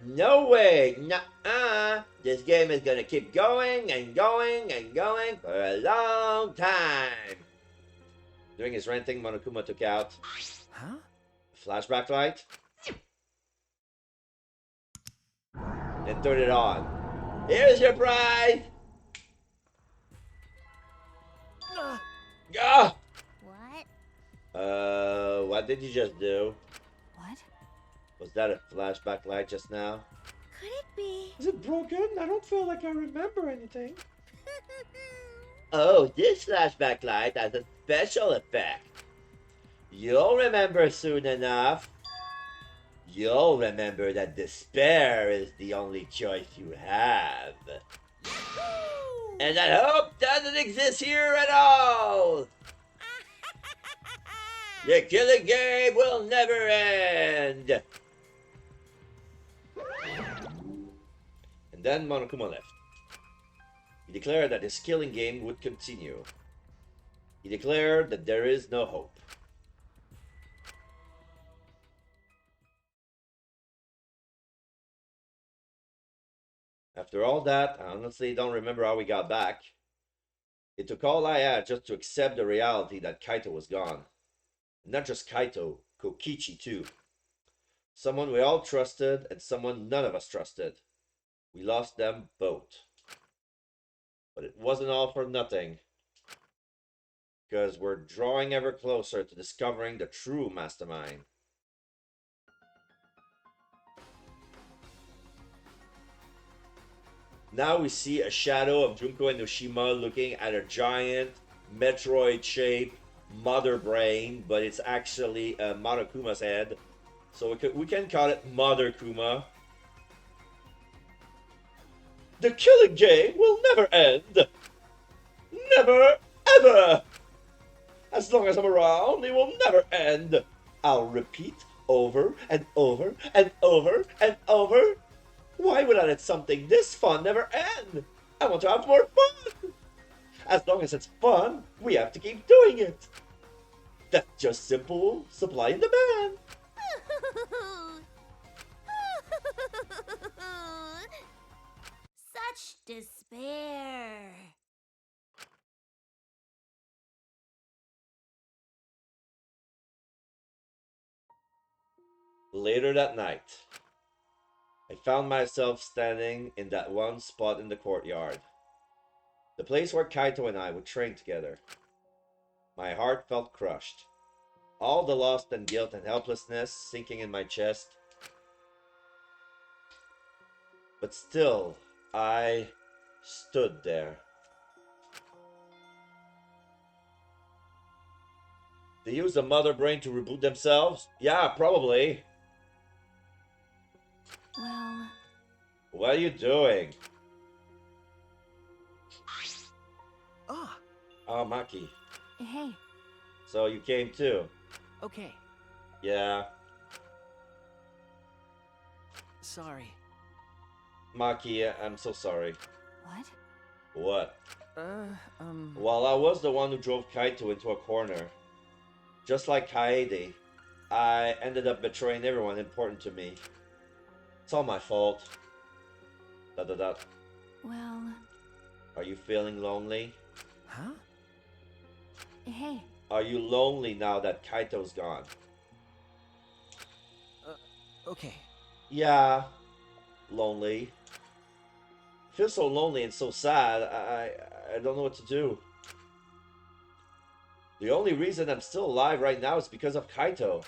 No way, nuh-uh. This game is gonna keep going and going and going for a long time. During his ranting, Monokuma took out Huh? a flashback light, then turned it on. Here's your prize! Ah! What did you just do? What? Was that a flashback light just now? Could it be? Is it broken? I don't feel like I remember anything. Oh, this flashback light has a special effect. You'll remember soon enough. You'll remember that despair is the only choice you have. And that hope doesn't exist here at all! The killing game will never end! And then Monokuma left. He declared that his killing game would continue. He declared that there is no hope. After all that, I honestly don't remember how we got back. It took all I had just to accept the reality that Kaito was gone. And not just Kaito, Kokichi too. Someone we all trusted and someone none of us trusted. We lost them both. But it wasn't all for nothing. Because we're drawing ever closer to discovering the true mastermind. Now we see a shadow of Junko Enoshima looking at a giant Metroid-shaped mother brain, but it's actually Monokuma's head. So we can call it Mother Kuma. The killing game will never end. Never, ever. As long as I'm around, it will never end. I'll repeat over and over and over and over. Why would I let something this fun never end? I want to have more fun. As long as it's fun, we have to keep doing it. That's just simple supply and demand. Such despair. Later that night, I found myself standing in that one spot in the courtyard. The place where Kaito and I would train together. My heart felt crushed. All the loss and guilt and helplessness sinking in my chest. But still, I stood there. They use the mother brain to reboot themselves? Yeah, probably. Well... What are you doing? Ah, Oh, Maki. Hey, So you came too? okay. Yeah. Sorry. Maki, I'm so sorry. what? What? Uh, Well, I was the one who drove Kaito into a corner. Just like Kaede, I ended up betraying everyone important to me. It's all my fault. ... Well... Are you feeling lonely? Huh? Hey, Are you lonely now that Kaito's gone? Okay. Yeah, lonely. I feel so lonely and so sad. I don't know what to do. The only reason I'm still alive right now is because of Kaito.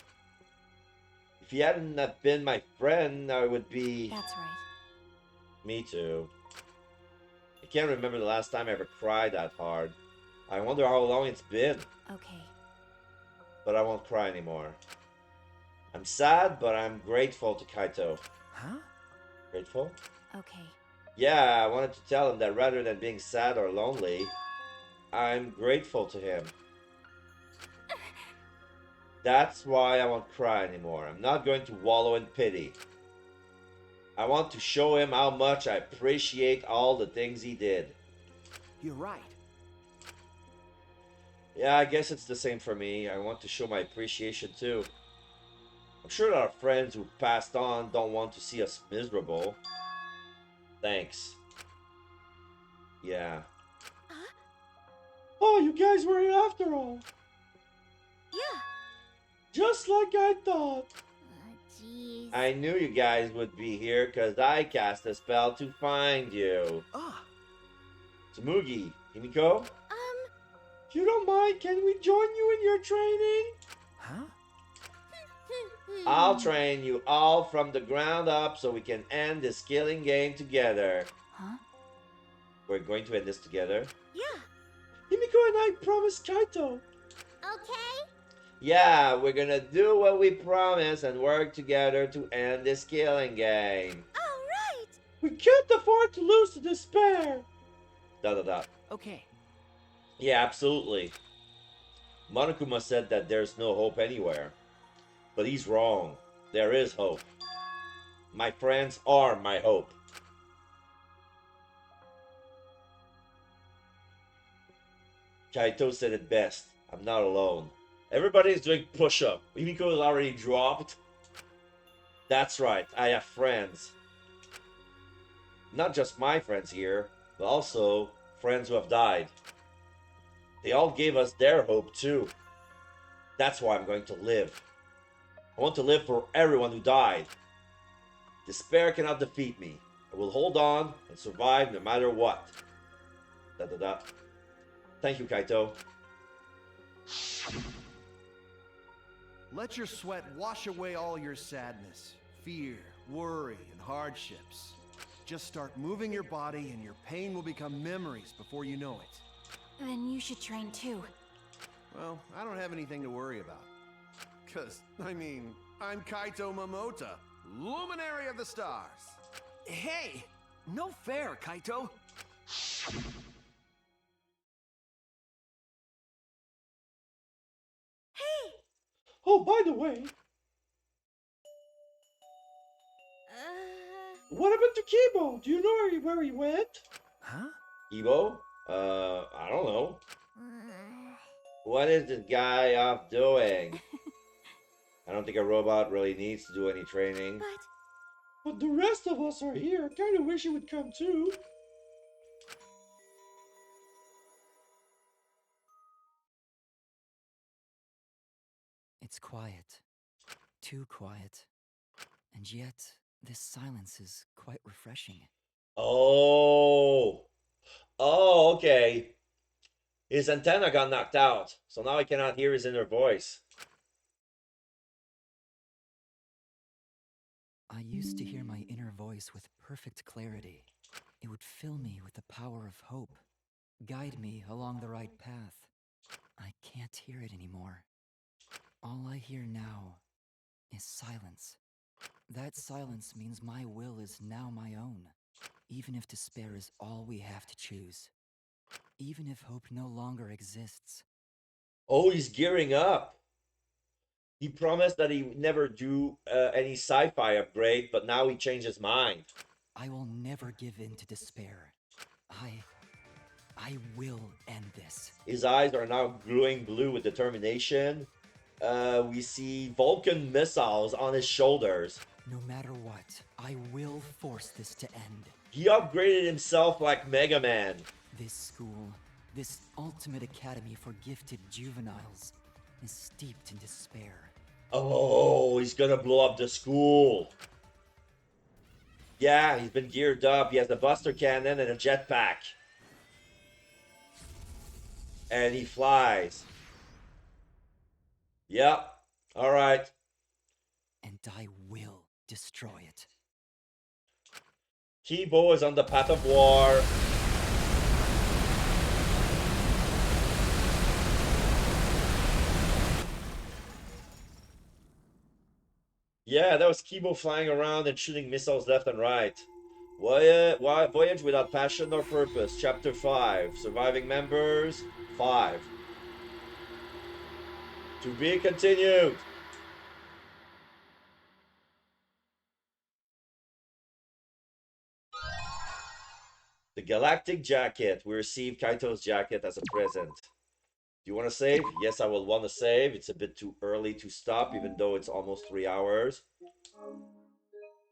If he hadn't have been my friend, I would be... that's right. Me too. I can't remember the last time I ever cried that hard. I wonder how long it's been. Okay. But I won't cry anymore. I'm sad, but I'm grateful to Kaito. Huh? Grateful? Okay. Yeah, I wanted to tell him that rather than being sad or lonely, I'm grateful to him. That's why I won't cry anymore. I'm not going to wallow in pity. I want to show him how much I appreciate all the things he did. You're right. Yeah, I guess it's the same for me. I want to show my appreciation too. I'm sure that our friends who passed on don't want to see us miserable. Thanks. Yeah. Huh? Oh, you guys were here after all. Yeah. Just like I thought. Jeez. I knew you guys would be here because I cast a spell to find you. Ah, Tsumugi, Himiko, if you don't mind, can we join you in your training? huh? I'll train you all from the ground up so we can end this killing game together. Huh? We're going to end this together? Yeah. Himiko and I promised Kaito. Okay. Yeah, we're gonna do what we promised and work together to end this killing game. All right. We can't afford to lose to despair. ... Okay. Yeah, absolutely. Monokuma said that there's no hope anywhere. But he's wrong. There is hope. My friends are my hope. Kaito said it best. I'm not alone. Everybody's doing push-up. Himiko is already dropped. That's right, I have friends. Not just my friends here, but also friends who have died. They all gave us their hope too. That's why I'm going to live. I want to live for everyone who died. Despair cannot defeat me. I will hold on and survive no matter what. Thank you, Kaito. Let your sweat wash away all your sadness, fear, worry, and hardships. Just start moving your body and your pain will become memories before you know it. Then you should train too. Well, I don't have anything to worry about. Cause, I mean, I'm Kaito Momota, Luminary of the Stars. Hey! No fair, Kaito! Hey. Oh, by the way, what happened to Kibo? Do you know where he went? Huh? Kibo? I don't know. What is this guy off doing? I don't think a robot really needs to do any training. But the rest of us are here. Kinda wish he would come too. It's quiet. Too quiet. And yet, this silence is quite refreshing. Oh. Oh, okay. His antenna got knocked out, so now I cannot hear his inner voice. I used to hear my inner voice with perfect clarity. It would fill me with the power of hope, guide me along the right path. I can't hear it anymore. All I hear now is silence. That silence means my will is now my own, even if despair is all we have to choose. Even if hope no longer exists. Oh, he's gearing up. He promised that he would never do any sci-fi upgrade, but now he changed his mind. I will never give in to despair. I will end this. His eyes are now glowing blue with determination. We see Vulcan missiles on his shoulders. No matter what, I will force this to end. He upgraded himself like Mega Man. This school, this ultimate academy for gifted juveniles, is steeped in despair. Oh, he's gonna blow up the school. Yeah, he's been geared up. He has a buster cannon and a jetpack. And he flies. Yep. Alright. And I will destroy it. Kibo is on the path of war. Yeah, that was Kibo flying around and shooting missiles left and right. Voyage without passion or purpose. Chapter 5. Surviving members 5. To be continued. The galactic jacket. We received Kaito's jacket as a present. Do you want to save? Yes, I will want to save. It's a bit too early to stop, even though it's almost 3 hours.